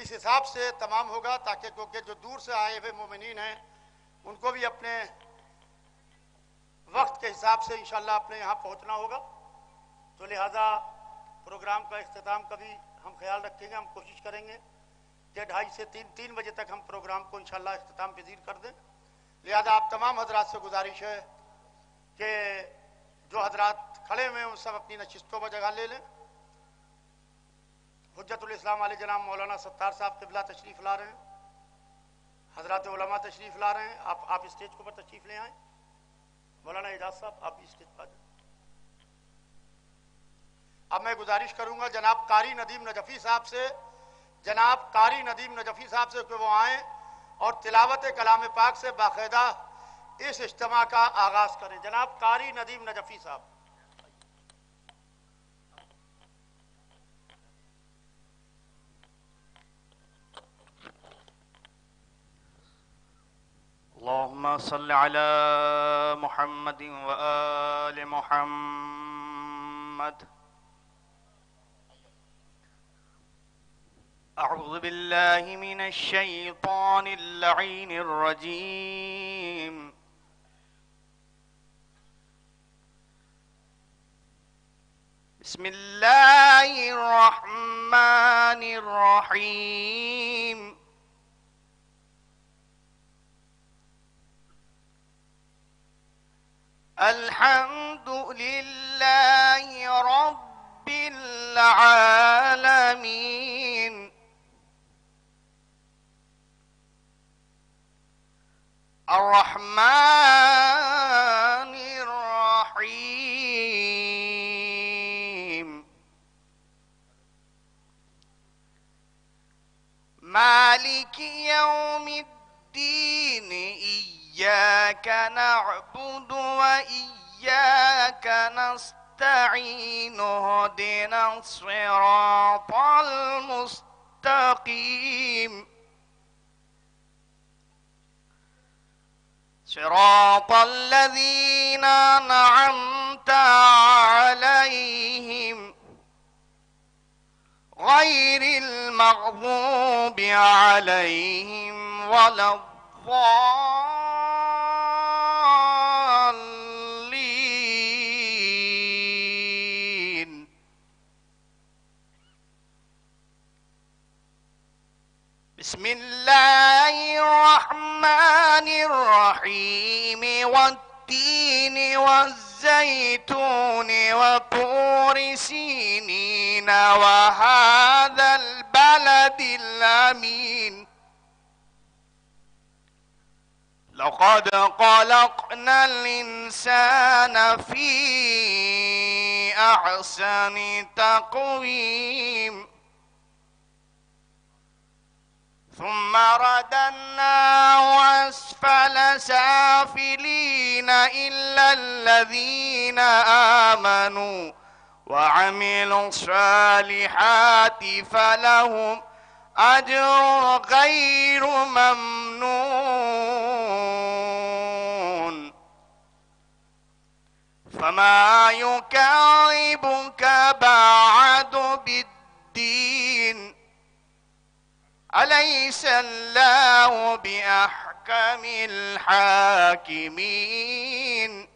اس حساب سے تمام ہوگا تاکہ کیونکہ جو دور سے آئے ہوئے مومنین ہیں ان کو بھی اپنے وقت کے حساب سے انشاءاللہ اپنے یہاں پہنچنا ہوگا، تو لہذا پروگرام کا اختتام کا بھی ہم خیال رکھیں گے، ہم کوشش کریں گے کہ 2:30 سے 3 بجے تک ہم پروگرام کو انشاءاللہ اختتام پذیر کر دیں۔ لہذا آپ تمام حضرات سے گزارش ہے کہ جو حضرات کھڑے ہوئے ہیں وہ سب اپنی نشستوں پر جگہ لے لیں۔ حجت الاسلام علیہ جناب مولانا ستار صاحب قبلہ تشریف لا رہے ہیں، حضرات علماء تشریف لا رہے ہیں، آپ اسٹیج کے اوپر تشریف لے آئیں۔ مولانا اعجاز صاحب آپ بھی اسٹیج پر آ جائیں۔ اب میں گزارش کروں گا جناب قاری ندیم نجفی صاحب سے، جناب قاری ندیم نجفی صاحب سے کہ وہ آئیں اور تلاوت کلام پاک سے باقاعدہ اس اجتماع کا آغاز کریں۔ جناب قاری ندیم نجفی صاحب۔ اللهم صل على محمد وآل محمد۔ أعوذ بالله من الشيطان اللعين الرجيم، بسم الله الرحمن الرحيم۔ الحمد لله رب العالمين، الرحمن الرحيم، مالك يوم الدين، إياك نعبد وإياك نستعين، اهدنا الصراط المستقيم، صراط الذين أنعمت عليهم غير المغضوب عليهم ولا الضالين۔ بسم الله الرحمن الرحيم، والتين والزيتون وطور سينين وهذا البلد الأمين، لقد خلقنا الإنسان في أحسن تقويم، ثم رددناه أسفل سافلين إلا الذين آمنوا وعملوا الصالحات فلهم أجر غير ممنون، فما يكذبك بعد بالدين، أليس الله بأحكم الحاكمين؟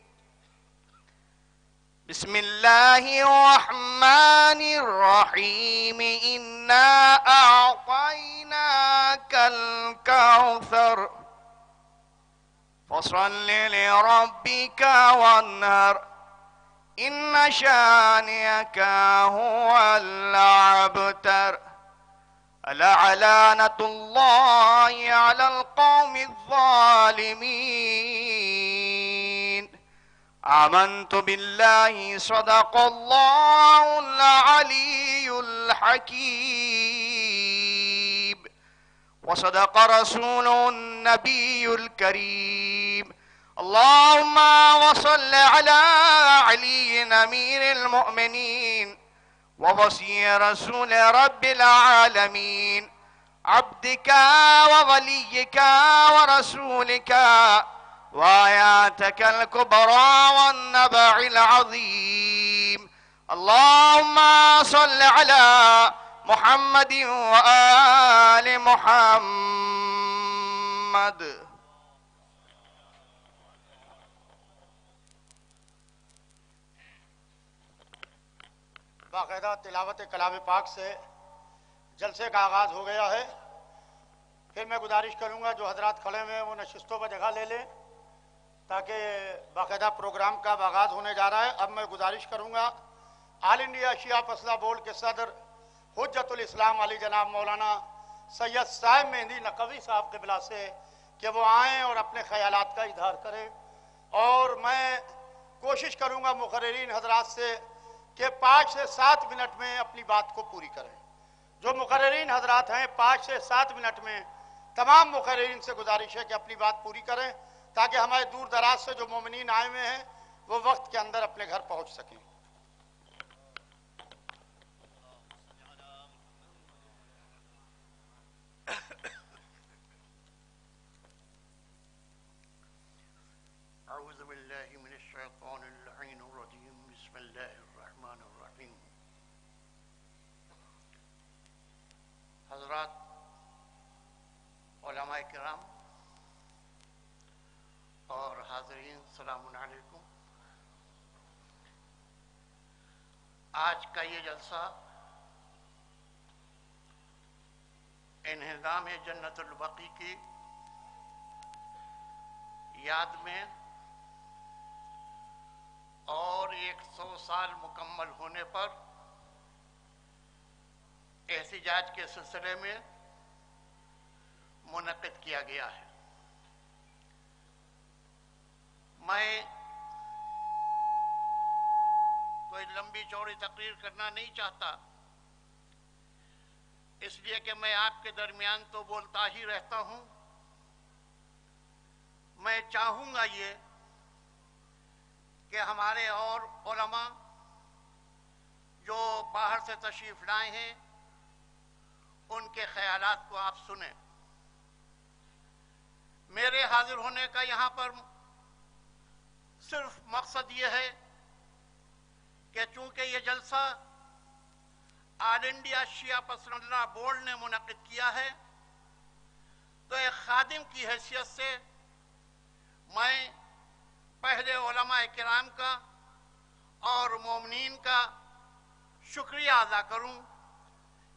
بسم الله الرحمن الرحيم، إنا أعطيناك الكوثر فصل لربك وانهر، إن شانئك هو الأبتر، لعنة الله على القوم الظالمين۔ آمنت بالله، صدق الله العلي الحكيم، وصدق رسوله النبي الكريم، اللهم وصل على علي أمير المؤمنين ووصي رسول رب العالمين، عبدك ووليك ورسولك وآياتك الكبرى والنبع العظيم، اللهم صل على محمد وآل محمد. باقاعدہ تلاوت کلام پاک سے جلسے کا آغاز ہو گیا ہے. پھر میں گزارش کروں گا جو حضرات کھڑے ہوئے ہیں وہ نشستوں پر جگہ لے لیں تاکہ باقاعدہ پروگرام کا آغاز ہونے جا رہا ہے. اب میں گزارش کروں گا آل انڈیا شیعہ فضلہ بورڈ کے صدر حجت الاسلام علی جناب مولانا سید صاحب مہندی نقوی صاحب قبلہ سے کہ وہ آئیں اور اپنے خیالات کا اظہار کریں. اور میں کوشش کروں گا مقررین حضرات سے کہ 5 سے 7 منٹ میں اپنی بات کو پوری کریں. جو مقررین حضرات ہیں 5 سے 7 منٹ میں تمام مقررین سے گزارش ہے کہ اپنی بات پوری کریں تاکہ ہمارے دور دراز سے جو مومنین آئے ہوئے ہیں وہ وقت کے اندر اپنے گھر پہنچ سکیں. اعوذ باللہ من الشیطان اللعین الرجیم. بسم اللہ الرحمن الرحیم. حضرات علماء کرام اور حاضرین السلام علیکم. آج کا یہ جلسہ انہدام جنت البقیع کی یاد میں اور 100 سال مکمل ہونے پر احتجاج کے سلسلے میں منعقد کیا گیا ہے. میں کوئی لمبی چوڑی تقریر کرنا نہیں چاہتا اس لیے کہ میں آپ کے درمیان تو بولتا ہی رہتا ہوں. میں چاہوں گا یہ کہ ہمارے اور علماء جو باہر سے تشریف لائے ہیں ان کے خیالات کو آپ سنیں. میرے حاضر ہونے کا یہاں پر صرف مقصد یہ ہے کہ چونکہ یہ جلسہ آل انڈیا شیعہ پسندہ بورڈ نے منعقد کیا ہے تو ایک خادم کی حیثیت سے میں پہلے علماء کرام کا اور مومنین کا شکریہ ادا کروں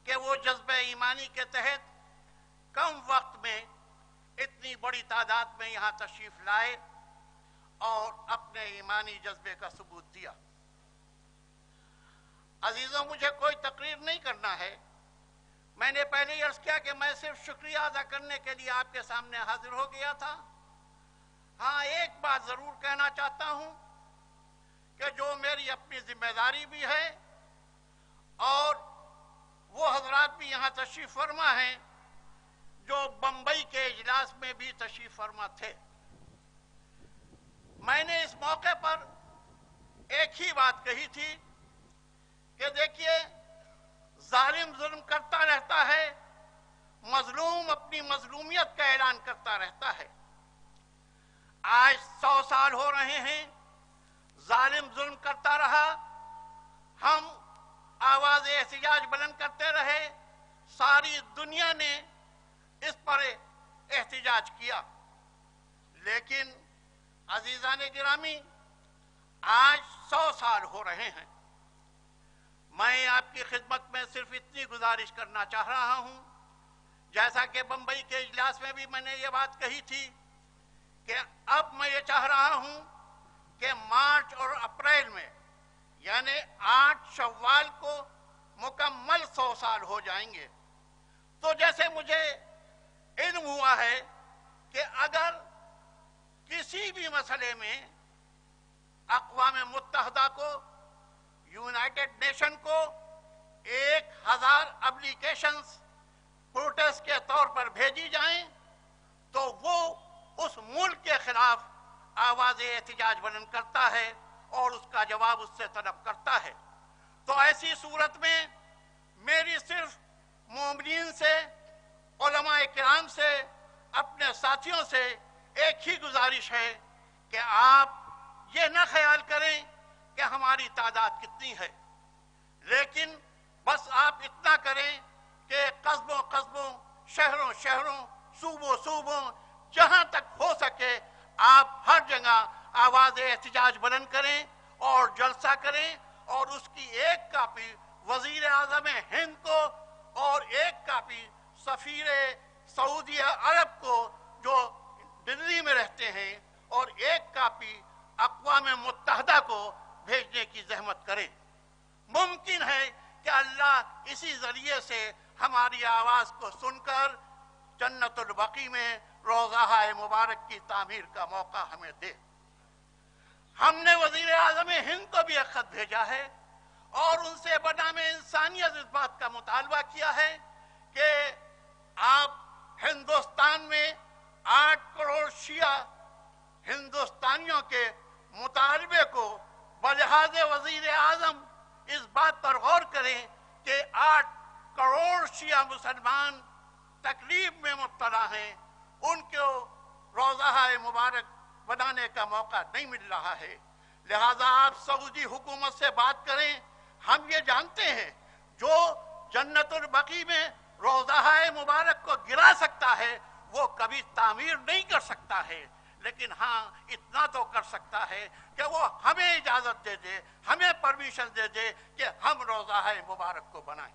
کہ وہ جذبہ ایمانی کے تحت کم وقت میں اتنی بڑی تعداد میں یہاں تشریف لائے اور اپنے ایمانی جذبے کا ثبوت دیا. عزیزوں مجھے کوئی تقریر نہیں کرنا ہے. میں نے پہلے ہی عرض کیا کہ میں صرف شکریہ ادا کرنے کے لیے آپ کے سامنے حاضر ہو گیا تھا. ہاں ایک بات ضرور کہنا چاہتا ہوں کہ جو میری اپنی ذمہ داری بھی ہے اور وہ حضرات بھی یہاں تشریف فرما ہیں جو بمبئی کے اجلاس میں بھی تشریف فرما تھے. میں نے اس موقع پر ایک ہی بات کہی تھی کہ دیکھیے ظالم ظلم کرتا رہتا ہے, مظلوم اپنی مظلومیت کا اعلان کرتا رہتا ہے. آج 100 سال ہو رہے ہیں ظالم ظلم کرتا رہا, ہم آواز احتجاج بلند کرتے رہے, ساری دنیا نے اس پر احتجاج کیا. لیکن عزیزان گرامی آج 100 سال ہو رہے ہیں. میں آپ کی خدمت میں صرف اتنی گزارش کرنا چاہ رہا ہوں جیسا کہ بمبئی کے اجلاس میں بھی میں نے یہ بات کہی تھی کہ اب میں یہ چاہ رہا ہوں کہ مارچ اور اپریل میں یعنی 8 شوال کو مکمل 100 سال ہو جائیں گے. تو جیسے مجھے علم ہوا ہے کہ اگر کسی بھی مسئلے میں اقوام متحدہ کو, یونائٹڈ نیشن کو 1000 اپلیکیشنز پروٹیسٹ کے طور پر بھیجی جائیں تو وہ اس ملک کے خلاف آواز احتجاج بلند کرتا ہے اور اس کا جواب اس سے طلب کرتا ہے. تو ایسی صورت میں میری صرف مومنین سے, علماء کرام سے, اپنے ساتھیوں سے ایک ہی گزارش ہے کہ آپ یہ نہ خیال کریں کہ ہماری تعداد کتنی ہے, لیکن بس آپ اتنا کریں کہ قصبوں قصبوں، شہروں شہروں، صوبوں صوبوں، جہاں تک ہو سکے آپ ہر جگہ آواز احتجاج بلند کریں اور جلسہ کریں، اور اس کی ایک کاپی وزیر اعظم ہند کو اور ایک کاپی سفیر سعودی عرب کو جو دلی میں رہتے ہیں اور ایک کاپی اقوام متحدہ کو بھیجنے کی زحمت کریں۔ ممکن ہے کہ اللہ اسی ذریعے سے ہماری آواز کو سن کر جنت البقیع میں روضہ مبارک کی تعمیر کا موقع ہمیں دے۔ ہم نے وزیر اعظم ہند کو بھی ایک خط بھیجا ہے اور ان سے بنام انسانیت اس بات کا مطالبہ کیا ہے کہ آپ ہندوستان میں 8 کروڑ شیعہ ہندوستانیوں کے مطالبے کو بلحاظ وزیر اعظم اس بات پر غور کریں کہ 8 کروڑ شیعہ مسلمان تکلیف میں مبتلا ہیں، ان کو روضہ مبارک بنانے کا موقع نہیں مل رہا ہے۔ لہذا آپ سعودی حکومت سے بات کریں۔ ہم یہ جانتے ہیں جو جنت البقیع میں روضہ مبارک کو گرا سکتا ہے وہ کبھی تعمیر نہیں کر سکتا ہے، لیکن ہاں اتنا تو کر سکتا ہے کہ وہ ہمیں اجازت دے دے، ہمیں پرمیشن دے دے کہ ہم روضہ مبارک کو بنائیں۔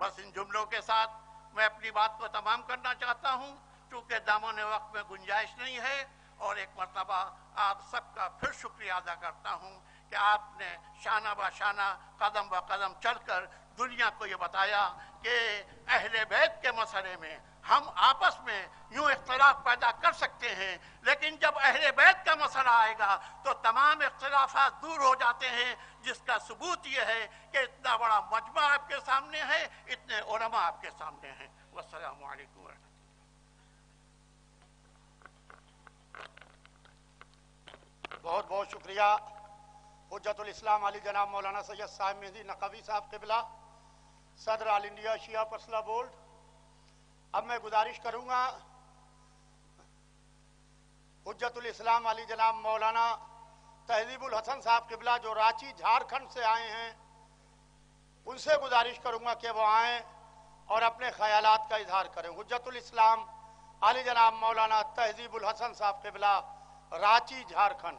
بس ان جملوں کے ساتھ میں اپنی بات کو تمام کرنا چاہتا ہوں، چونکہ دامن وقت میں گنجائش نہیں ہے، اور ایک مرتبہ آپ سب کا پھر شکریہ ادا کرتا ہوں کہ آپ نے شانہ بہ شانہ، قدم بہ قدم چل کر دنیا کو یہ بتایا کہ اہل بیت کے مسئلے میں ہم آپس میں یوں اختلاف پیدا کر سکتے ہیں، لیکن جب اہل بیت کا مسئلہ آئے گا تو تمام اختلافات دور ہو جاتے ہیں، جس کا ثبوت یہ ہے کہ اتنا بڑا مجمع آپ کے سامنے ہے، اتنے علماء آپ کے سامنے ہیں۔ والسلام علیکم ورحمۃ اللہ۔ بہت بہت شکریہ حجت الاسلام علی جناب مولانا سید صاحب مہدی نقوی صاحب قبلہ، صدر آل انڈیا شیعہ پرسنل بورڈ۔ اب میں گزارش کروں گا حجت الاسلام علی جناب مولانا تہذیب الحسن صاحب قبلہ جو رانچی جھارکھنڈ سے آئے ہیں، ان سے گزارش کروں گا کہ وہ آئیں اور اپنے خیالات کا اظہار کریں۔ حجت الاسلام علی جناب مولانا تہذیب الحسن صاحب قبلہ، رانچی جھارکھنڈ۔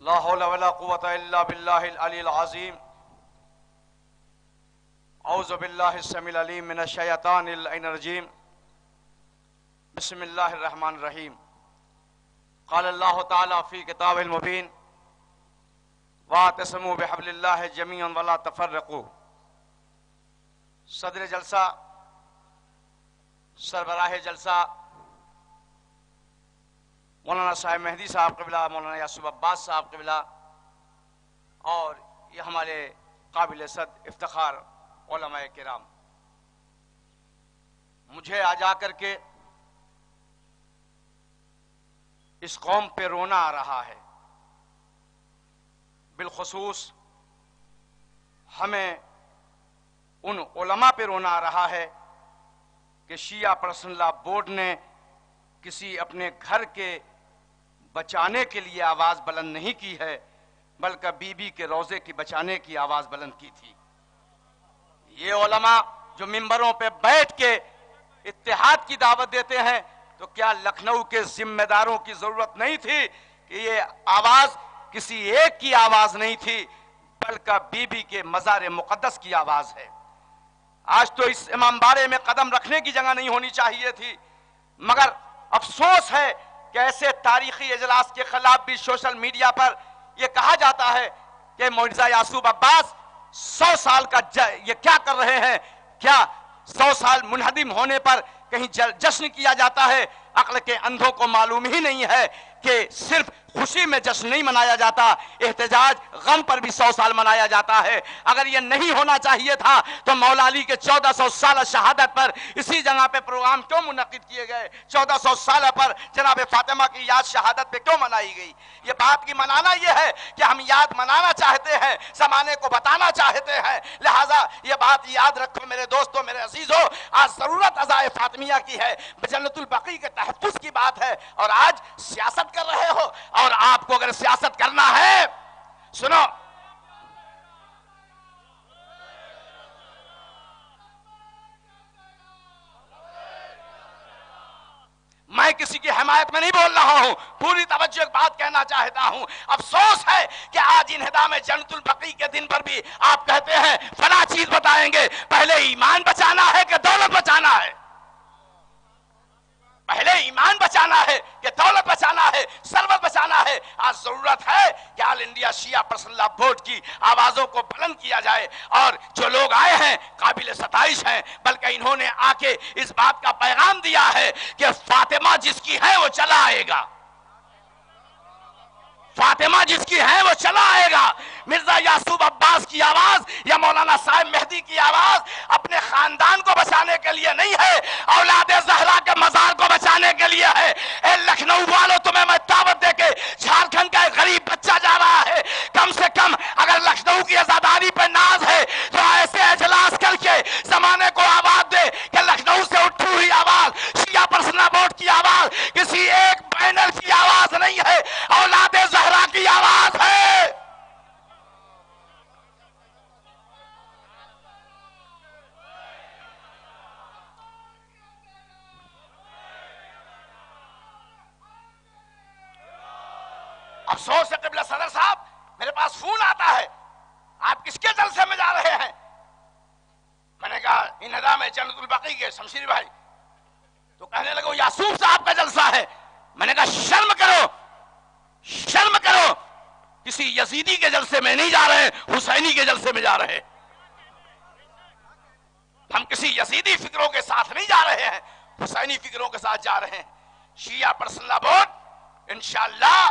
لا حول ولا قوة الا باللہ العلی العظیم۔ اعوذ باللہ السمیع العلیم من الشیطان اللعین الرجیم۔ بسم اللہ الرحمن الرحیم۔ قال اللہ تعالی فی کتاب المبین واعتصموا بحبل اللہ جمیعا ولا تفرقوا۔ صدر جلسہ، سربراہ جلسہ مولانا صاحب مہدی صاحب قبلہ، مولانا یاسوف عباس صاحب قبلہ، اور یہ ہمارے قابل صد افتخار علماء کرام، مجھے آ جا کر کے اس قوم پہ رونا آ رہا ہے۔ بالخصوص ہمیں ان علماء پہ رونا آ رہا ہے کہ شیعہ پرسنل لا بورڈ نے کسی اپنے گھر کے بچانے کے لیے آواز بلند نہیں کی ہے، بلکہ بی بی کے روضے کی بچانے کی آواز بلند کی تھی۔ یہ علماء جو ممبروں پہ بیٹھ کے اتحاد کی دعوت دیتے ہیں، تو کیا لکھنؤ کے ذمہ داروں کی ضرورت نہیں تھی کہ یہ آواز کسی ایک کی آواز نہیں تھی، بلکہ بی بی کے مزار مقدس کی آواز ہے۔ آج تو اس امام بارے میں قدم رکھنے کی جگہ نہیں ہونی چاہیے تھی، مگر افسوس ہے کہ ایسے تاریخی اجلاس کے خلاف بھی سوشل میڈیا پر یہ کہا جاتا ہے کہ مرزا یاسوف عباس 100 سال کا یہ کیا کر رہے ہیں، کیا 100 سال منہدم ہونے پر کہیں جشن کیا جاتا ہے؟ عقل کے اندھوں کو معلوم ہی نہیں ہے کہ صرف خوشی میں جشن نہیں منایا جاتا، احتجاج غم پر بھی 100 سال منایا جاتا ہے۔ اگر یہ نہیں ہونا چاہیے تھا تو مولا علی کے 1400 سالہ شہادت پر اسی جگہ پہ پروگرام کیوں منعقد کیے گئے؟ 1400 سالہ پر جناب فاطمہ کی یاد شہادت پہ کیوں منائی گئی؟ یہ بات کی منانا یہ ہے کہ ہم یاد منانا چاہتے ہیں، زمانے کو بتانا چاہتے ہیں، لہٰذا یہ بات یاد رکھو میرے دوستوں، میرے عزیزوں، آج ضرورت عزائے فاطمیہ کی ہے، جنت البقیع کے تحفظ کی بات ہے، اور آج سیاست کر رہے ہو۔ اور آپ کو اگر سیاست کرنا ہے، سنو، میں کسی کی حمایت میں نہیں بول رہا ہوں، پوری توجہ ایک بات کہنا چاہتا ہوں۔ افسوس ہے کہ آج انہدام جنت البقیع کے دن پر بھی آپ کہتے ہیں فلاں چیز بتائیں گے۔ پہلے ایمان بچانا ہے کہ دولت بچانا ہے؟ پہلے ایمان بچانا ہے کہ دولت بچانا ہے، ثروت بچانا ہے؟ آج ضرورت ہے کہ آل انڈیا شیعہ پرسنل لا بورڈ کی آوازوں کو بلند کیا جائے، اور جو لوگ آئے ہیں قابل ستائش ہیں، بلکہ انہوں نے آ کے اس بات کا پیغام دیا ہے کہ فاطمہ جس کی ہے وہ چلا آئے گا، فاطمہ جس کی ہے وہ چلا آئے گا۔ مرزا یعقوب عباس کی آواز یا مولانا صاحب مہدی کی آواز اپنے خاندان کو بچانے کے لیے نہیں ہے، اولاد زہرا کے مزار کو بچانے کے لیے ہے۔ اے لکھنؤ والوں، تمہیں میں دعوت دے کے، جھارکھنڈ کا ایک غریب بچہ جا رہا ہے، کم سے کم اگر لکھنؤ کی آزاداری پہ ناز ہے تو ایسے اجلاس کر کے زمانے کو آواز دے کہ لکھنؤ سے اٹھی ہوئی آواز، شیعہ پرسنل بورڈ کی آواز کسی ایک پینل کی آواز نہیں ہے، اولاد زہرا کی آواز ہے۔ افسوس ہے قبلہ صدر صاحب، میرے پاس فون آتا ہے، آپ کس کے جلسے میں جا رہے ہیں؟ میں نے کہا انہدام جنت البقیع کے شمشیری بھائی، تو کہنے لگے وہ یعقوب صاحب کا جلسہ ہے۔ میں نے کہا شرم کرو، شرم کرو، کسی یزیدی کے جلسے میں نہیں جا رہے، حسینی کے جلسے میں جا رہے۔ ہم کسی یزیدی فکروں کے ساتھ نہیں جا رہے ہیں، حسینی فکروں کے ساتھ جا رہے ہیں۔ شیعہ پرسنل لا بورڈ انشاءاللہ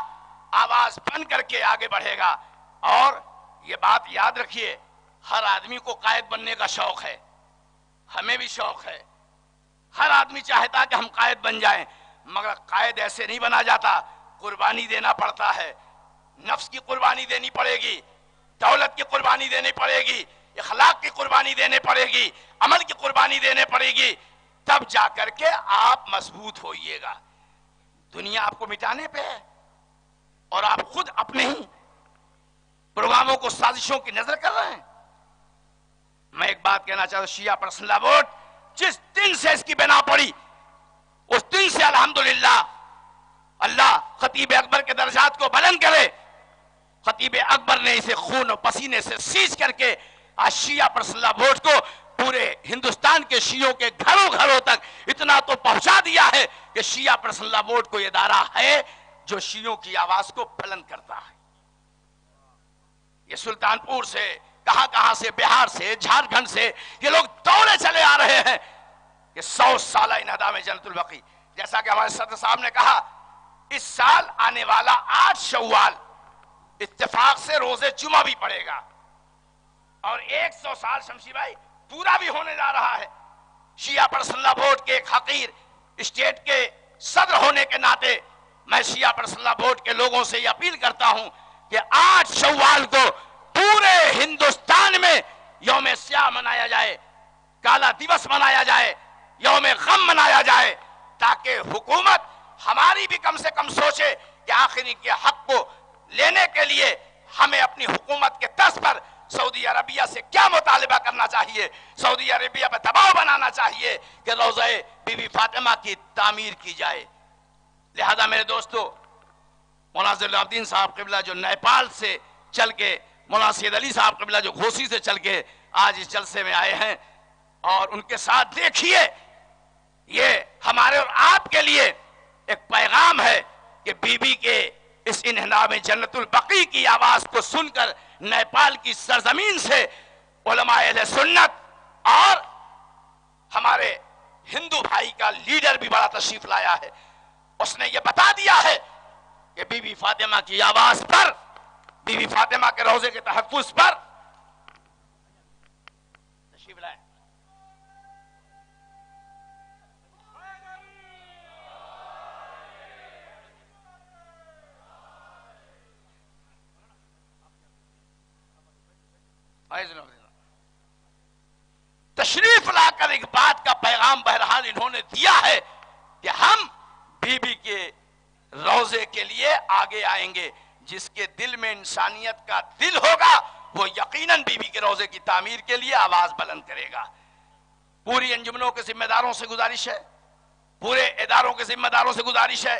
آواز بن کر کے آگے بڑھے گا، اور یہ بات یاد رکھیے، ہر آدمی کو قائد بننے کا شوق ہے، ہمیں بھی شوق ہے، ہر آدمی چاہتا کہ ہم قائد بن جائیں، مگر قائد ایسے نہیں بنا جاتا، قربانی دینا پڑتا ہے، نفس کی قربانی دینی پڑے گی، دولت کی قربانی دینی پڑے گی، اخلاق کی قربانی دینے پڑے گی، عمل کی قربانی دینے پڑے گی، تب جا کر کے آپ مضبوط ہوئیے گا۔ دنیا آپ کو مٹانے پہ ہے، اور آپ خود اپنے ہی پروگراموں کو سازشوں کی نظر کر رہے ہیں۔ میں ایک بات کہنا چاہتا ہوں، شیعہ پرسنل لا بورڈ جس دن سے اس کی بنا پڑی، اس دن سے الحمدللہ اللہ خطیب اکبر کے درجات کو بلند کرے، خطیب اکبر نے اسے خون و پسینے سے سیچ کر کے آج شیعہ پرسنل لا بورڈ کو پورے ہندوستان کے شیعوں کے گھروں گھروں تک اتنا تو پہنچا دیا ہے کہ شیعہ پرسنل لا بورڈ کو یہ ادارہ ہے جو شیعوں کی آواز کو بلند کرتا ہے۔ یہ سلطانپور سے، کہاں سے، بہار سے، جھارکھنڈ سے یہ لوگ دوڑے چلے آ رہے ہیں کہ 100 سالہ انہدام جنت البقیع، جیسا کہ ہمارے صدر صاحب نے کہا، اس سال آنے والا 8 شوال اتفاق سے روز جمعہ بھی پڑے گا، اور 100 سال شمشی بھائی پورا بھی ہونے جا رہا ہے۔ شیعہ پرسنل لا بورڈ کے ایک حقیر اسٹیٹ کے صدر ہونے کے ناطے میں شیعہ پرسنل لا بورڈ کے لوگوں سے یہ اپیل کرتا ہوں کہ 8 شوال کو پورے ہندوستان میں یوم سیاہ منایا جائے، کالا دیوس منایا جائے، یوم غم منایا جائے، تاکہ حکومت ہماری بھی کم سے کم سوچے کہ آخر ان کے حق کو لینے کے لیے ہمیں اپنی حکومت کے طرز پر سعودی عربیہ سے کیا مطالبہ کرنا چاہیے، سعودی عربیہ پہ دباؤ بنانا چاہیے کہ روضہ بی بی فاطمہ کی تعمیر کی جائے۔ لہذا میرے دوستو، مولانا ذی العابدین صاحب قبلہ جو نیپال سے چل کے، مولانا سید علی صاحب قبلہ جو گھوسی سے چل کے آج اس جلسے میں آئے ہیں، اور ان کے ساتھ دیکھیے، یہ ہمارے اور آپ کے لیے ایک پیغام ہے کہ بی بی کے اس انہدام جنت البقیع کی آواز کو سن کر نیپال کی سرزمین سے علماء اہل سنت اور ہمارے ہندو بھائی کا لیڈر بھی بڑا تشریف لایا ہے۔ اس نے یہ بتا دیا ہے فاطمہ کی آواز پر، بی بی فاطمہ کے روضے کے تحفظ پر تشریف لائیں۔ تشریف لا کر ایک بات کا پیغام بہرحال انہوں نے دیا ہے کہ ہم بی بی کے روضے کے لیے آگے آئیں گے۔ جس کے دل میں انسانیت کا دل ہوگا وہ یقیناً بی بی کے روضے کی تعمیر کے لیے آواز بلند کرے گا۔ پوری انجمنوں کے ذمہ داروں سے گزارش ہے، پورے اداروں کے ذمہ داروں سے گزارش ہے،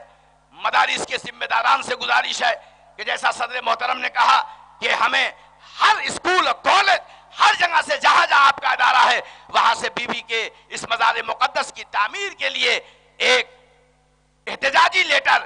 مدارس کے ذمہ داران سے گزارش ہے کہ جیسا صدر محترم نے کہا کہ ہمیں ہر اسکول کالج ہر جگہ سے جہاں جہاں آپ کا ادارہ ہے وہاں سے بی بی کے اس مزار مقدس کی تعمیر کے لیے ایک احتجاجی لیٹر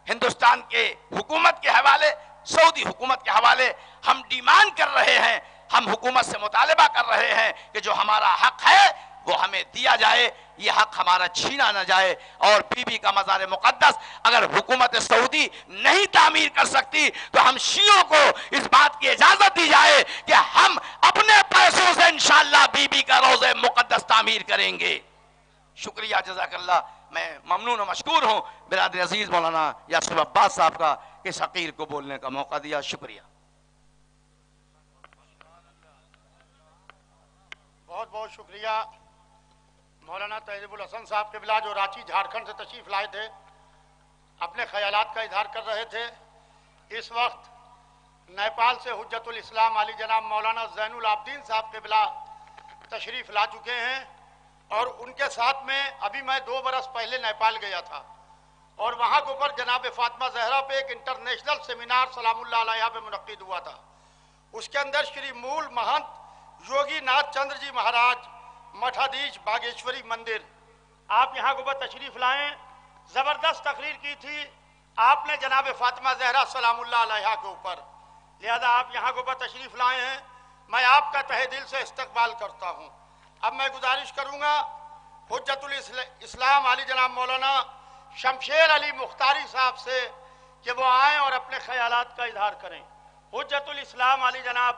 ہندوستان کے حکومت کے حوالے، سعودی حکومت کے حوالے ہم ڈیمانڈ کر رہے ہیں، ہم حکومت سے مطالبہ کر رہے ہیں کہ جو ہمارا حق ہے وہ ہمیں دیا جائے، یہ حق ہمارا چھینا نہ جائے۔ اور بی بی کا مزار مقدس اگر حکومت سعودی نہیں تعمیر کر سکتی تو ہم شیعوں کو اس بات کی اجازت دی جائے کہ ہم اپنے پیسوں سے انشاءاللہ بی بی کا روضہ مقدس تعمیر کریں گے۔ شکریہ، جزاک اللہ۔ میں ممنون و مشکور ہوں برادر عزیز مولانا یاسر عباس صاحب کا کہ اس حقیر کو بولنے کا موقع دیا۔ شکریہ۔ بہت بہت شکریہ مولانا تہذیب الحسن صاحب قبلہ جو رانچی جھارکھنڈ سے تشریف لائے تھے، اپنے خیالات کا اظہار کر رہے تھے۔ اس وقت نیپال سے حجت الاسلام علی جناب مولانا زین العابدین صاحب قبلہ تشریف لا چکے ہیں، اور ان کے ساتھ میں ابھی میں 2 برس پہلے نیپال گیا تھا اور وہاں کے اوپر جناب فاطمہ زہرا پہ ایک انٹرنیشنل سیمینار سلام اللہ علیہ پہ منعقد ہوا تھا۔ اس کے اندر شری مول مہنت یوگی ناتھ چندر جی مہاراج مٹھادیش باگیشوری مندر آپ یہاں کے اوپر تشریف لائیں، زبردست تقریر کی تھی آپ نے جناب فاطمہ زہرا سلام اللہ علیہ کے اوپر، لہذا آپ یہاں کے اوپر تشریف لائے ہیں، میں آپ کا تہہ دل سے استقبال کرتا ہوں۔ اب میں گزارش کروں گا حجت الاسلام علی جناب مولانا شمشیر علی مختاری صاحب سے کہ وہ آئیں اور اپنے خیالات کا اظہار کریں۔ حجت الاسلام علی جناب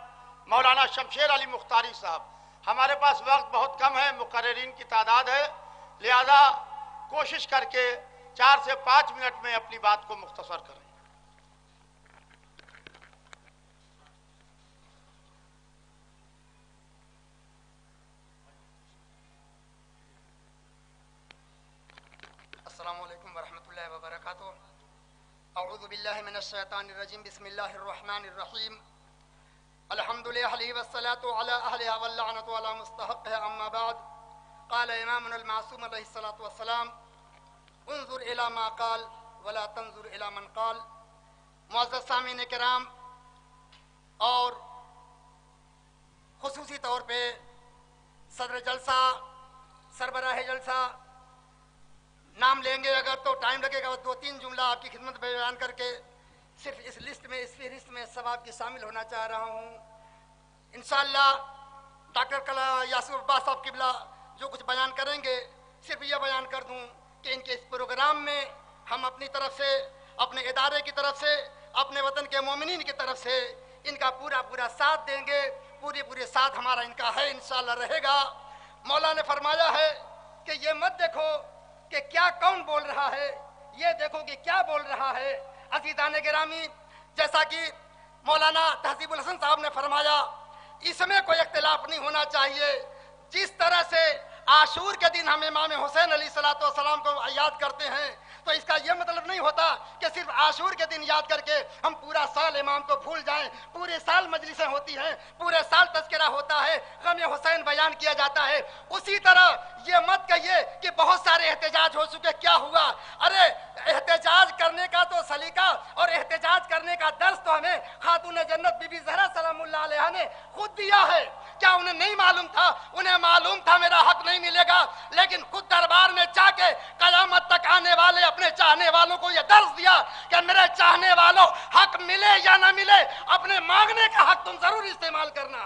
مولانا شمشیر علی مختاری صاحب، ہمارے پاس وقت بہت کم ہے، مقررین کی تعداد ہے، لہذا کوشش کر کے 4 سے 5 منٹ میں اپنی بات کو مختصر کریں۔ السلام علیکم ورحمۃ اللہ وبرکاتہ۔ اعوذ باللہ من الشیطان الرجیم، بسم اللہ الرحمن الرحیم۔ الحمد للہ والصلاة علی اہلہ واللعنۃ علی مستحقہ، اما بعد۔ قال امامنا المعصوم علیہ الصلاۃ والسلام: انظر الی ما قال ولا تنظر الی من قال۔ معزز سامعین کرام، اور خصوصی طور پہ صدر جلسہ، سربراہ جلسہ، نام لیں گے اگر تو ٹائم لگے گا، 2-3 جملہ آپ کی خدمت میں بیان کر کے صرف اس لسٹ میں، اس فہرست میں ثواب کی شامل ہونا چاہ رہا ہوں۔ انشاءاللہ ڈاکٹر یاسر عباس صاحب قبلہ جو کچھ بیان کریں گے، صرف یہ بیان کر دوں کہ ان کے اس پروگرام میں ہم اپنی طرف سے، اپنے ادارے کی طرف سے، اپنے وطن کے مومنین کی طرف سے ان کا پورا ساتھ دیں گے، پورے ساتھ ہمارا ان کا ہے، انشاءاللہ رہے گا۔ مولا نے فرمایا ہے کہ یہ مت دیکھو کہ کیا کون بول رہا ہے، یہ دیکھو کہ کیا بول رہا ہے۔ عزیزان گرامی، جیسا کہ مولانا تہذیب الحسن صاحب نے فرمایا، اس میں کوئی اختلاف نہیں ہونا چاہیے۔ جس طرح سے عاشور کے دن ہم امام حسین علیہ السلام کو یاد کرتے ہیں، تو اس کا یہ مطلب نہیں ہوتا کہ صرف عاشور کے دن یاد کر کے ہم پورا سال امام کو بھول جائیں۔ پورے سال مجلسیں ہوتی ہیں، پورے سال تذکرہ ہوتا ہے، غم حسین بیان کیا جاتا ہے۔ اسی طرح یہ مت کہیے کہ بہت سارے احتجاج ہو چکے، کیا ہوا؟ ارے احتجاج کرنے کا تو سلیقہ اور احتجاج کرنے کا درس تو ہمیں خاتون جنت بی بی زہرا سلام اللہ علیہا نے خود دیا ہے۔ کیا انہیں نہیں معلوم تھا؟ انہیں معلوم تھا میرا حق نہیں ملے گا، لیکن خود دربار میں جا کے قیامت تک آنے والے اپنے چاہنے والوں کو یہ درس دیا کہ میرے چاہنے والوں، حق ملے یا نہ ملے، اپنے مانگنے کا حق تم ضرور استعمال کرنا۔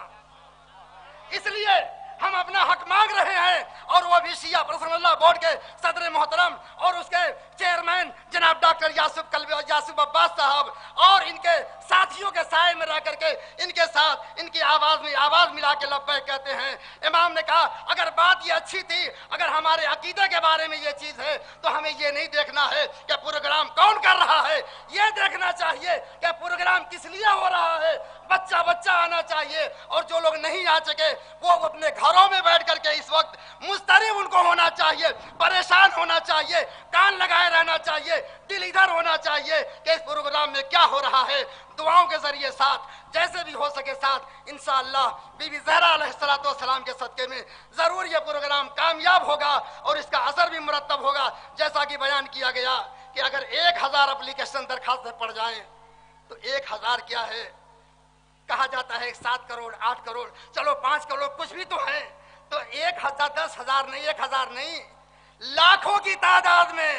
اس لیے ہم اپنا حق مانگ رہے ہیں، اور وہ بھی شیعہ پرسنل لا بورڈ کے صدر محترم اور اس کے چیئرمین جناب ڈاکٹر یاسف عباس صاحب اور ان کے ساتھیوں کے سائے میں رہ کر کے ان کے ساتھ ان کی آواز میں آواز ملا کے لبیک کہتے ہیں۔ امام نے کہا اگر بات یہ اچھی تھی، اگر ہمارے عقیدے کے بارے میں یہ چیز ہے تو ہمیں یہ نہیں دیکھنا ہے کہ پروگرام کون کر رہا ہے، یہ دیکھنا چاہیے کہ پروگرام کس لیے ہو رہا ہے۔ بچہ بچہ آنا چاہیے، اور جو لوگ نہیں آ سکے وہ اپنے گھروں میں بیٹھ کر کے اس وقت مضطرب ان کو ہونا چاہیے، پریشان ہونا چاہیے، کان لگائے رہنا چاہیے، دل ادھر ہونا چاہیے کہ اس پروگرام میں کیا ہو رہا ہے۔ دعاؤں کے ذریعے ساتھ جیسے بھی ہو سکے ساتھ انشاءاللہ بی بی زہرا علیہ السلام کے صدقے میں ضرور یہ پروگرام کامیاب ہوگا اور اس کا اثر بھی مرتب ہوگا۔ جیسا کہ بیان کیا گیا کہ اگر 1000 اپلیکیشن درخواستیں پڑ جائیں تو 1000 کیا ہے، کہا جاتا ہے 7 کروڑ 8 کروڑ، چلو 5 کروڑ کچھ بھی تو ہیں، تو 10,000 نہیں 1000 نہیں، لاکھوں کی تعداد میں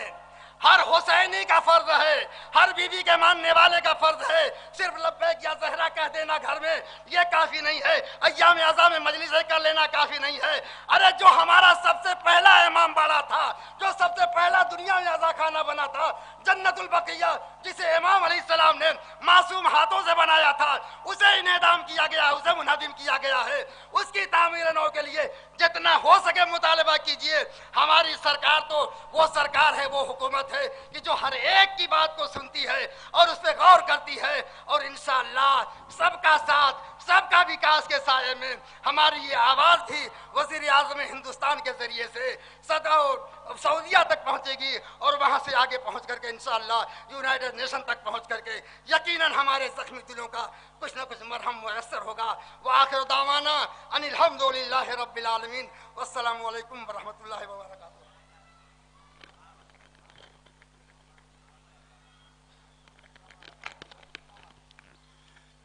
ہر حسینی کا فرض ہے، ہر بی بی کے ماننے والے کا فرض ہے، صرف لبیک یا زہرا کہہ دینا گھر میں یہ کافی نہیں ہے، ایام اعظام میں مجلسیں کر لینا کافی نہیں ہے۔ ارے جو ہمارا سب سے پہلا امام باڑا تھا، جو سب سے پہلا دنیا میں عزا خانہ بنا تھا، جنت البقیہ، جسے امام علیہ السلام نے معصوم ہاتھوں سے بنایا تھا، اسے انہدام کیا گیا، اسے منہدم کیا گیا ہے۔ اس کی تعمیر نو کے لیے جتنا ہو سکے مطالبہ کیجئے۔ ہماری سرکار تو وہ سرکار ہے، وہ حکومت ہے کہ جو ہر ایک کی بات کو سنتی ہے اور اس پہ غور کرتی ہے، اور انشاءاللہ سب کا ساتھ سب کا وکاس کے سائے میں ہماری یہ آواز بھی وزیر اعظم ہندوستان کے ذریعے سے سعودیہ تک پہنچے گی، اور وہاں سے آگے پہنچ کر کے انشاءاللہ یونائیٹڈ نیشن تک پہنچ کر کے یقیناً ہمارے زخمی دلوں کا کچھ نہ کچھ مرہم میسر ہوگا۔ وآخر دعوانا ان الحمدللہ رب العالمین، والسلام علیکم ورحمۃ اللہ وبرکاتہ۔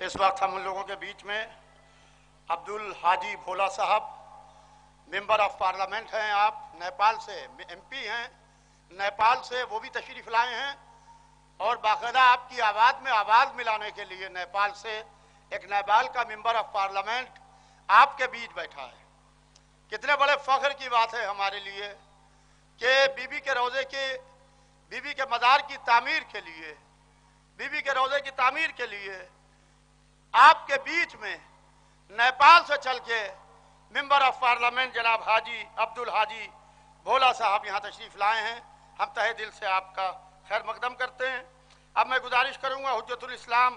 اس وقت ہم ان لوگوں کے بیچ میں عبدالحاجی بھولا صاحب ممبر آف پارلیمنٹ ہیں، آپ نیپال سے ایم پی ہیں، نیپال سے وہ بھی تشریف لائے ہیں، اور باقاعدہ آپ کی آواز میں آواز ملانے کے لیے نیپال سے ایک نیپال کا ممبر آف پارلیمنٹ آپ کے بیچ بیٹھا ہے۔ کتنے بڑے فخر کی بات ہے ہمارے لیے کہ بی بی کے روضے کے بی بی کے مزار کی تعمیر کے لیے، بی بی کے روضے کی تعمیر کے لیے آپ کے بیچ میں نیپال سے چل کے ممبر آف پارلیمنٹ جناب حاجی عبدالحاجی بھولا صاحب یہاں تشریف لائے ہیں۔ ہم تہہ دل سے آپ کا خیر مقدم کرتے ہیں۔ اب میں گزارش کروں گا حجت الاسلام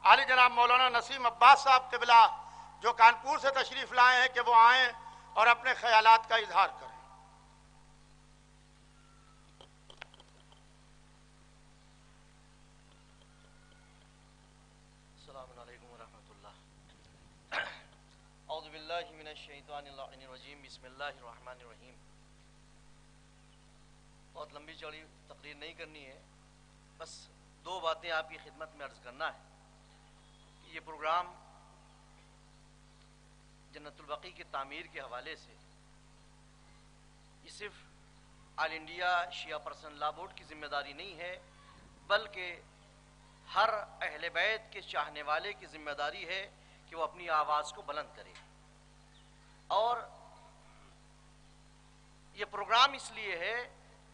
عالی جناب مولانا نسیم عباس صاحب قبلہ جو کانپور سے تشریف لائے ہیں کہ وہ آئیں اور اپنے خیالات کا اظہار کریں۔ السلام علیکم ورحمۃ اللہ۔ اعوذ باللہ من الشیطان اللعین الرجیم، بسم اللہ الرحمن الرحیم۔ بہت لمبی چوڑی تقریر نہیں کرنی ہے، بس 2 باتیں آپ کی خدمت میں عرض کرنا ہے کہ یہ پروگرام جنت البقیع کی تعمیر کے حوالے سے یہ صرف آل انڈیا شیعہ پرسنل لا بورڈ کی ذمہ داری نہیں ہے، بلکہ ہر اہل بیت کے چاہنے والے کی ذمہ داری ہے کہ وہ اپنی آواز کو بلند کرے۔ اور یہ پروگرام اس لیے ہے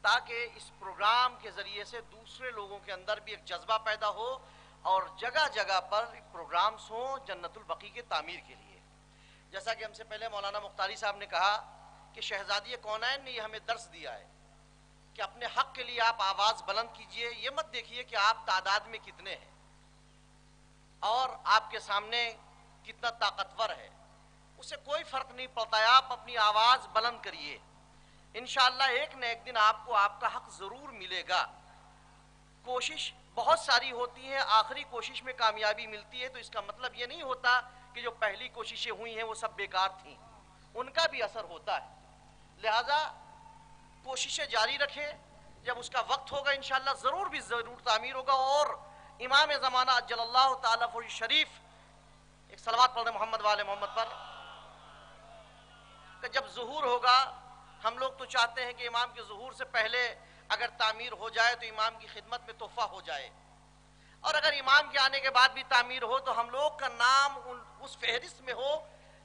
تاکہ اس پروگرام کے ذریعے سے دوسرے لوگوں کے اندر بھی ایک جذبہ پیدا ہو اور جگہ جگہ پر پروگرامز ہوں جنت البقیع کے تعمیر کے لیے۔ جیسا کہ ہم سے پہلے مولانا مختاری صاحب نے کہا کہ شہزادی کونین نے یہ ہمیں درس دیا ہے کہ اپنے حق کے لیے آپ آواز بلند کیجئے، یہ مت دیکھیے کہ آپ تعداد میں کتنے ہیں اور آپ کے سامنے کتنا طاقتور ہے، اس سے کوئی فرق نہیں پڑتا ہے، آپ اپنی آواز بلند کریے، انشاءاللہ ایک نہ ایک دن آپ کو آپ کا حق ضرور ملے گا۔ کوشش بہت ساری ہوتی ہے، آخری کوشش میں کامیابی ملتی ہے، تو اس کا مطلب یہ نہیں ہوتا کہ جو پہلی کوششیں ہوئی ہیں وہ سب بیکار تھیں، ان کا بھی اثر ہوتا ہے۔ لہذا کوششیں جاری رکھیں، جب اس کا وقت ہوگا انشاءاللہ ضرور تعمیر ہوگا۔ اور امام زمانہ عجل اللہ تعالیٰ فرج شریف، ایک صلوات پڑھ رہے محمد والے محمد پر، کہ جب ظہور ہوگا، ہم لوگ تو چاہتے ہیں کہ امام کے ظہور سے پہلے اگر تعمیر ہو جائے تو امام کی خدمت میں تحفہ ہو جائے، اور اگر امام کے آنے کے بعد بھی تعمیر ہو تو ہم لوگ کا نام اس فہرست میں ہو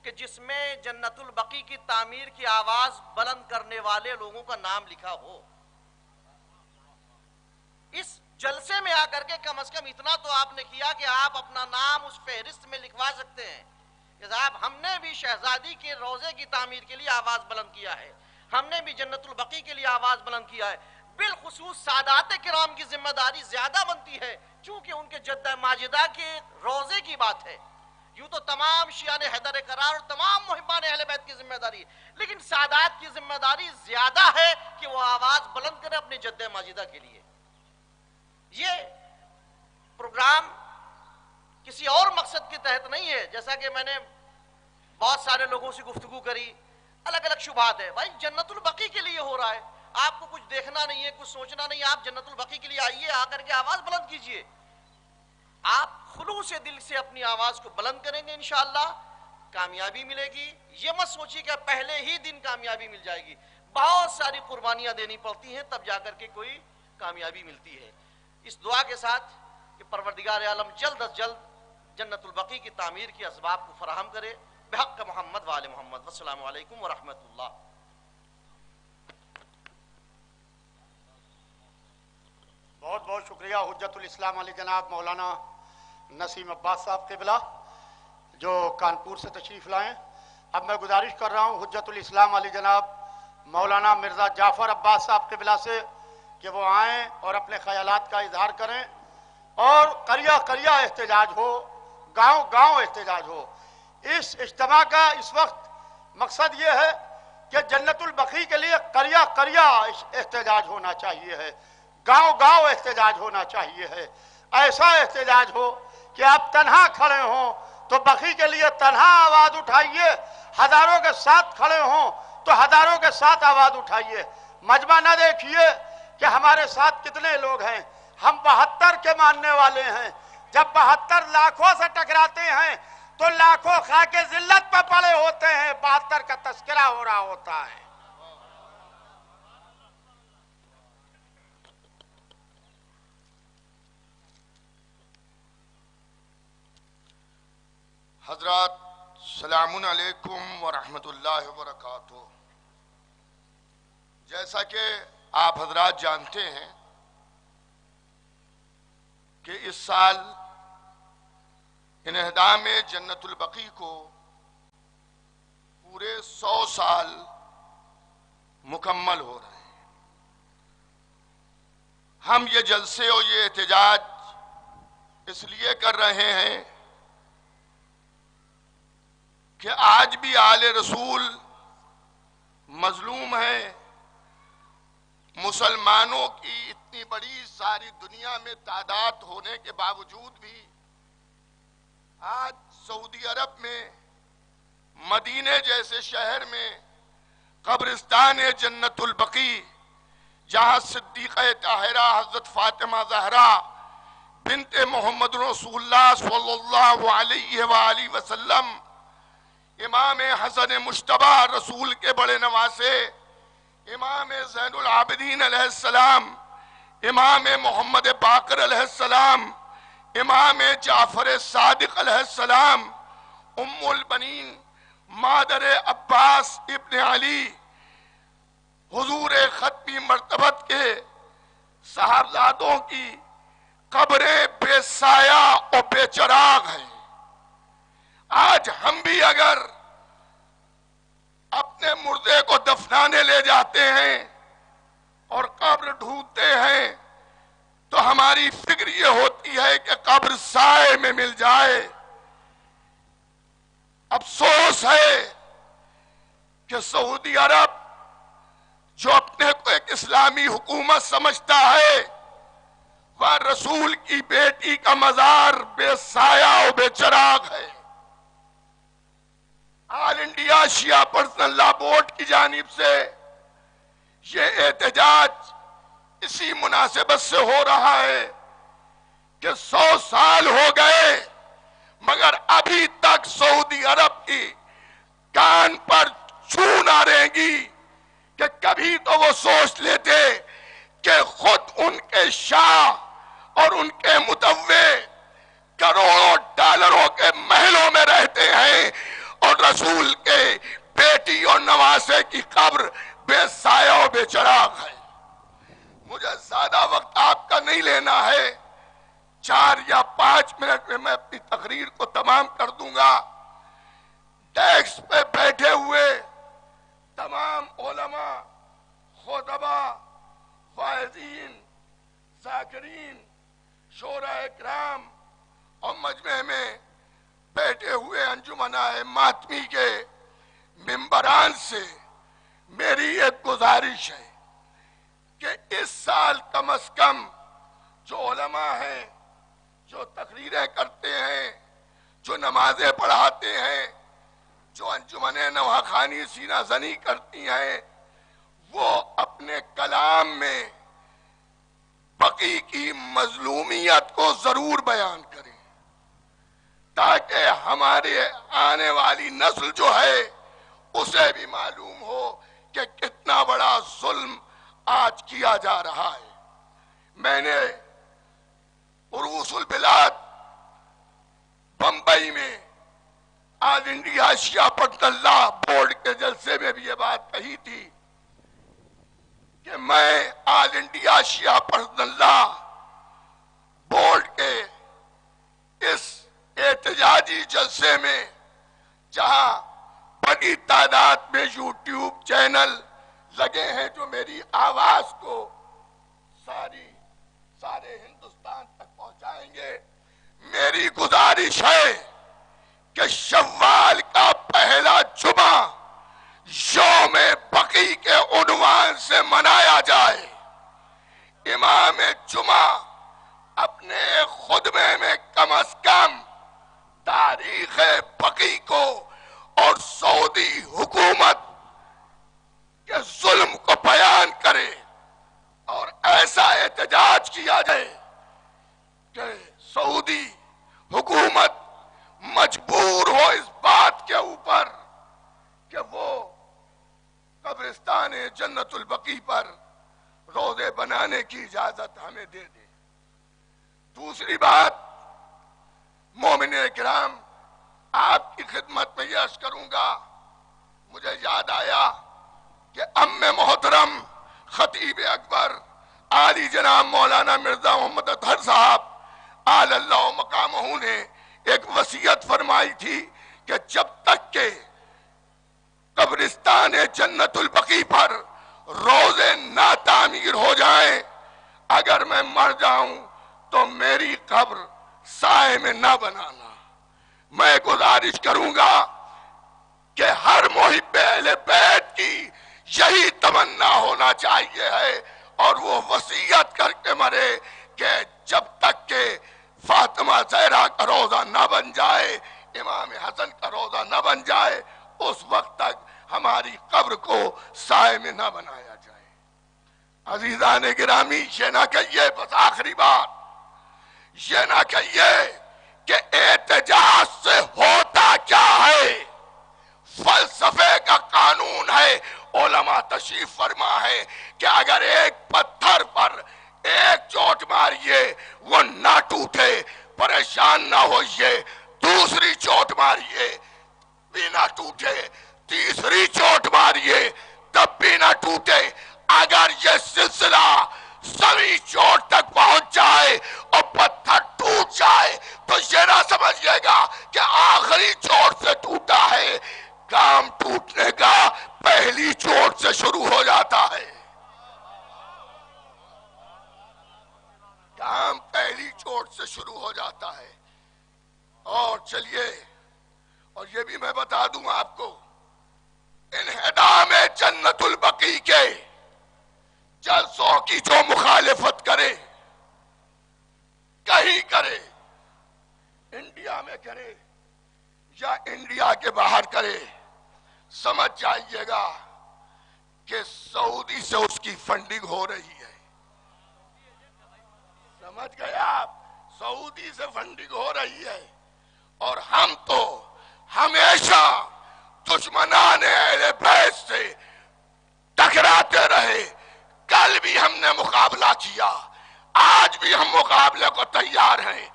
کہ جس میں جنت البقیع کی تعمیر کی آواز بلند کرنے والے لوگوں کا نام لکھا ہو. اس جلسے میں آ کر کے کم از کم اتنا تو آپ نے کیا کہ آپ اپنا نام اس فہرست میں لکھوا سکتے ہیں کہ صاحب ہم نے بھی شہزادی کے روضے کی تعمیر کے لیے آواز بلند کیا ہے, ہم نے بھی جنت البقیع کے لیے آواز بلند کیا ہے. بالخصوص سادات کرام کی ذمہ داری زیادہ بنتی ہے چونکہ ان کے جدہ ماجدہ کے روضے کی بات ہے. یوں تو تمام شیعان حیدر قرار اور تمام محبان اہل بیت کی ذمہ داری, لیکن سادات کی ذمہ داری زیادہ ہے کہ وہ آواز بلند کریں اپنے جدہ ماجدہ کے لیے. یہ پروگرام کسی اور مقصد کے تحت نہیں ہے. جیسا کہ میں نے بہت سارے لوگوں سے گفتگو کری, الگ الگ شبہات ہے. بھائی جنت البقیع کے لیے ہو رہا ہے, آپ کو کچھ دیکھنا نہیں ہے, کچھ سوچنا نہیں ہے, آپ جنت البقیع کے لیے آئیے, آ کر کے آواز بلند کیجئے. آپ خلوص دل سے اپنی آواز کو بلند کریں گے انشاءاللہ کامیابی ملے گی. یہ مت سوچیے کہ پہلے ہی دن کامیابی مل جائے گی, بہت ساری قربانیاں دینی پڑتی ہیں تب جا کر کے کوئی کامیابی ملتی ہے. اس دعا کے ساتھ کہ پروردگار عالم جلد از جلد جنت البقیع کی تعمیر کے اسباب کو فراہم کرے. بحق محمد وآل محمد. والسلام علیکم ورحمۃ اللہ. بہت بہت شکریہ حجت الاسلام علی جناب مولانا نسیم عباس صاحب قبلہ جو کانپور سے تشریف لائیں. اب میں گزارش کر رہا ہوں حجت الاسلام علی جناب مولانا مرزا جعفر عباس صاحب قبلہ سے کہ وہ آئیں اور اپنے خیالات کا اظہار کریں اور قریہ قریہ احتجاج ہو, گاؤں گاؤں احتجاج ہو. اس اجتماع کا اس وقت مقصد یہ ہے کہ جنت البقیع کے لیے قریہ قریہ احتجاج ہونا چاہیے ہے, گاؤں گاؤں احتجاج ہونا چاہیے ہے. ایسا احتجاج ہو کہ آپ تنہا کھڑے ہوں تو بقیع کے لیے تنہا آواز اٹھائیے, ہزاروں کے ساتھ کھڑے ہوں تو ہزاروں کے ساتھ آواز اٹھائیے. مجمع نہ دیکھیے کہ ہمارے ساتھ کتنے لوگ ہیں, ہم 72 کے ماننے والے ہیں. جب 72 لاکھوں سے ٹکراتے ہیں تو لاکھوں خاک ذلت پہ پڑے ہوتے ہیں, 72 کا تذکرہ ہو رہا ہوتا ہے. حضرات السلام علیکم ورحمۃ اللہ وبرکاتہ. جیسا کہ آپ حضرات جانتے ہیں کہ اس سال انہدام جنت البقیع کو پورے 100 سال مکمل ہو رہے ہیں. ہم یہ جلسے اور یہ احتجاج اس لیے کر رہے ہیں کہ آج بھی آل رسول مظلوم ہیں. مسلمانوں کی اتنی بڑی ساری دنیا میں تعداد ہونے کے باوجود بھی آج سعودی عرب میں مدینے جیسے شہر میں قبرستان جنت البقیع جہاں صدیقہ طاہرہ حضرت فاطمہ زہرا بنت محمد رسول اللہ صلی اللہ علیہ وآلہ وسلم, امام حسن مجتبی رسول کے بڑے نواسے, امام زین العابدین علیہ السلام, امام محمد باقر علیہ السلام, امام جعفر صادق علیہ السلام, ام البنین مادر عباس ابن علی, حضور ختمی مرتبت کے صاحبزادوں کی قبریں بے سایہ اور بے چراغ ہیں. آج ہم بھی اگر اپنے مردے کو دفنانے لے جاتے ہیں اور قبر ڈھونڈتے ہیں تو ہماری فکر یہ ہوتی ہے کہ قبر سائے میں مل جائے. افسوس ہے کہ سعودی عرب جو اپنے کو ایک اسلامی حکومت سمجھتا ہے وہ رسول کی بیٹی کا مزار بے سایہ و بے چراغ ہے. آل انڈیا شیعہ پرسنل لا بورڈ کی جانب سے یہ احتجاج اسی مناسبت سے ہو رہا ہے کہ 100 سال ہو گئے مگر ابھی تک سعودی عرب کی کان پر چھو نہ رہیں گی کہ کبھی تو وہ سوچ لیتے کہ خود ان کے شاہ اور ان کے متوے کروڑوں ڈالروں کے محلوں میں رہتے ہیں اور رسول قبر بے سایہ و بے چراغ ہے. مجھے زیادہ وقت آپ کا نہیں لینا ہے, 4 یا 5 منٹ میں اپنی تقریر کو تمام کر دوں گا. ڈیسک پہ بیٹھے ہوئے تمام علماء, خطبہ, واعظین, ذاکرین, شورا اکرام اور مجمع میں بیٹھے ہوئے انجمنائے ماتمی کے ممبران سے میری ایک گزارش ہے کہ اس سال کم از کم جو علماء ہیں, جو تقریریں کرتے ہیں, جو نمازیں پڑھاتے ہیں, جو انجمن نواخوانی سینہ زنی کرتی ہیں, وہ اپنے کلام میں بقی کی مظلومیت کو ضرور بیان کریں, تاکہ ہمارے آنے والی نسل جو ہے اسے بھی معلوم ہو کہ کتنا بڑا ظلم آج کیا جا رہا ہے. میں نے عروس البلاد بمبئی میں آل انڈیا شیعہ پرسنل لا بورڈ کے جلسے میں بھی یہ بات کہی تھی کہ میں آل انڈیا شیعہ پرسنل لا بورڈ کے اس احتجاجی جلسے میں, جہاں بڑی تعداد میں یوٹیوب چینل لگے ہیں جو میری آواز کو سارے ہندوستان تک پہنچائیں گے, میری گزارش ہے کہ شوال کا پہلا جمعہ یوم بقی کے عنوان سے منایا جائے. امام جمعہ اپنے خطبے میں کم از کم تاریخ بقی کو اور سعودی حکومت کے ظلم کو بیان کرے اور ایسا احتجاج کیا جائے کہ سعودی حکومت مجبور ہو اس بات کے اوپر کہ وہ قبرستان جنت البقیع پر روضے بنانے کی اجازت ہمیں دے دے. دوسری بات, مومن کرام, آپ کی خدمت میں یہ عرض کروں گا, مجھے یاد آیا کہ ام محترم خطیب اکبر عالی جناب مولانا مرزا محمد اطہر صاحب آل اللہ مقامہ نے ایک وصیت فرمائی تھی کہ جب تک کہ قبرستان جنت البقیع پر روزے نہ تعمیر ہو جائیں, اگر میں مر جاؤں تو میری قبر سائے میں نہ بنانا. میں گزارش کروں گا کہ ہر محب اہل بیت کی یہی تمنا ہونا چاہیے ہے اور وہ وصیت کر کے مرے کہ جب تک کہ فاطمہ زہرا کا روزہ نہ بن جائے, امام حسن کا روزہ نہ بن جائے, اس وقت تک ہماری قبر کو سائے میں نہ بنایا جائے. عزیزان گرامی, یہ نہ کہیے, بس آخری بات, یہ نہ کہیے کہ احتجاج سے ہوتا کیا ہے. فلسفے کا قانون ہے, علماء تشریف فرما ہے کہ اگر ایک پتھر پر ایک چوٹ ماریے وہ نہ ٹوٹے, پریشان نہ ہوئیے, دوسری چوٹ ماریے بھی نہ ٹوٹے, تیسری چوٹ ماریے تب بھی نہ ٹوٹے. اگر یہ سلسلہ سویں چوٹ تک پہنچ جائے اور پتھر ٹوٹ جائے تو یہ نہ سمجھئے گا کہ آخری چوٹ سے ٹوٹا ہے. کام ٹوٹنے کا پہلی چوٹ سے شروع ہو جاتا ہے. کام پہلی چوٹ سے شروع ہو جاتا ہے. اور چلیے, اور یہ بھی میں بتا دوں آپ کو, انہدام جنت البقیع کے جلسوں کی جو مخالفت کرے, کہیں کرے, انڈیا میں کرے یا انڈیا کے باہر کرے, سمجھ جائیے گا کہ سعودی سے اس کی فنڈنگ ہو رہی ہے. سمجھ گئے آپ, سعودی سے فنڈنگ ہو رہی ہے. اور ہم تو ہمیشہ دشمنان اہل بیت سے ٹکراتے رہے. کل بھی ہم نے مقابلہ کیا, آج بھی ہم مقابلے کو تیار ہیں,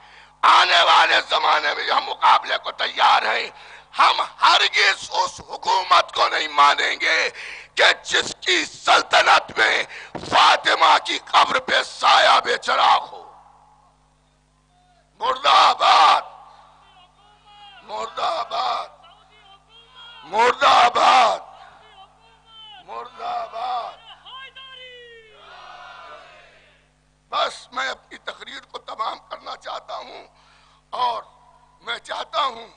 آنے والے زمانے میں ہم مقابلے کو تیار ہیں. ہم ہرگز اس حکومت کو نہیں مانیں گے کہ جس کی سلطنت میں فاطمہ کی قبر پہ سایہ بے چراغ ہو. مرد آباد، مرد آباد، مرد آباد، مرد آباد. بس میں اپنی تقریر کو تمام کرنا چاہتا ہوں اور میں چاہتا ہوں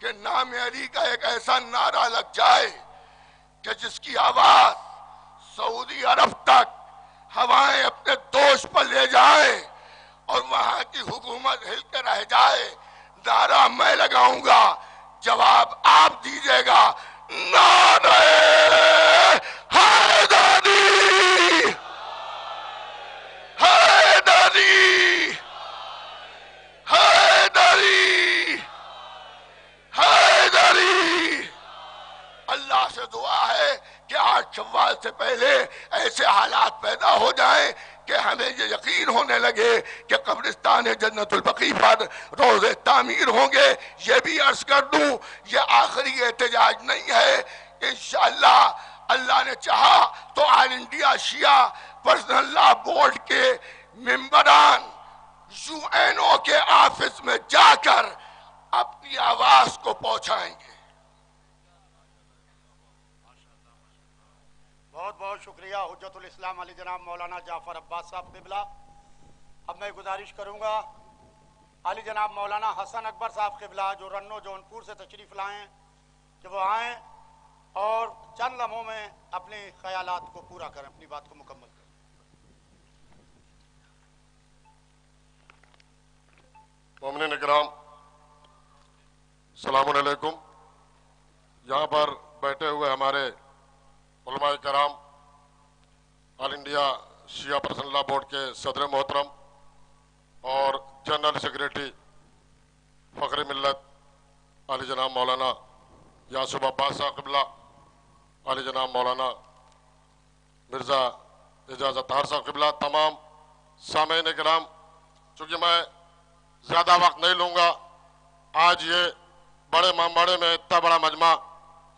کہ نام علی کا ایک ایسا نعرہ لگ جائے کہ جس کی آواز سعودی عرب تک ہوائیں اپنے دوش پر لے جائیں اور وہاں کی حکومت ہل کے رہ جائے. نعرہ میں لگاؤں گا، جواب آپ دیجئے گا. نعرہ حیدری، حیدری، حیدری، حیدری. اللہ سے دعا ہے کہ 8 شوال سے پہلے ایسے حالات پیدا ہو جائیں کہ ہمیں یہ یقین ہونے لگے کہ قبرستان جنت البقیع پر روزے تعمیر ہوں گے. یہ بھی عرض کر دوں، یہ آخری احتجاج نہیں ہے. انشاءاللہ اللہ نے چاہا تو آل انڈیا شیعہ پرسنل لا بورڈ کے ممبران UN کے آفس میں جا کر اپنی آواز کو پہنچائیں گے. بہت بہت شکریہ حجت الاسلام علی جناب مولانا جعفر عباس صاحب قبلہ. اب میں گزارش کروں گا علی جناب مولانا حسن اکبر صاحب قبلہ جو رنو جونپور سے تشریف لائیں کہ وہ آئیں اور چند لمحوں میں اپنے خیالات کو پورا کریں، اپنی بات کو مکمل کریں. مومنین اکرام، السلام علیکم. یہاں پر بیٹھے ہوئے ہمارے علماء کرام، آل انڈیا شیعہ پرسنل لا بورڈ کے صدر محترم اور جنرل سیکریٹری فخر ملت علی جناب مولانا یاسب عباس صاحب قبلہ، علی جناب مولانا مرزا اعجاز اطہر صاحب قبلہ، تمام سامعین کرام، چونکہ میں زیادہ وقت نہیں لوں گا. آج یہ بڑے مامباڑے میں اتنا بڑا مجمع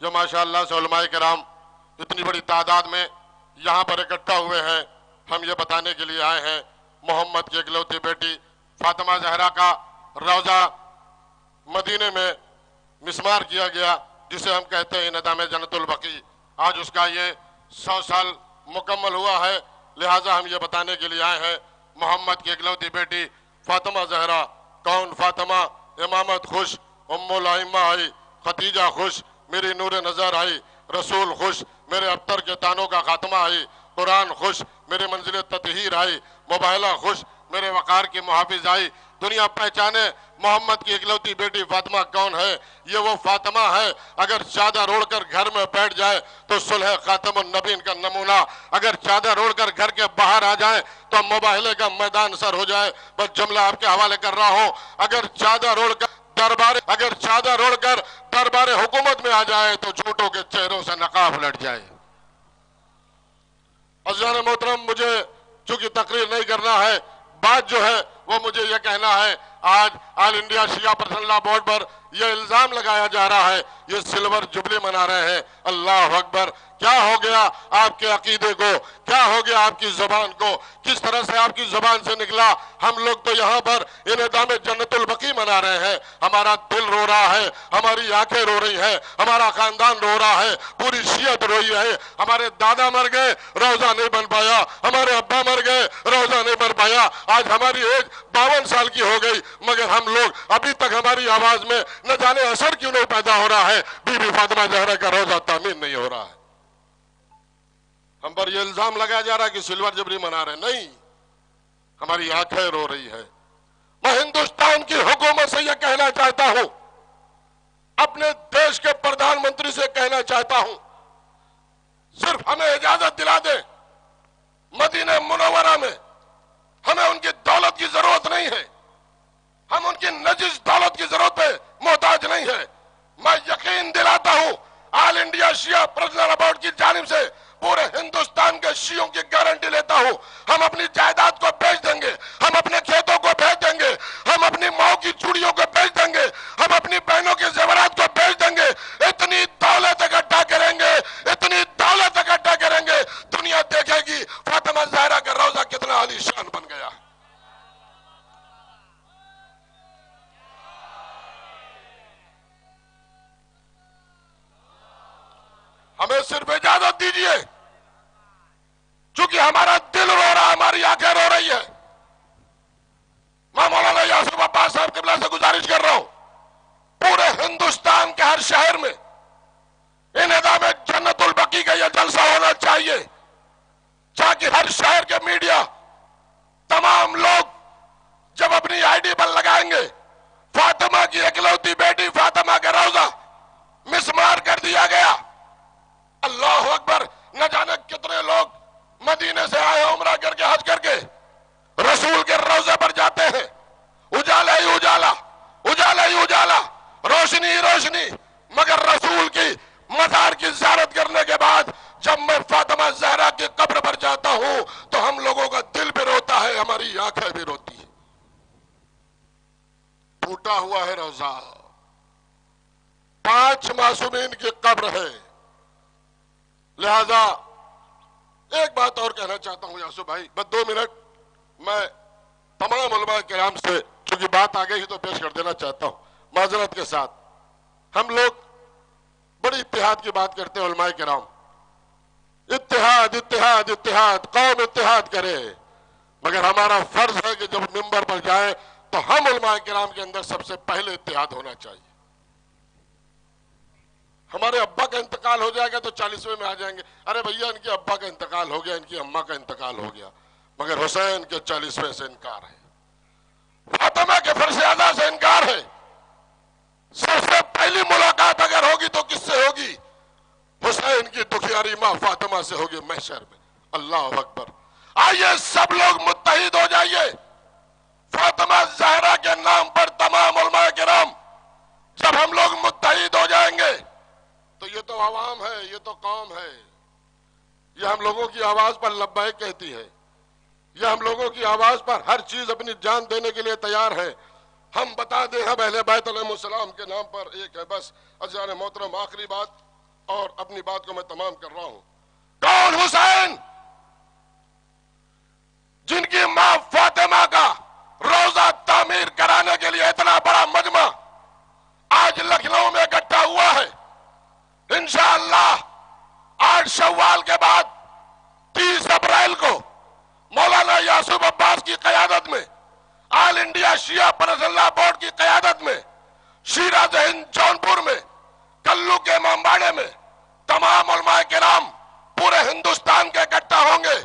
جو ماشاءاللہ سے علماء کرام اتنی بڑی تعداد میں یہاں پر اکٹھا ہوئے ہیں، ہم یہ بتانے کے لیے آئے ہیں محمد کی اکلوتی بیٹی فاطمہ زہرا کا روضہ مدینے میں مسمار کیا گیا، جسے ہم کہتے ہیں ندامِ جنت البقیع. آج اس کا یہ 100 سال مکمل ہوا ہے. لہٰذا ہم یہ بتانے کے لیے آئے ہیں محمد کی اکلوتی بیٹی فاطمہ زہرا. کون فاطمہ؟ امامت خوش، ام الائمہ آئی، ختیجہ خوش، میری نور نظر آئی، رسول خوش، میرے ابتر کے تانوں کا خاتمہ آئی، قرآن خوش، میرے منزل تطہیر آئی، مباہلہ خوش، میرے وقار کی محافظ آئی. دنیا پہچانے محمد کی اکلوتی بیٹی فاطمہ کون ہے. یہ وہ فاطمہ ہے اگر چادر اوڑھ کر گھر میں بیٹھ جائے تو صلح خاتم النبین کا نمونہ، اگر چادر اوڑھ کر گھر کے باہر آ جائیں تو مباہلے کا میدان سر ہو جائے. بس جملہ آپ کے حوالے کر رہا ہوں، اگر چادر اوڑھ کر دربار حکومت میں آ جائے تو جھوٹوں کے چہروں سے نقاب لٹ جائے. عزیزان محترم، مجھے چونکہ تقریر نہیں کرنا ہے، بات جو ہے وہ مجھے یہ کہنا ہے. آج آل انڈیا شیعہ پرسنل لا بورڈ پر یہ الزام لگایا جا رہا ہے یہ سلور جبلی منا رہے ہیں. اللہ اکبر! کیا ہو گیا آپ کے عقیدے کو؟ کیا ہو گیا آپ کی زبان کو؟ کس طرح سے آپ کی زبان سے نکلا؟ ہم لوگ تو یہاں پر انعدام جنت البقیع منا رہے ہیں. ہمارا دل رو رہا ہے، ہماری آنکھیں رو رہی ہیں، ہمارا خاندان رو رہا ہے، پوری شیعت روئی ہے. ہمارے دادا مر گئے، روزہ نہیں بن پایا. ہمارے ابا مر گئے، روزہ نہیں بن پایا. آج ہماری ایج 52 سال کی ہو گئی، مگر ہم لوگ ابھی تک ہماری آواز میں نہ جانے اثر کیوں نہیں پیدا ہو رہا ہے. بی بی فاطمہ زہرا کا روزہ تعمیر نہیں ہو رہا ہے. ہم پر یہ الزام لگایا جا رہا ہے کہ سلور جبری منا رہے. نہیں، ہماری آنکھیں رو رہی ہے. میں ہندوستان کی حکومت سے یہ کہنا چاہتا ہوں، اپنے دیش کے پردھان منتری سے کہنا چاہتا ہوں، صرف ہمیں اجازت دلا دیں. مدینہ منورہ میں ہمیں ان کی دولت کی ضرورت نہیں ہے، ہم ان کی نجس دولت کی ضرورت پہ محتاج نہیں ہے. میں یقین دلاتا ہوں آل انڈیا شیعہ پرسنل لا بورڈ کی جانب سے پورے ہندوستان کے شیعوں کی گارنٹی لیتا ہوں، ہم اپنی جائیداد کو بیچ دیں گے، ہم اپنے کھیتوں کو بیچ دیں گے، ہم اپنی ماؤں کی چوڑیوں کو بیچ دیں گے، ہم اپنی بہنوں کے زیورات کو بیچ دیں گے. دیجئے، چونکہ ہمارا دل رو رہا، ہماری آنکھیں رو رہی ہے۔ میں مولانا یاسر عباس صاحب قبلہ سے گزارش کر رہا ہوں، پورے ہندوستان کے ہر شہر میں انعدام جنت البقیع کا یہ جلسہ ہونا چاہیے، تاکہ ہر شہر کے میڈیا، تمام لوگ جب اپنی آئی ڈی پر لگائیں گے فاطمہ کی اکلوتی بیٹی فاطمہ کا روزہ مسمار کر دیا گیا، اللہ اکبر، نہ جانے کتنے لوگ مدینے سے آئے عمرہ کر کے حج کر کے رسول کے روزے پر جاتے ہیں، اجالا ہی اجالا، اجالا ہی اجالا، روشنی ہی روشنی، مگر رسول کی مزار کی زیارت کرنے کے بعد جب میں فاطمہ زہرا کی قبر پر جاتا ہوں تو ہم لوگوں کا دل بھی روتا ہے، ہماری آنکھیں بھی روتی ہیں۔ ٹوٹا ہوا ہے روزہ، 5 معصومین کی قبر ہے۔ لہذا ایک بات اور کہنا چاہتا ہوں یاسو بھائی، بس 2 منٹ میں تمام علماء کرام سے چونکہ بات آ گئی ہی تو پیش کر دینا چاہتا ہوں معذرت کے ساتھ۔ ہم لوگ بڑی اتحاد کی بات کرتے ہیں علماء کرام، اتحاد اتحاد اتحاد، قوم اتحاد کرے، مگر ہمارا فرض ہے کہ جب ممبر پر جائیں تو ہم علماء کرام کے اندر سب سے پہلے اتحاد ہونا چاہیے۔ ہمارے ابا کا انتقال ہو جائے گا تو 40ویں میں آ جائیں گے، ارے بھیا ان کے ابا کا انتقال ہو گیا، ان کی اماں کا انتقال ہو گیا، مگر حسین کے 40ویں سے انکار ہے، فاطمہ کے فرش اعلیٰ سے انکار ہے۔ سب سے پہلی ملاقات اگر ہوگی تو کس سے ہوگی؟ حسین کی دکھیاری ماں فاطمہ سے ہوگی محشر میں۔ اللہ اکبر، آئیے سب لوگ متحد ہو جائیے، فاطمہ زہرا کے نام پر تمام علماء کرام جب ہم لوگ متحد ہو جائیں گے تو یہ تو عوام ہے، یہ تو قوم ہے، یہ ہم لوگوں کی آواز پر لبیک کہتی ہے، یہ ہم لوگوں کی آواز پر ہر چیز اپنی جان دینے کے لیے تیار ہے۔ ہم بتا دیں، ہم اہل بیت علیہ السلام کے نام پر ایک ہے بس، عزیزان محترم آخری بات اور اپنی بات کو میں تمام کر رہا ہوں۔ کون حسین؟ جن کی ماں فاطمہ کا روزہ تعمیر کرانے کے لیے اتنا بڑا مجمع آج لکھنؤ میں اکٹھا ہوا ہے۔ انشاءاللہ 8 شوال کے بعد 30 اپریل کو مولانا یاسر عباس کی قیادت میں، آل انڈیا شیعہ پرسنل لا بورڈ کی قیادت میں، شیراز ہند جونپور میں، کلو کے امامباڑے میں تمام علماء کرام پورے ہندوستان کے اکٹھا ہوں گے۔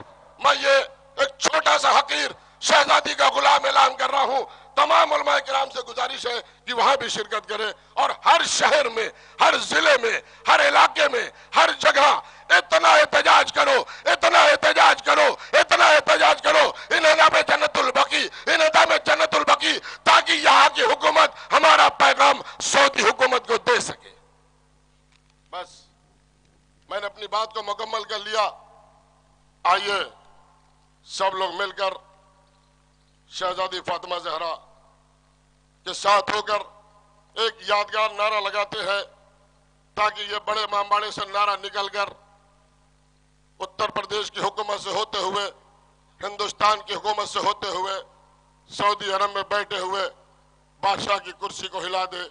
میں یہ ایک چھوٹا سا حقیر شہزادی کا غلام اعلان کر رہا ہوں، تمام علماء کرام سے گزارش ہے کہ وہاں بھی شرکت کرے، اور ہر شہر میں، ہر ضلع میں، ہر علاقے میں، ہر جگہ اتنا احتجاج کرو، اتنا احتجاج کرو، اتنا احتجاج کرو، انعدام جنت البقیع، انعدام جنت البقیع، تاکہ یہاں کی حکومت ہمارا پیغام سعودی حکومت کو دے سکے۔ بس میں نے اپنی بات کو مکمل کر لیا۔ آئیے سب لوگ مل کر شہزادی فاطمہ زہرا کے ساتھ ہو کر ایک یادگار نعرہ لگاتے ہیں، تاکہ یہ بڑے امامباڑے سے نعرہ نکل کر اتر پردیش کی حکومت سے ہوتے ہوئے، ہندوستان کی حکومت سے ہوتے ہوئے، سعودی عرب میں بیٹھے ہوئے بادشاہ کی کرسی کو ہلا دے۔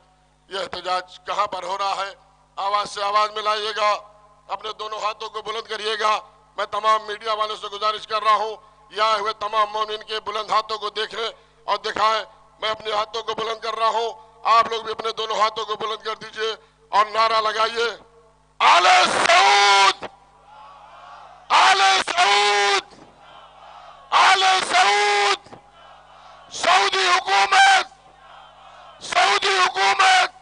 یہ احتجاج کہاں پر ہو رہا ہے؟ آواز سے آواز ملائیے گا، اپنے دونوں ہاتھوں کو بلند کریے گا۔ میں تمام میڈیا والوں سے گزارش کر رہا ہوں، یہاں ہوئے تمام مومنین کے بلند ہاتھوں کو دیکھیں اور دکھائیں۔ میں اپنے ہاتھوں کو بلند کر رہا ہوں، آپ لوگ بھی اپنے دونوں ہاتھوں کو بلند کر دیجئے اور نعرہ لگائیے، آل سعود، آل سعود، آل سعود، سعودی حکومت، سعودی حکومت۔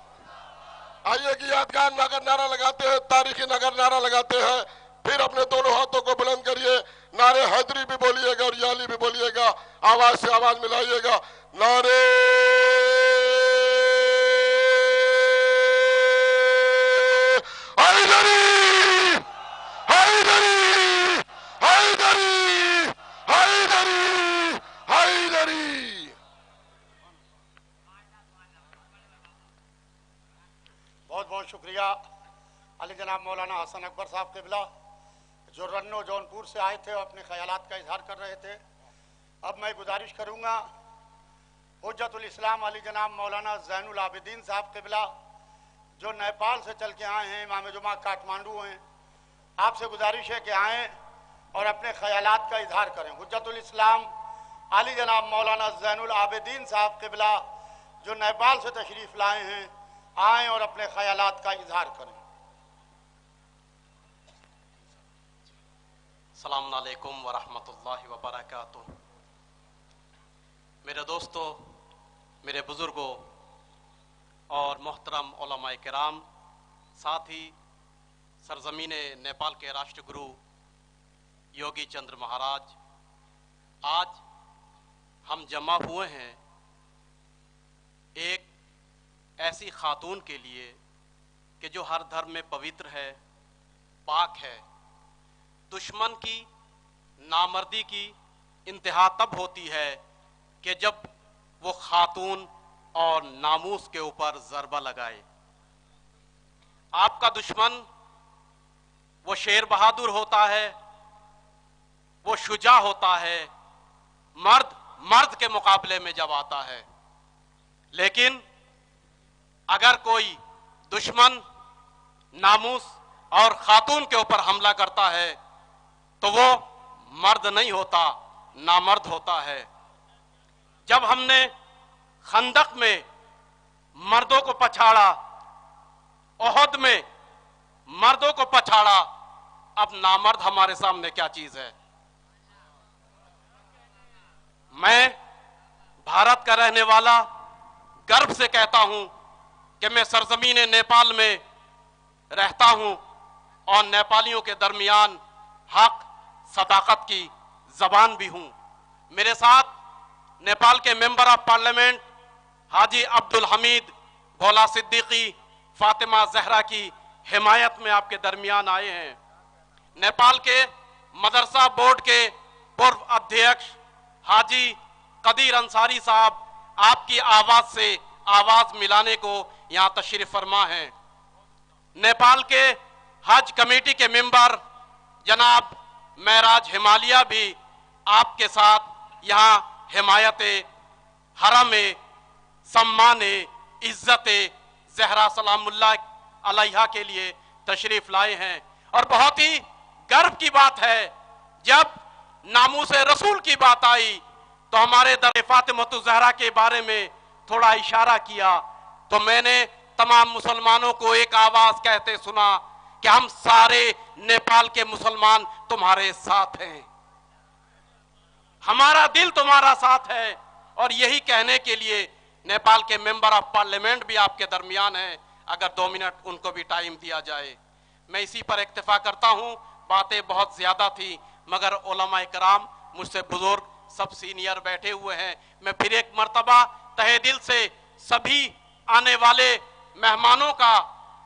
آئیے کہ یادگار نعرہ لگاتے ہیں، تاریخی نعرہ لگاتے ہیں، پھر اپنے دونوں ہاتھوں کو بلند کریے، نعرے حیدری بھی بولیے گا اور یالی بھی بولیے گا، آواز سے آواز ملائیے گا، نعرے حیدری، حیدری، حیدری، حیدری، حیدری۔ بہت بہت شکریہ علی جناب مولانا حسن اکبر صاحب قبلہ، جو رنو جونپور سے آئے تھے اور اپنے خیالات کا اظہار کر رہے تھے۔ اب میں گزارش کروں گا حجت الاسلام علی جناب مولانا زین العابدین صاحب قبلہ، جو نیپال سے چل کے آئے ہیں، امام جمعہ کاٹمانڈو ہیں، آپ سے گزارش ہے کہ آئیں اور اپنے خیالات کا اظہار کریں۔ حجت الاسلام علی جناب مولانا زین العابدین صاحب قبلہ جو نیپال سے تشریف لائے ہیں، آئیں اور اپنے خیالات کا اظہار کریں۔ السلام علیکم ورحمۃ اللہ وبرکاتہ۔ میرے دوستو، میرے بزرگوں اور محترم علماء کرام، ساتھ ہی سرزمین نیپال کے راشٹر گرو یوگی چندر مہاراج، آج ہم جمع ہوئے ہیں ایک ایسی خاتون کے لیے کہ جو ہر دھرم میں پوتر ہے، پاک ہے۔ دشمن کی نامردی کی انتہا تب ہوتی ہے کہ جب وہ خاتون اور ناموس کے اوپر ضربہ لگائے۔ آپ کا دشمن وہ شیر بہادر ہوتا ہے، وہ شجاع ہوتا ہے، مرد کے مقابلے میں جب آتا ہے، لیکن اگر کوئی دشمن ناموس اور خاتون کے اوپر حملہ کرتا ہے تو وہ مرد نہیں ہوتا، نامرد ہوتا ہے۔ جب ہم نے خندق میں مردوں کو پچھاڑا، احد میں مردوں کو پچھاڑا، اب نامرد ہمارے سامنے کیا چیز ہے؟ میں بھارت کا رہنے والا گرو سے کہتا ہوں کہ میں سرزمین نیپال میں رہتا ہوں اور نیپالیوں کے درمیان حق صداقت کی زبان بھی ہوں۔ میرے ساتھ نیپال کے ممبر آف پارلیمنٹ حاجی عبدالحمید بھولا صدیقی فاطمہ زہرا کی حمایت میں آپ کے درمیان آئے ہیں۔ نیپال کے مدرسہ بورڈ کے پورو ادھیکش حاجی قدیر انصاری صاحب آپ کی آواز سے آواز ملانے کو یہاں تشریف فرما ہیں۔ نیپال کے حج کمیٹی کے ممبر جناب معراج ہمالیہ بھی آپ کے ساتھ یہاں حمایت حرم سمان عزت زہرا سلام اللہ علیہا کے لیے تشریف لائے ہیں۔ اور بہت ہی گرو کی بات ہے، جب ناموس رسول کی بات آئی تو ہمارے در فاطمۃ الزہرا کے بارے میں تھوڑا اشارہ کیا تو میں نے تمام مسلمانوں کو ایک آواز کہتے سنا کہ ہم سارے نیپال کے مسلمان تمہارے ساتھ ہیں، ہمارا دل تمہارا ساتھ ہے۔ اور یہی کہنے کے لیے نیپال کے ممبر آف پارلیمنٹ بھی آپ کے درمیان ہیں، اگر 2 منٹ ان کو بھی ٹائم دیا جائے۔ میں اسی پر اکتفا کرتا ہوں، باتیں بہت زیادہ تھی مگر علماء کرام مجھ سے بزرگ سب سینئر بیٹھے ہوئے ہیں۔ میں پھر ایک مرتبہ تہہ دل سے سبھی آنے والے مہمانوں کا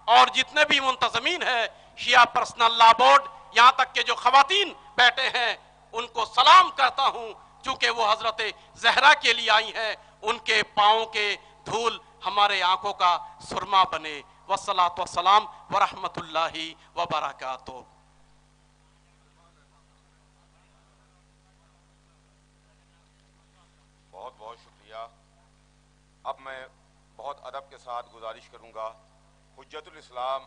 اور جتنے بھی منتظمین ہیں شیعہ پرسنل لا بورڈ، یہاں تک کہ جو خواتین بیٹھے ہیں، ان کو سلام کرتا ہوں، چونکہ وہ حضرت زہرا کے لیے آئی ہیں، ان کے پاؤں کے دھول ہمارے آنکھوں کا سرما بنے۔ والصلاۃ والسلام ورحمۃ اللہ وبرکاتہ۔ بہت بہت شکریہ۔ اب میں بہت ادب کے ساتھ گزارش کروں گا حجت الاسلام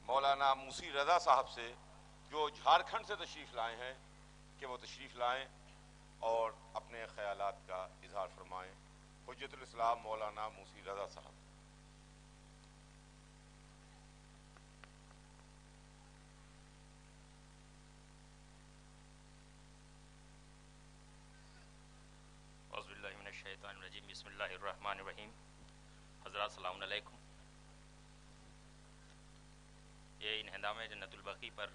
مولانا موسی رضا صاحب سے، جو جھارکھنڈ سے تشریف لائے ہیں، کہ وہ تشریف لائیں اور اپنے خیالات کا اظہار فرمائیں۔ حجت الاسلام مولانا موسی رضا صاحب۔ اعوذ باللہ من الشیطان الرجیم، بسم اللہ الرحمن الرحیم۔ حضرات السلام علیکم۔ یہ انہدام جنت البقیع پر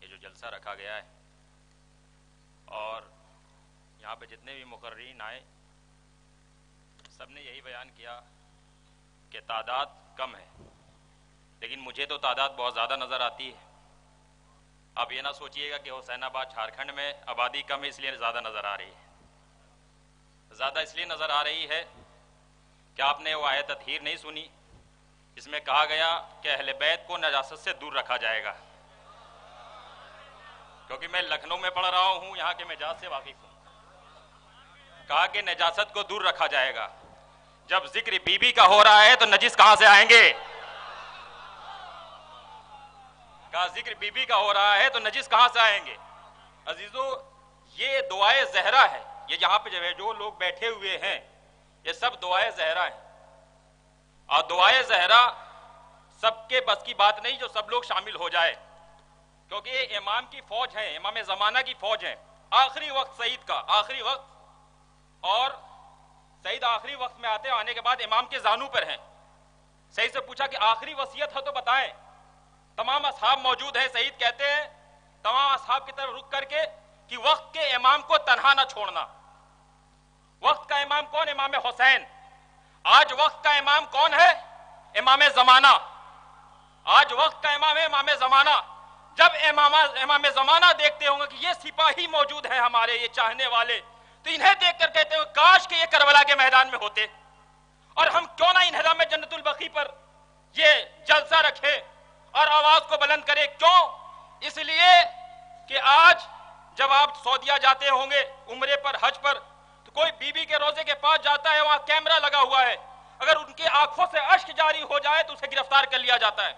یہ جو جلسہ رکھا گیا ہے، اور یہاں پہ جتنے بھی مقررین آئے سب نے یہی بیان کیا کہ تعداد کم ہے، لیکن مجھے تو تعداد بہت زیادہ نظر آتی ہے۔ آپ یہ نہ سوچئے گا کہ حسین آباد جھارکھنڈ میں آبادی کم ہے اس لیے زیادہ نظر آ رہی ہے۔ زیادہ اس لیے نظر آ رہی ہے کہ آپ نے وہ آیت تطہیر نہیں سنی، اس میں کہا گیا کہ اہل بیت کو نجاست سے دور رکھا جائے گا۔ کیونکہ میں لکھنؤ میں پڑھ رہا ہوں، یہاں کے مزاج سے واقف ہوں۔ کہا کہ نجاست کو دور رکھا جائے گا۔ جب ذکر بی بی کا ہو رہا ہے تو نجس کہاں سے آئیں گے؟ کا ذکر بی بی کا ہو رہا ہے تو نجس کہاں سے آئیں گے؟ عزیزو یہ دعائے زہرا ہے، یہ یہاں پہ جو لوگ بیٹھے ہوئے ہیں یہ سب دعائے زہرا ہیں، اور دعائے زہرا سب کے بس کی بات نہیں جو سب لوگ شامل ہو جائے، کیونکہ یہ امام کی فوج ہے، امام زمانہ کی فوج ہے، آخری وقت سعید کا آخری وقت، اور سعید آخری وقت میں آنے کے بعد امام کے زانو پر ہیں۔ سعید سے پوچھا کہ آخری وصیت ہے تو بتائیں، تمام اصحاب موجود ہیں، سعید کہتے ہیں تمام اصحاب کی طرف رک کر کے کہ وقت کے امام کو تنہا نہ چھوڑنا۔ وقت کا امام کون؟ امام حسین۔ آج وقت کا امام کون ہے؟ امام زمانہ۔ آج وقت کا امام ہے امام زمانہ۔ جب امام زمانہ دیکھتے ہوں گے کہ یہ سپاہی موجود ہیں ہمارے، یہ چاہنے والے، تو انہیں دیکھ کر کہتے ہیں کاش کہ یہ کربلا کے میدان میں ہوتے، اور ہم کیوں نہ انہدام جنت البقیع پر یہ جلسہ رکھے اور آواز کو بلند کرے۔ کیوں؟ اس لیے کہ آج جب آپ سعودیہ جاتے ہوں گے عمرے پر، حج پر، تو کوئی بی بی کے روزے کے پاس جاتا ہے، وہاں کیمرہ لگا ہوا ہے، اگر ان کی آنکھوں سے اشک جاری ہو جائے تو اسے گرفتار کر لیا جاتا ہے،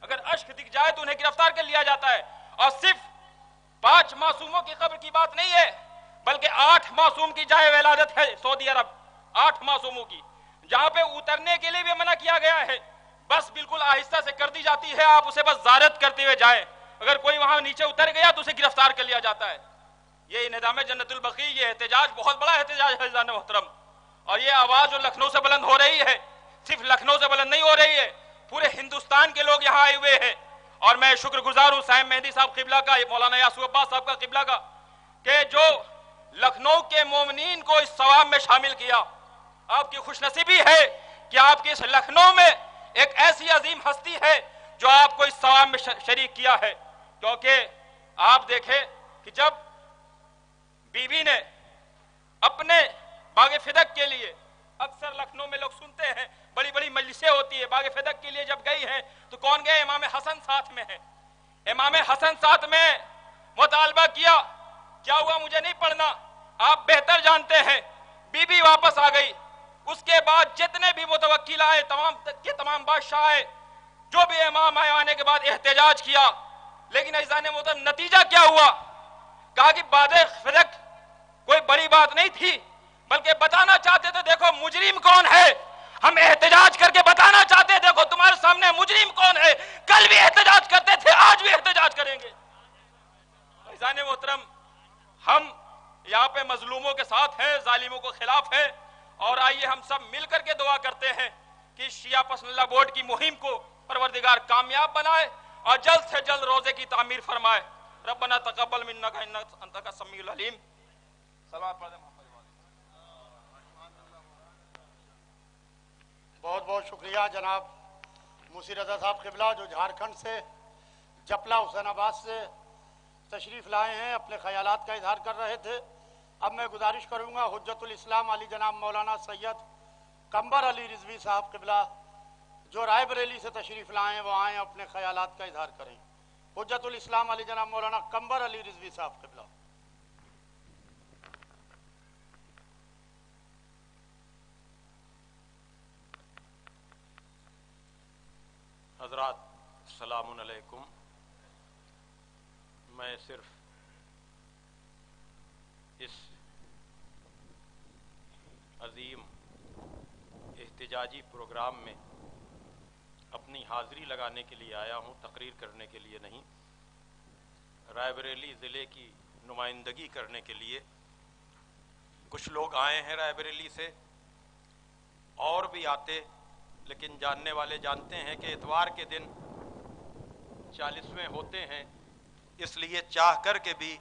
اگر اشک دکھ جائے تو انہیں گرفتار کر لیا جاتا ہے۔ اور صرف 5 معصوموں کی قبر کی بات نہیں ہے، بلکہ 8 معصوم کی جائے ولادت ہے سعودی عرب، 8 معصوموں کی، جہاں پہ اترنے کے لیے بھی منع کیا گیا ہے، بس بالکل آہستہ سے کر دی جاتی ہے، آپ اسے بس زیارت کرتے ہوئے جائیں، اگر کوئی وہاں نیچے اتر گیا تو اسے گرفتار کر لیا جاتا ہے۔ یہ انہدام جنت البقیع، یہ احتجاج بہت بڑا احتجاج ہے عزیزان محترم، اور یہ آواز جو لکھنؤ سے بلند ہو رہی ہے، صرف لکھنؤ سے بلند نہیں ہو رہی ہے، پورے ہندوستان کے لوگ یہاں آئے ہوئے ہیں، اور میں شکر گزار ہوں سائم مہدی صاحب قبلہ کا، مولانا یاسو عباس صاحب کا قبلہ کا، کہ جو لکھنؤ کے مومنین کو اس ثواب میں شامل کیا۔ آپ کی خوش نصیبی ہے کہ آپ کے اس لکھنؤ میں ایک ایسی عظیم ہستی ہے جو آپ کو اس ثواب میں شریک کیا ہے، کیونکہ آپ دیکھیں کہ جب بی بی نے اپنے باغ فدق کے لیے، اکثر لکھنؤ میں لوگ سنتے ہیں بڑی بڑی مجلسیں ہوتی ہے، باغ فدق کے لیے جب گئی ہیں تو کون گئے؟ امام حسن ساتھ میں ہے، امام حسن ساتھ میں مطالبہ کیا، کیا ہوا مجھے نہیں پڑھنا، آپ بہتر جانتے ہیں، بی بی واپس آ گئی۔ اس کے بعد جتنے بھی متوکل آئے، تمام بادشاہ آئے، جو بھی امام آئے، آنے کے بعد احتجاج کیا، لیکن عزیزان محترم نتیجہ کیا ہوا؟ کہا کہ باغ فدق کوئی بڑی بات نہیں تھی، بلکہ بتانا چاہتے تھے دیکھو مجرم کون ہے، ہم احتجاج کر کے بتانا چاہتے ہیں دیکھو تمہارے سامنے مجرم کون ہے، کل بھی احتجاج کرتے تھے، آج بھی احتجاج کریں گے۔ عزیزان محترم ہم یہاں پہ مظلوموں کے ساتھ ہیں، ظالموں کو خلاف ہیں، اور آئیے ہم سب مل کر کے دعا کرتے ہیں کہ شیعہ پسند اللہ بورڈ کی مہم کو پروردگار کامیاب بنائے اور جلد سے جلد روزے کی تعمیر فرمائے۔ ربنا تقبل منا انک انت السمیع العلیم۔ صلوات پڑھیں محمد۔ بہت بہت شکریہ جناب موسی رضا صاحب قبلہ، جو جھارکھنڈ سے جپلا حسین آباد سے تشریف لائے ہیں، اپنے خیالات کا اظہار کر رہے تھے۔ اب میں گزارش کروں گا حجت الاسلام علی جناب مولانا سید قمبر علی رضوی صاحب قبلہ جو رائے بریلی سے تشریف لائے ہیں، وہ آئیں اپنے خیالات کا اظہار کریں۔ حجت الاسلام علی جناب مولانا قمبر علی رضوی صاحب قبلہ۔ حضرات السلام علیکم۔ میں صرف اس عظیم احتجاجی پروگرام میں اپنی حاضری لگانے کے لیے آیا ہوں، تقریر کرنے کے لیے نہیں۔ رائے بریلی ضلع کی نمائندگی کرنے کے لیے کچھ لوگ آئے ہیں رائے بریلی سے، اور بھی آتے، لیکن جاننے والے جانتے ہیں کہ اتوار کے دن 40ویں ہوتے ہیں، اس لیے چاہ کر کے بھی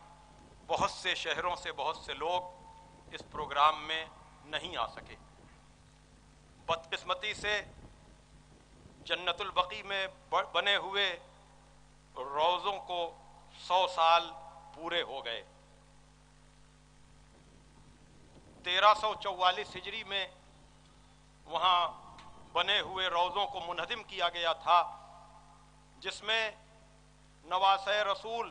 بہت سے شہروں سے بہت سے لوگ اس پروگرام میں نہیں آ سکے۔ بدقسمتی سے جنت البقیع میں بنے ہوئے روضوں کو 100 سال پورے ہو گئے۔ 1344 ہجری میں وہاں بنے ہوئے روضوں کو منہدم کیا گیا تھا، جس میں نواسۂ رسول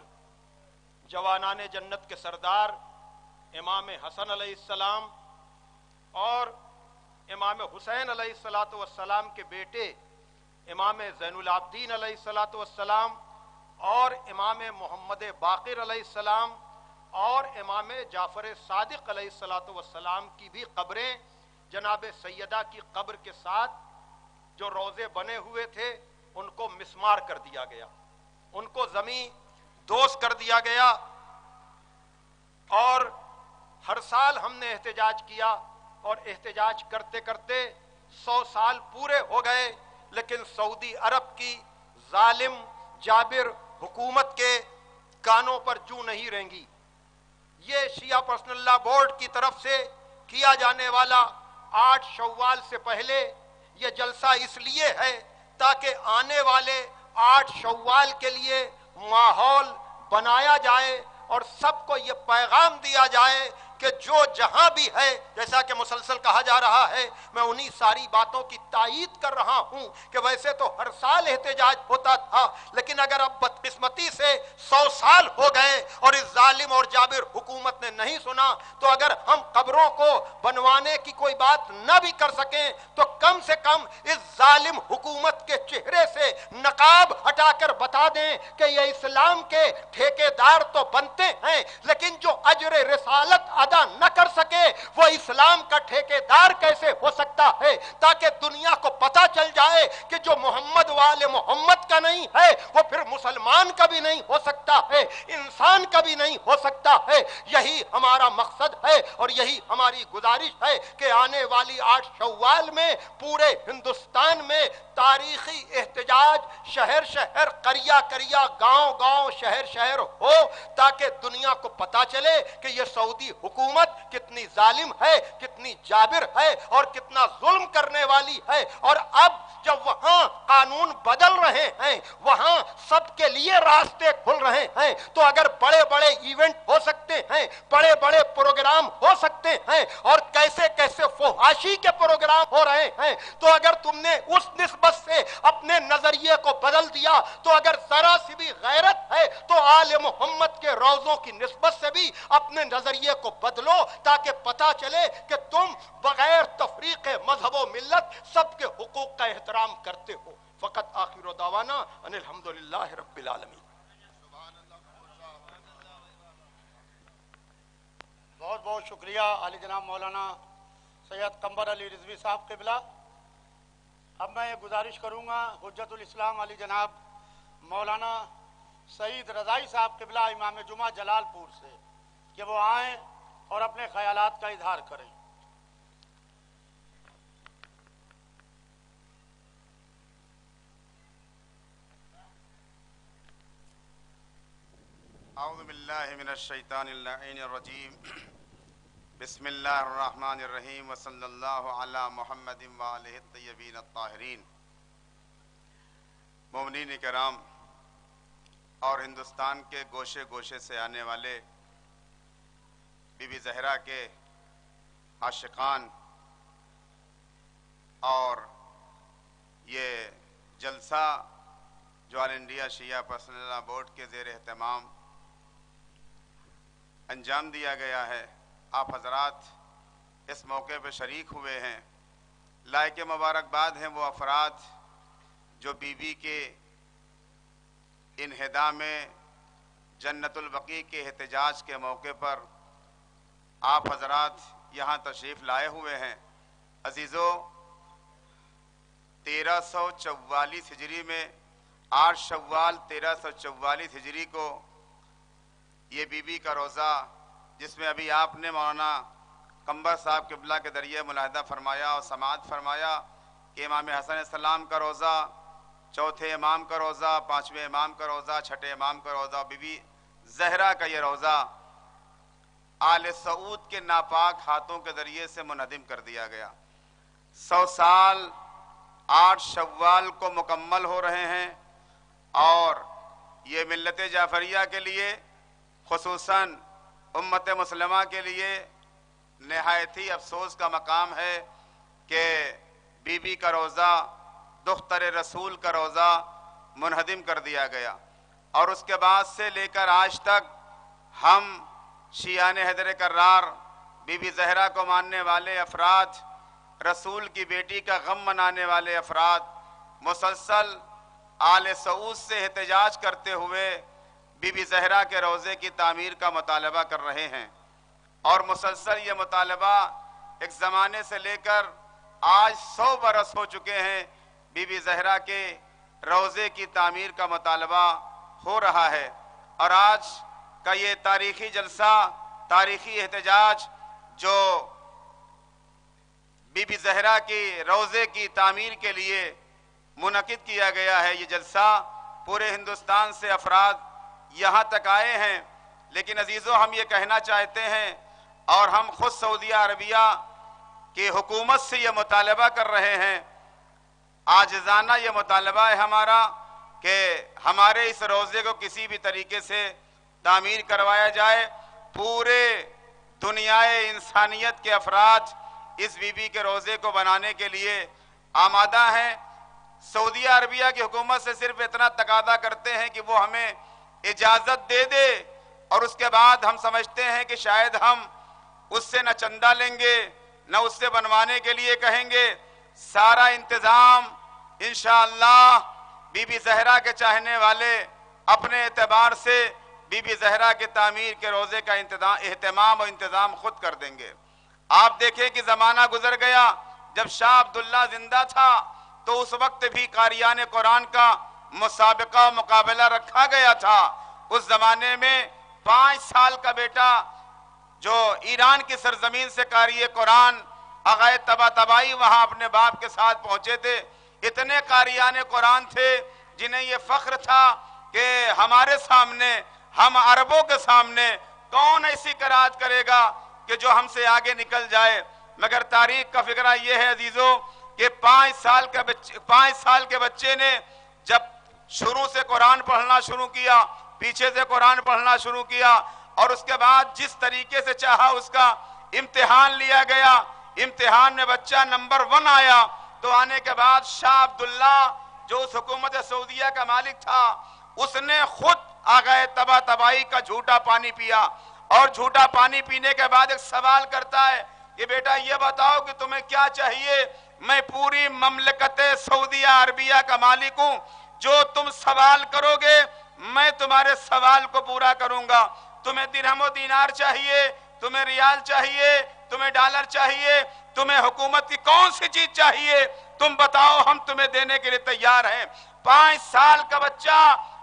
جوانان جنت کے سردار امام حسن علیہ السلام اور امام حسین علیہ السلام کے بیٹے امام زین العابدین علیہ السلام اور امام محمد باقر علیہ السلام اور امام جعفر صادق علیہ السلام کی بھی قبریں جناب سیدہ کی قبر کے ساتھ جو روضے بنے ہوئے تھے ان کو مسمار کر دیا گیا، ان کو زمین دوز کر دیا گیا. اور ہر سال ہم نے احتجاج کیا اور احتجاج کرتے کرتے 100 سال پورے ہو گئے، لیکن سعودی عرب کی ظالم جابر حکومت کے کانوں پر جوں نہیں رینگی. یہ شیعہ پرسنل لا بورڈ کی طرف سے کیا جانے والا 8 شوال سے پہلے یہ جلسہ اس لیے ہے تاکہ آنے والے 8 شوال کے لیے ماحول بنایا جائے اور سب کو یہ پیغام دیا جائے کہ جو جہاں بھی ہے، جیسا کہ مسلسل کہا جا رہا ہے، میں انہی ساری باتوں کی تائید کر رہا ہوں کہ ویسے تو ہر سال احتجاج ہوتا تھا، لیکن اگر اب بدقسمتی سے 100 سال ہو گئے اور اس ظالم اور جابر حکومت نے نہیں سنا، تو اگر ہم قبروں کو بنوانے کی کوئی بات نہ بھی کر سکیں تو کم سے کم اس ظالم حکومت کے چہرے سے نقاب ہٹا کر بتا دیں کہ یہ اسلام کے ٹھیکیدار تو بنتے ہیں، لیکن جو اجر رسالت ادا نہ کر سکے وہ اسلام کا ٹھیکیدار کیسے ہو سکتا ہے، تاکہ دنیا کو پتہ چل جائے کہ جو محمد والے محمد کا نہیں ہے وہ پھر مسلمان کا بھی نہیں ہو سکتا ہے، انسان کا بھی نہیں ہو سکتا ہے. یہی ہمارا مقصد ہے اور یہی ہماری گزارش ہے کہ آنے والی 8 شوال میں پورے ہندوستان میں تاریخی احتجاج شہر شہر، قریہ قریہ، گاؤں گاؤں، شہر شہر ہو، تاکہ دنیا کو پتہ چلے کہ یہ سعودی حکومت کتنی ظالم ہے، کتنی جابر ہے اور کتنا ظلم کرنے والی ہے. اور اب جب وہاں قانون بدل رہے ہیں، وہاں سب کے لیے راستے کھل رہے ہیں، تو اگر بڑے بڑے ایونٹ ہو سکتے ہیں، بڑے بڑے پروگرام ہو سکتے ہیں اور کیسے کیسے فحاشی کے پروگرام ہو رہے ہیں، تو اگر تم نے اس نسبت سے اپنے نظریے کو بدل دیا، تو اگر ذرا سی بھی غیرت ہے تو آل محمد کے روضوں کی نسبت سے بھی اپنے نظریے کو بدلو، تاکہ پتہ چلے کہ تم بغیر تفریق مذہب و ملت سب کے حقوق کا احترام کرتے ہو. فقط آخر دعوانا ان الحمدللہ رب العالمین. بہت بہت شکریہ علی جناب مولانا سید قمر علی رضوی صاحب قبلہ. اب میں یہ گزارش کروں گا حجت الاسلام علی جناب مولانا سعید رضائی صاحب قبلہ امام جمعہ جلال پور سے کہ وہ آئیں اور اپنے خیالات کا اظہار کریں. اعوذ باللہ من الشیطان اللعین الرجیم. بسم اللہ الرحمن الرحیم وصلی اللہ علی محمد وآلہ الطیبین الطاہرین. مومنین کرام اور ہندوستان کے گوشے گوشے سے آنے والے بی بی زہرا کے عاشقان، اور یہ جلسہ جو آل انڈیا شیعہ پرسنل لا بورڈ کے زیر اہتمام انجام دیا گیا ہے، آپ حضرات اس موقع پہ شریک ہوئے ہیں. لائق مبارکباد ہیں وہ افراد جو بی بی کے انہدام جنت البقیع کے احتجاج کے موقع پر آپ حضرات یہاں تشریف لائے ہوئے ہیں. عزیزو، 1344 ہجری میں 8 شوال 1344 ہجری کو یہ بی بی کا روزہ، جس میں ابھی آپ نے مولانا قمبر صاحب قبلہ کے ذریعے ملاحظہ فرمایا اور سماعت فرمایا کہ امام حسن السلام کا روزہ، چوتھے امام کا روزہ، پانچویں امام کا روزہ، چھٹے امام کا روزہ، بی بی زہرا کا یہ روزہ آل سعود کے ناپاک ہاتھوں کے ذریعے سے منہدم کر دیا گیا. 100 سال 8 شوال کو مکمل ہو رہے ہیں، اور یہ ملت جعفریہ کے لیے، خصوصاً امت مسلمہ کے لیے نہایت ہی افسوس کا مقام ہے کہ بی بی کا روزہ، دختر رسول کا روزہ منہدم کر دیا گیا. اور اس کے بعد سے لے کر آج تک ہم شیعان حیدر کرار، بی بی زہرا کو ماننے والے افراد، رسول کی بیٹی کا غم منانے والے افراد مسلسل آل سعود سے احتجاج کرتے ہوئے بی بی زہرا کے روضے کی تعمیر کا مطالبہ کر رہے ہیں، اور مسلسل یہ مطالبہ ایک زمانے سے لے کر آج 100 برس ہو چکے ہیں بی بی زہرا کے روضے کی تعمیر کا مطالبہ ہو رہا ہے۔ اور آج کا یہ تاریخی جلسہ، تاریخی احتجاج جو بی بی زہرا کی روضے کی تعمیر کے لیے منعقد کیا گیا ہے، یہ جلسہ پورے ہندوستان سے افراد یہاں تک آئے ہیں، لیکن عزیزو ہم یہ کہنا چاہتے ہیں اور ہم خود سعودیہ عربیہ کی حکومت سے یہ مطالبہ کر رہے ہیں، عاجزانہ یہ مطالبہ ہے ہمارا کہ ہمارے اس روضے کو کسی بھی طریقے سے تعمیر کروایا جائے۔ پورے دنیائے انسانیت کے افراد اس بی بی کے روضے کو بنانے کے لیے آمادہ ہیں۔ سعودیہ عربیہ کی حکومت سے صرف اتنا تقاضا کرتے ہیں کہ وہ ہمیں اجازت دے دے، اور اس کے بعد ہم سمجھتے ہیں کہ شاید ہم اس سے نہ چندہ لیں گے نہ اس سے بنوانے کے لیے کہیں گے۔ سارا انتظام انشاءاللہ بی بی زہرا کے چاہنے والے اپنے اعتبار سے بی بی زہرا کے تعمیر کے روضے کا اہتمام اور انتظام خود کر دیں گے۔ آپ دیکھیں کہ زمانہ گزر گیا، جب شاہ عبداللہ زندہ تھا تو اس وقت بھی قاریان قرآن کا مسابقہ مقابلہ رکھا گیا تھا۔ اس زمانے میں 5 سال کا بیٹا جو ایران کی سرزمین سے قاری قرآن آغائے طباطبائی وہاں اپنے باپ کے ساتھ پہنچے تھے۔ اتنے قاریان قرآن تھے جنہیں یہ فخر تھا کہ ہمارے سامنے، ہم عربوں کے سامنے کون ایسی قرات کرے گا کہ جو ہم سے آگے نکل جائے۔ مگر تاریخ کا فکرہ یہ ہے عزیزو کہ 5 سال کے بچے نے جب شروع سے قرآن پڑھنا شروع کیا، پیچھے سے قرآن پڑھنا شروع کیا، اور اس کے بعد جس طریقے سے چاہا اس کا امتحان لیا گیا، امتحان میں بچہ نمبر 1 آیا، تو آنے کے بعد شاہ عبداللہ جو اس حکومت سعودیہ کا مالک تھا، اس نے خود آغائے طباطبائی کا جھوٹا پانی پیا، اور جھوٹا پانی پینے کے بعد ایک سوال کرتا ہے کہ بیٹا یہ بتاؤ کہ تمہیں کیا چاہیے؟ میں پوری مملکت سعودیہ عربیہ کا مالک ہوں، جو تم سوال کرو گے میں تمہارے سوال کو پورا کروں گا۔ تمہیں درہم و دینار چاہیے، تمہیں ریال چاہیے، تمہیں ڈالر چاہیے، تمہیں حکومت کی کون سی چیز چاہیے، تم بتاؤ، ہم تمہیں دینے کے لیے تیار ہیں۔ 5 سال کا بچہ،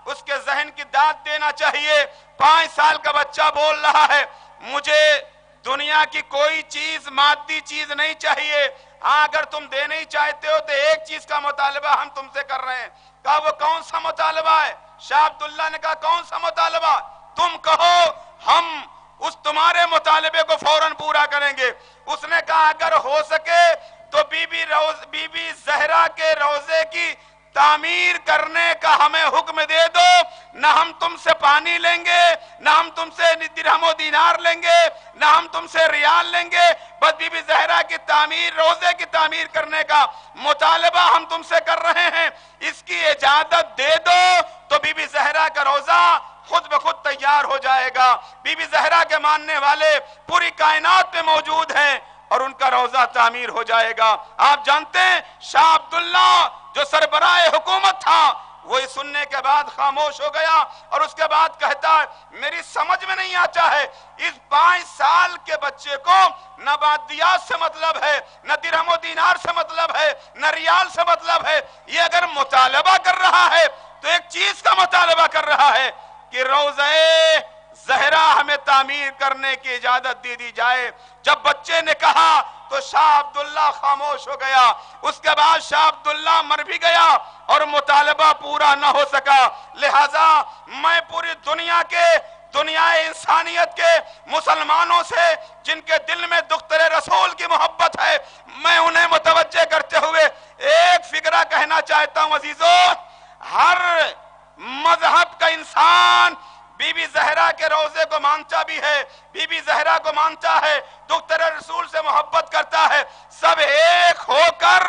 اس کے ذہن کی داد دینا چاہیے۔ 5 سال کا بچہ بول رہا ہے مجھے دنیا کی کوئی چیز، مادی چیز نہیں چاہیے، ہاں اگر تم دینے ہی چاہتے ہو تو ایک چیز کا مطالبہ ہم تم سے کر رہے ہیں۔ کہا وہ کون سا مطالبہ ہے؟ شاہ عبداللہ نے کہا کون سا مطالبہ؟ تم کہو، ہم اس تمہارے مطالبے کو فوراً پورا کریں گے۔ اس نے کہا اگر ہو سکے تو بی بی زہرا کے روضے کی تعمیر کرنے کا ہمیں حکم دے دو، نہ ہم تم سے پانی لیں گے، نہ ہم تم سے درہم و دینار لیں گے، نہ ہم تم سے ریال لیں گے، بس بی بی زہرا کی تعمیر، روضے کی تعمیر کرنے کا مطالبہ ہم تم سے کر رہے ہیں، اس کی اجازت دے دو تو بی بی زہرا کا روضہ خود بخود تیار ہو جائے گا۔ بی بی زہرا کے ماننے والے پوری کائنات میں موجود ہیں اور ان کا روضہ تعمیر ہو جائے گا۔ آپ جانتے ہیں شاہ عبداللہ جو سربراہ حکومت تھا، وہ سننے کے بعد خاموش ہو گیا، اور اس کے بعد کہتا ہے میری سمجھ میں نہیں آتا ہے اس 5 سال کے بچے کو نہ مادیات سے مطلب ہے، نہ درہم و دینار سے مطلب ہے، نہ ریال سے مطلب ہے، یہ اگر مطالبہ کر رہا ہے تو ایک چیز کا مطالبہ کر رہا ہے کہ روضہ زہرا ہمیں تعمیر کرنے کی اجازت دی جائے۔ جب بچے نے کہا تو شاہ عبداللہ خاموش ہو گیا، اس کے بعد شاہ عبداللہ مر بھی گیا اور مطالبہ پورا نہ ہو سکا۔ لہٰذا میں پوری دنیا انسانیت کے مسلمانوں سے جن کے دل میں دختر رسول کی محبت ہے، میں انہیں متوجہ کرتے ہوئے ایک فکرہ کہنا چاہتا ہوں عزیزو، ہر مذہب کا انسان بی بی زہرا کے روضے کو مانتا بھی ہے، بی بی زہرا کو مانتا ہے، دختر رسول سے محبت کرتا ہے، سب ایک ہو کر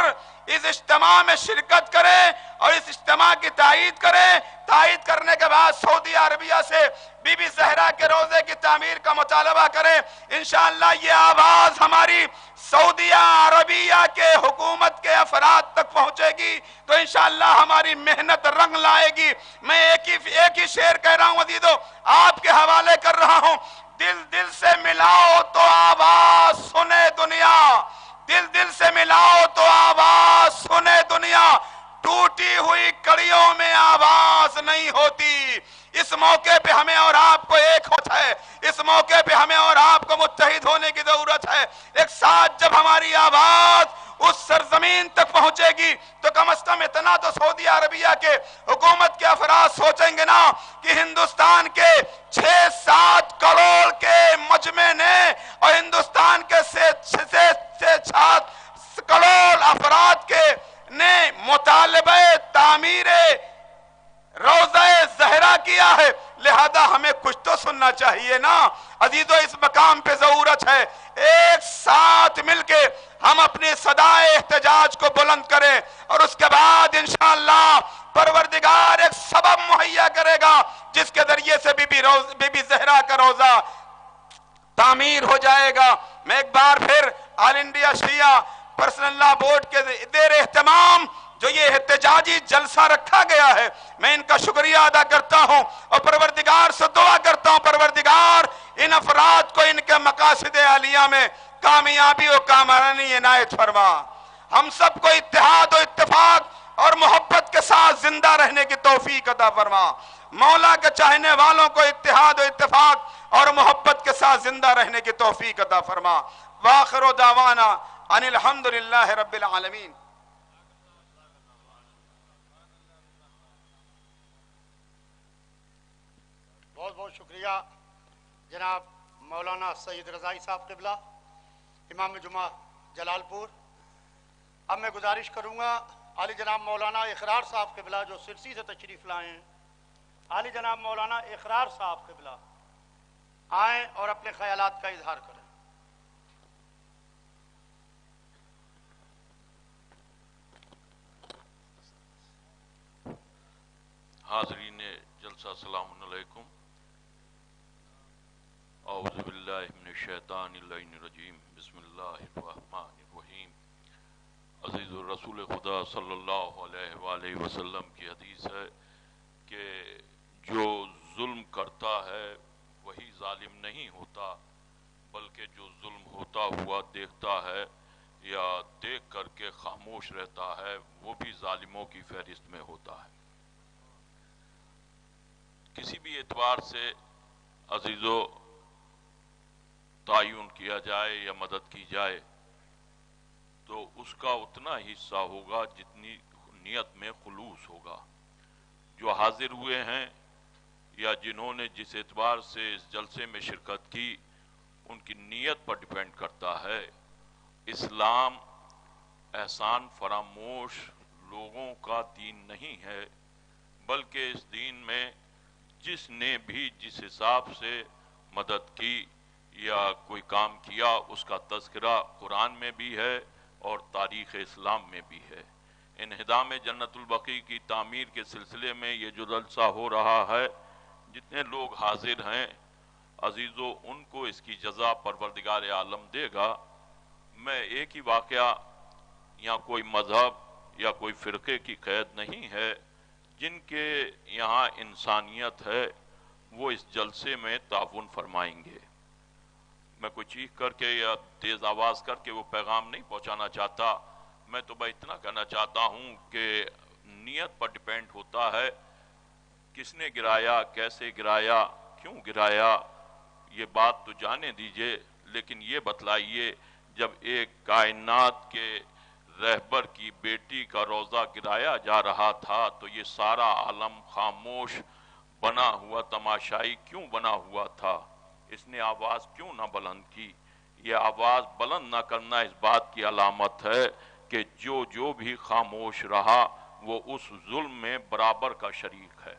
اس اجتماع میں شرکت کرے اور اس اجتماع کی تائید کرے۔ تائید کرنے کے بعد سعودی عربیہ سے بی بی زہرا کے روضے کی تعمیر کا مطالبہ کرے۔ انشاءاللہ یہ آواز ہماری سعودیہ عربیہ کے حکومت کے افراد تک پہنچے گی۔ گی تو انشاءاللہ ہماری محنت رنگ لائے گی. میں ایک ہی شعر کہہ رہا ہوں عزیزو، آپ کے حوالے کر رہا ہوں. دل سے ملاؤ تو آواز سنے دنیا، دل سے ملاؤ تو آواز سنے دنیا، ٹوٹی ہوئی کڑیوں میں آواز نہیں ہوتی. اس موقع پہ ہمیں اور آپ کو ایک ہوتا ہے، اس موقع پہ ہمیں اور آپ کو متحد ہونے کی ضرورت ہے. ایک ساتھ جب ہماری آواز اس سرزمین تک پہنچے گی تو کم از کم اتنا تو سعودی عربیہ کے حکومت کے افراد سوچیں گے نا کہ ہندوستان کے 6-7 کروڑ کے مجمع نے اور ہندوستان کے 7 کروڑ افراد کے نے مطالبہ تعمیر روضہ زہرا کیا ہے، لہذا ہمیں کچھ تو سننا چاہیے نا. عزیزو اس مقام پہ ضرورت ہے ایک ساتھ مل کے ہم اپنی صدائے احتجاج کو بلند کریں، اور اس کے بعد انشاءاللہ پروردگار ایک سبب مہیا کرے گا جس کے ذریعے سے بی بی زہرا کا روضہ تعمیر ہو جائے گا. میں ایک بار پھر آل انڈیا شیعہ پرسنل لا بورڈ کے زیر اہتمام جو یہ احتجاجی جلسہ رکھا گیا ہے، میں ان کا شکریہ ادا کرتا ہوں اور پروردگار سے دعا کرتا ہوں پروردگار ان افراد کو ان کے مقاصد عالیہ میں کامیابی و کامرانی عنایت فرما. ہم سب کو اتحاد و اتفاق اور محبت کے ساتھ زندہ رہنے کی توفیق عطا فرما. مولا کے چاہنے والوں کو اتحاد و اتفاق اور محبت کے ساتھ زندہ رہنے کی توفیق عطا فرما. وآخر دعوانا ان الحمدللہ رب العالمین. بہت بہت شکریہ جناب مولانا سید رضائی صاحب قبلہ امام جمعہ جلال پور. اب میں گزارش کروں گا عالی جناب مولانا اقرار صاحب قبلہ جو سرسی سے تشریف لائے ہیں، عالی جناب مولانا اقرار صاحب قبلہ آئیں اور اپنے خیالات کا اظہار کریں. حاضرین جلسہ السلام علیکم. اعوذ باللہ من الشیطان اللعین الرجیم. بسم اللہ الرحمن الرحیم. عزیز الرسول خدا صلی اللہ علیہ وآلہ وسلم کی حدیث ہے کہ جو ظلم کرتا ہے وہی ظالم نہیں ہوتا، بلکہ جو ظلم ہوتا ہوا دیکھتا ہے یا دیکھ کر کے خاموش رہتا ہے وہ بھی ظالموں کی فہرست میں ہوتا ہے. کسی بھی اعتبار سے عزیزو تعین کیا جائے یا مدد کی جائے تو اس کا اتنا ہی حصہ ہوگا جتنی نیت میں خلوص ہوگا. جو حاضر ہوئے ہیں یا جنہوں نے جس اعتبار سے اس جلسے میں شرکت کی ان کی نیت پر ڈیپینڈ کرتا ہے. اسلام احسان فراموش لوگوں کا دین نہیں ہے، بلکہ اس دین میں جس نے بھی جس حساب سے مدد کی یا کوئی کام کیا اس کا تذکرہ قرآن میں بھی ہے اور تاریخ اسلام میں بھی ہے. انہدام جنت البقیع کی تعمیر کے سلسلے میں یہ جو جلسہ ہو رہا ہے، جتنے لوگ حاضر ہیں عزیزو ان کو اس کی جزا پروردگار عالم دے گا. میں ایک ہی واقعہ، یہاں کوئی مذہب یا کوئی فرقے کی قید نہیں ہے، جن کے یہاں انسانیت ہے وہ اس جلسے میں تعاون فرمائیں گے. میں کوئی چیخ کر کے یا تیز آواز کر کے وہ پیغام نہیں پہنچانا چاہتا. میں تو بس اتنا کہنا چاہتا ہوں کہ نیت پر ڈیپینڈ ہوتا ہے کس نے گرایا، کیسے گرایا، کیوں گرایا، یہ بات تو جانے دیجئے، لیکن یہ بتلائیے جب ایک کائنات کے رہبر کی بیٹی کا روضہ گرایا جا رہا تھا تو یہ سارا عالم خاموش بنا ہوا تماشائی کیوں بنا ہوا تھا؟ اس نے آواز کیوں نہ بلند کی؟ یہ آواز بلند نہ کرنا اس بات کی علامت ہے کہ جو بھی خاموش رہا وہ اس ظلم میں برابر کا شریک ہے.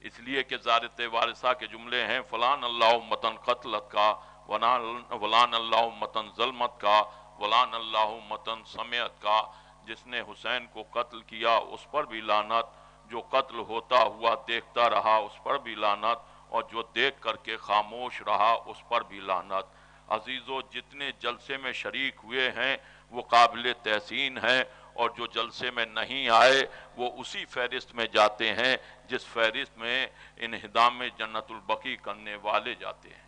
اس لیے کہ زارت وارثہ کے جملے ہیں فلان اللہ امتن قتلت کا ولان اللہ امتن ظلمت کا ولان اللہ امتن سمیت کا. جس نے حسین کو قتل کیا اس پر بھی لعنت، جو قتل ہوتا ہوا دیکھتا رہا اس پر بھی لعنت، اور جو دیکھ کر کے خاموش رہا اس پر بھی لعنت. عزیزو جتنے جلسے میں شریک ہوئے ہیں وہ قابل تحسین ہیں، اور جو جلسے میں نہیں آئے وہ اسی فہرست میں جاتے ہیں جس فہرست میں انہدام جنت البقیع کرنے والے جاتے ہیں۔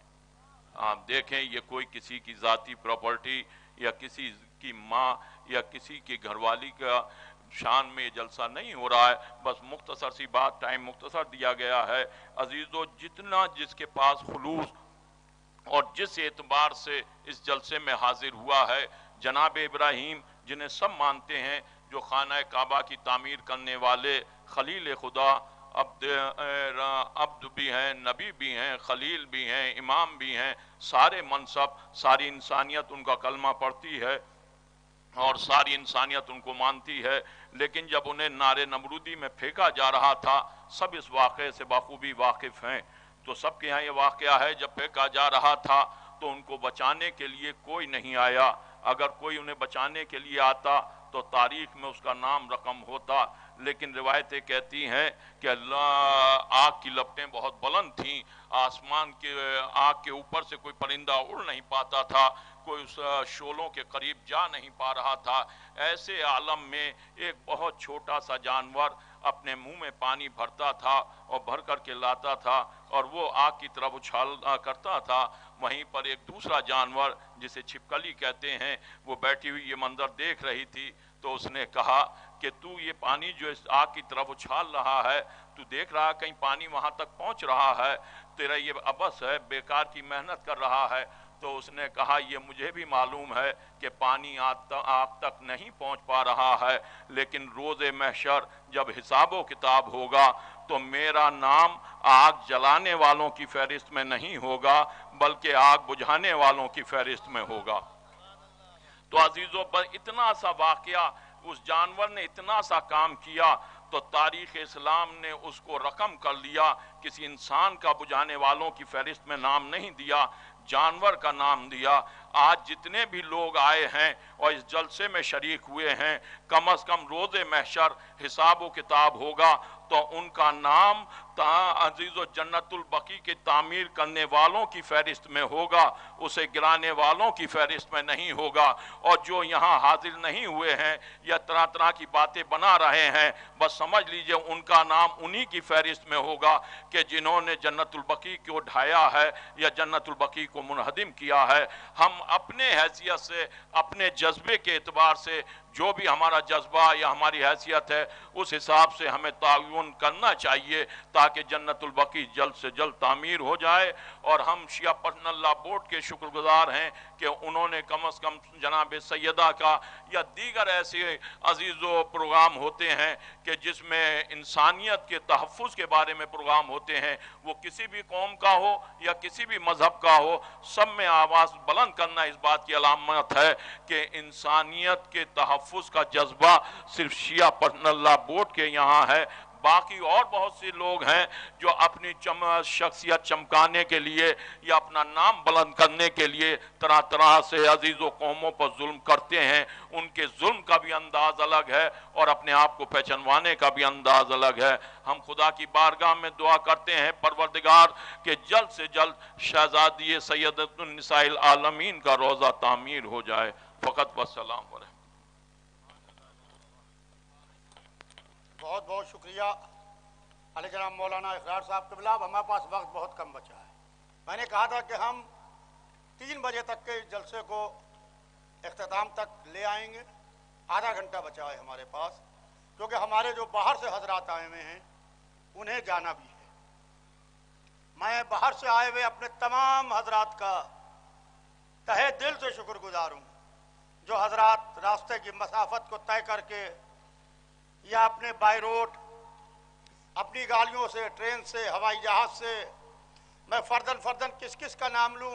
آپ دیکھیں یہ کوئی کسی کی ذاتی پراپرٹی یا کسی کی ماں یا کسی کی گھر والی کا شان میں یہ جلسہ نہیں ہو رہا ہے، بس مختصر سی بات، ٹائم مختصر دیا گیا ہے۔ عزیزو، جتنا جس کے پاس خلوص اور جس اعتبار سے اس جلسے میں حاضر ہوا ہے، جناب ابراہیم جنہیں سب مانتے ہیں، جو خانہ کعبہ کی تعمیر کرنے والے، خلیل خدا، عبد بھی ہیں، نبی بھی ہیں، خلیل بھی ہیں، امام بھی ہیں، سارے منصب، ساری انسانیت ان کا کلمہ پڑھتی ہے اور ساری انسانیت ان کو مانتی ہے، لیکن جب انہیں نارے نمرودی میں پھینکا جا رہا تھا، سب اس واقعے سے بخوبی واقف ہیں، تو سب کے ہاں یہ واقعہ ہے، جب پھینکا جا رہا تھا تو ان کو بچانے کے لیے کوئی نہیں آیا۔ اگر کوئی انہیں بچانے کے لیے آتا تو تاریخ میں اس کا نام رقم ہوتا، لیکن روایتیں کہتی ہیں کہ آگ کی لپٹیں بہت بلند تھیں، آسمان کے آگ کے اوپر سے کوئی پرندہ اڑ نہیں پاتا تھا، کوئی اس شعلوں کے قریب جا نہیں پا رہا تھا۔ ایسے عالم میں ایک بہت چھوٹا سا جانور اپنے منہ میں پانی بھرتا تھا اور بھر کر کے لاتا تھا اور وہ آگ کی طرف اچھال کرتا تھا۔ وہیں پر ایک دوسرا جانور جسے چھپکلی کہتے ہیں، وہ بیٹھی ہوئی یہ منظر دیکھ رہی تھی، تو اس نے کہا کہ تو یہ پانی جو اس آگ کی طرف اچھال رہا ہے، تو دیکھ رہا کہیں پانی وہاں تک پہنچ رہا ہے، تیرا یہ عبث ہے، بیکار کی محنت کر رہا ہے۔ تو اس نے کہا یہ مجھے بھی معلوم ہے کہ پانی آگ تک نہیں پہنچ پا رہا ہے، لیکن روز محشر جب حساب و کتاب ہوگا تو میرا نام آگ جلانے والوں کی فہرست میں نہیں ہوگا بلکہ آگ بجھانے والوں کی فہرست میں ہوگا۔ تو عزیزو، اتنا سا واقعہ، اس جانور نے اتنا سا کام کیا تو تاریخ اسلام نے اس کو رقم کر لیا، کسی انسان کا بجھانے والوں کی فہرست میں نام نہیں دیا، جانور کا نام دیا۔ آج جتنے بھی لوگ آئے ہیں اور اس جلسے میں شریک ہوئے ہیں، کم از کم روز محشر حساب و کتاب ہوگا تو ان کا نام عزیز و جنت البقیع کی تعمیر کرنے والوں کی فہرست میں ہوگا، اسے گرانے والوں کی فہرست میں نہیں ہوگا۔ اور جو یہاں حاضر نہیں ہوئے ہیں یا طرح طرح کی باتیں بنا رہے ہیں، بس سمجھ لیجئے ان کا نام انہی کی فہرست میں ہوگا کہ جنہوں نے جنت البقیع کو ڈھایا ہے یا جنت البقیع کو منہدم کیا ہے۔ ہم اپنے حیثیت سے، اپنے جذبے کے اعتبار سے، جو بھی ہمارا جذبہ یا ہماری حیثیت ہے، اس حساب سے ہمیں تعاون کرنا چاہیے تاکہ جنت البقیع جلد سے جلد تعمیر ہو جائے۔ اور ہم شیعہ پرسنل لا بورڈ کے شکر گزار ہیں کہ انہوں نے کم از کم جناب سیدہ کا یا دیگر ایسے عزیز و پروگرام ہوتے ہیں کہ جس میں انسانیت کے تحفظ کے بارے میں پروگرام ہوتے ہیں، وہ کسی بھی قوم کا ہو یا کسی بھی مذہب کا ہو، سب میں آواز بلند کرنا اس بات کی علامت ہے کہ انسانیت کے تحفظ کا جذبہ صرف شیعہ پرسنل لا بورڈ کے یہاں ہے۔ باقی اور بہت سے لوگ ہیں جو اپنی شخصیت چمکانے کے لیے یا اپنا نام بلند کرنے کے لیے طرح طرح سے عزیز و قوموں پر ظلم کرتے ہیں۔ ان کے ظلم کا بھی انداز الگ ہے اور اپنے آپ کو پہچانوانے کا بھی انداز الگ ہے۔ ہم خدا کی بارگاہ میں دعا کرتے ہیں پروردگار کہ جلد سے جلد شہزادی سیدۃ النساء العالمین کا روضہ تعمیر ہو جائے۔ فقط والسلام علیکم۔ بہت بہت شکریہ علی جناب مولانا اقرار صاحب قبلہ۔ اب ہمارے پاس وقت بہت کم بچا ہے۔ میں نے کہا تھا کہ ہم 3 بجے تک کے جلسے کو اختتام تک لے آئیں گے، آدھا گھنٹہ بچا ہے ہمارے پاس، کیونکہ ہمارے جو باہر سے حضرات آئے ہوئے ہیں انہیں جانا بھی ہے۔ میں باہر سے آئے ہوئے اپنے تمام حضرات کا تہہ دل سے شکر گزار ہوں، جو حضرات راستے کی مسافت کو طے کر کے یا اپنے بائی روڈ، اپنی گاڑیوں سے، ٹرین سے، ہوائی جہاز سے، میں فردن کس کس کا نام لوں؟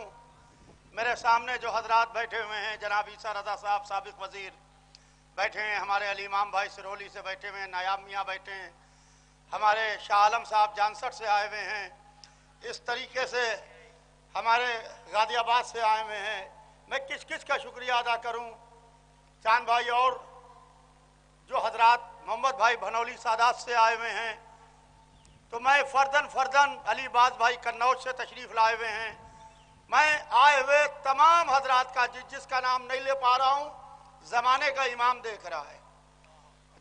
میرے سامنے جو حضرات بیٹھے ہوئے ہیں، جناب عیسیٰ رضا صاحب سابق وزیر بیٹھے ہیں، ہمارے علی امام بھائی سرولی سے بیٹھے ہوئے ہیں، نایاب میاں بیٹھے ہیں، ہمارے شاہ عالم صاحب جانسٹ سے آئے ہوئے ہیں، اس طریقے سے ہمارے غازی آباد سے آئے ہوئے ہیں۔ میں کس کس کا شکریہ ادا کروں؟ چاند بھائی اور جو حضرات محمد بھائی بھنولی سادات سے آئے ہوئے ہیں، تو میں فردن علی باز بھائی کنوج سے تشریف لائے ہوئے ہیں، میں آئے ہوئے تمام حضرات کا جس کا نام نہیں لے پا رہا ہوں، زمانے کا امام دیکھ رہا ہے،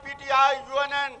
PTI, UNN,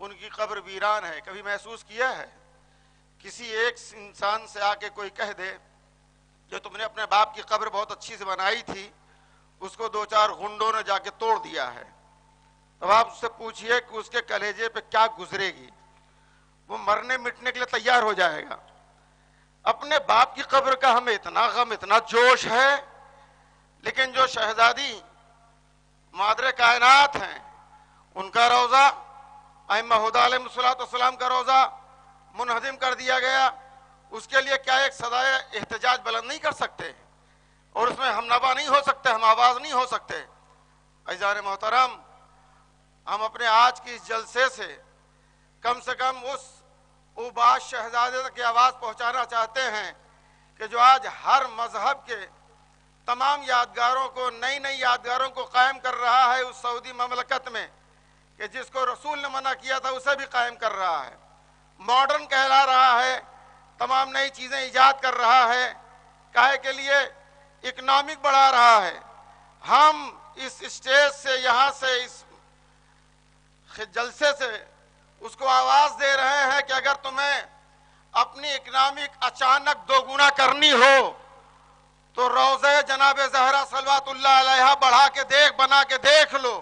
ان کی قبر ویران ہے. کبھی محسوس کیا ہے کسی ایک انسان سے آ کے کوئی کہہ دے جو تم نے اپنے باپ کی قبر بہت اچھی سے بنائی تھی اس کو 2-4 غنڈوں نے جا کے توڑ دیا ہے؟ اب آپ اس سے پوچھئے کہ اس کے کلیجے پہ کیا گزرے گی. وہ مرنے مٹنے کے لیے تیار ہو جائے گا. اپنے باپ کی قبر کا ہمیں اتنا غم اتنا جوش ہے، لیکن جو شہزادی مادر کائنات ہیں ان کا روضہ ائمہ ہدی علیہ السلام کا روضہ منہدم کر دیا گیا. اس کے لیے کیا ایک صدائے احتجاج بلند نہیں کر سکتے اور اس میں ہم نوا نہیں ہو سکتے، ہم آواز نہیں ہو سکتے؟ عزیزان محترم، ہم اپنے آج کی اس جلسے سے کم اس اوباش شہزادے تک کی آواز پہنچانا چاہتے ہیں کہ جو آج ہر مذہب کے تمام یادگاروں کو نئی یادگاروں کو قائم کر رہا ہے اس سعودی مملکت میں، کہ جس کو رسول نے منع کیا تھا اسے بھی قائم کر رہا ہے، ماڈرن کہلا رہا ہے، تمام نئی چیزیں ایجاد کر رہا ہے، کاہے کے لیے اکنامک بڑھا رہا ہے. ہم اس اسٹیج سے یہاں سے اس جلسے سے اس کو آواز دے رہے ہیں کہ اگر تمہیں اپنی اکنامک اچانک دوگنا کرنی ہو تو روضہ جناب زہرا صلوات اللہ علیہا بنا کے دیکھ لو.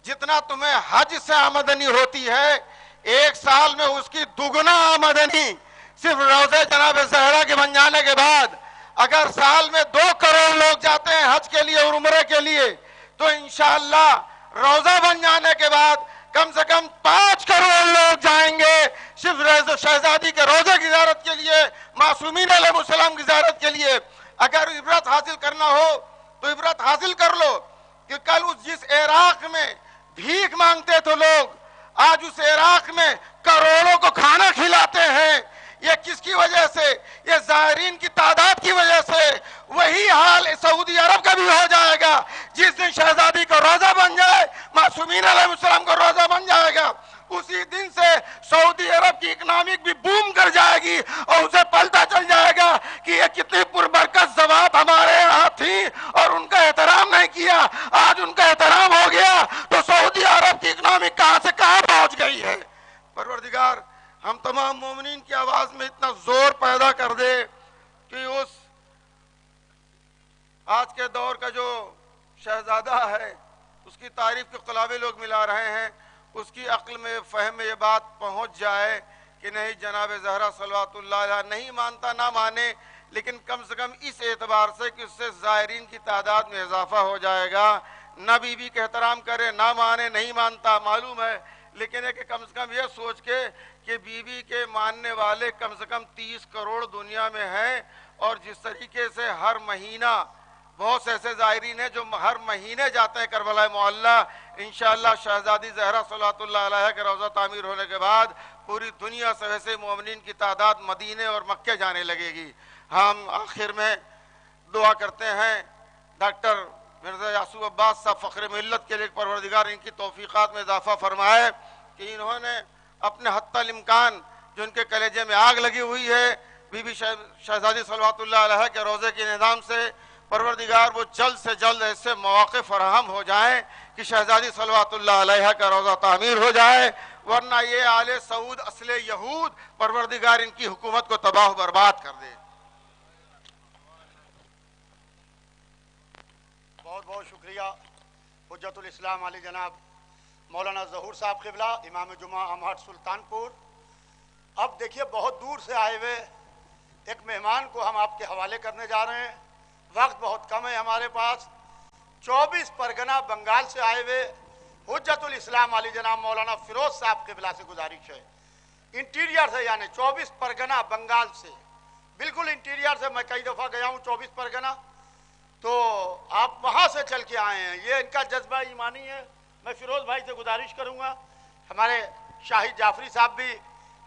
جتنا تمہیں حج سے آمدنی ہوتی ہے ایک سال میں اس کی دگنا آمدنی صرف روضہ جناب زہرا کے بن جانے کے بعد اگر سال میں 2 کروڑ لوگ جاتے ہیں حج کے لیے اور عمرے کے لیے تو انشاءاللہ روضہ بن جانے کے بعد کم سے کم 5 کروڑ لوگ جائیں گے صرف شہزادی کے روضے کی زیارت کے لیے، معصومین علیہ السلام کی زیارت کے لیے. اگر عبرت حاصل کرنا ہو تو عبرت حاصل کر لو کہ کل جس عراق میں بھیک مانگتے تھے لوگ آج اس عراق میں کروڑوں کو کھانا کھلاتے ہیں. یہ کس کی وجہ سے؟ یہ زائرین کی تعداد کی وجہ سے. وہی حال سعودی عرب کا بھی ہو جائے گا. جس دن شہزادی کا روضہ بن جائے، معصومین علیہ السلام کا روضہ بن جائے گا، اسی دن سے سعودی عرب کی اکنامک بھی بوم کر جائے گی اور اسے پلتا چل جائے گا کہ یہ کتنی پربرکت ذوات ہمارے یہاں تھی اور ان کا احترام نہیں کیا. آج ان کا احترام ہو گیا تو سعودی عرب کی اکنامک کہاں سے کہاں پہنچ گئی ہے. پروردگار ہم تمام مومنین کی آواز میں اتنا زور پیدا کر دے کہ اس آج کے دور کا جو شہزادہ ہے اس کی تعریف کے قلابے لوگ ملا رہے ہیں، اس کی عقل میں فہم میں یہ بات پہنچ جائے کہ نہیں جناب زہرا صلوات اللہ علیہ نہیں مانتا نہ مانے، لیکن کم سے کم اس اعتبار سے کہ اس سے زائرین کی تعداد میں اضافہ ہو جائے گا. نہ بی بی کے احترام کرے نہ مانے، نہیں مانتا معلوم ہے، لیکن ہے کہ کم سے کم یہ سوچ کے کہ بی بی کے ماننے والے کم سے کم 30 کروڑ دنیا میں ہیں اور جس طریقے سے ہر مہینہ بہت سے ایسے زائرین ہیں جو ہر مہینے جاتے ہیں کربلا معلیٰ. انشاءاللہ شہزادی زہرا صلوات اللہ علیہ کے روضہ تعمیر ہونے کے بعد پوری دنیا سے ویسے مومنین کی تعداد مدینے اور مکے جانے لگے گی. ہم آخر میں دعا کرتے ہیں ڈاکٹر مرزا یعصوب عباس صاحب فخر ملت کے لیے پروردگار ان کی توفیقات میں اضافہ فرمائے کہ انہوں نے اپنے حتی الامکان جو ان کے کلیجے میں آگ لگی ہوئی ہے بی بی شہزادی صلوات اللہ علیہ کے روضے کے نظام سے، پروردگار وہ جلد سے جلد ایسے مواقع فراہم ہو جائیں کہ شہزادی صلوات اللہ علیہ کا روضہ تعمیر ہو جائے، ورنہ یہ آل سعود اصل یہود پروردگار ان کی حکومت کو تباہ و برباد کر دے. بہت بہت شکریہ حجت الاسلام علی جناب مولانا ظہور صاحب قبلہ امام جمعہ امہٹ سلطانپور. اب دیکھیے بہت دور سے آئے ہوئے ایک مہمان کو ہم آپ کے حوالے کرنے جا رہے ہیں. وقت بہت کم ہے ہمارے پاس. 24 پرگنہ بنگال سے آئے ہوئے حجت الاسلام علی جناب مولانا فیروز صاحب قبلہ سے گزارش ہے انٹیریئر سے، یعنی 24 پرگنہ بنگال سے، بالکل انٹیریئر سے. میں کئی دفعہ گیا ہوں 24 پرگنہ، تو آپ وہاں سے چل کے آئے ہیں. یہ ان کا جذبہ ایمانی ہے. میں فیروز بھائی سے گزارش کروں گا، ہمارے شاہد جعفری صاحب بھی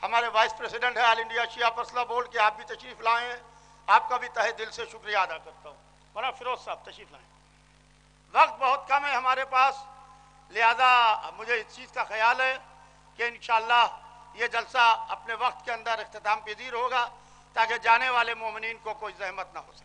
ہمارے وائس پریزیڈنٹ ہے آل انڈیا شیعہ پرسنل بورڈ کے، آپ بھی تشریف لائے ہیں. آپ کا بھی تہہ دل سے شکریہ ادا کرتا ہوں. مولانا فیروز صاحب تشریف لائیں. وقت بہت کم ہے ہمارے پاس، لہذا مجھے اس چیز کا خیال ہے کہ انشاءاللہ یہ جلسہ اپنے وقت کے اندر اختتام پذیر ہوگا تاکہ جانے والے مومنین کو کوئی زحمت نہ ہو سکے.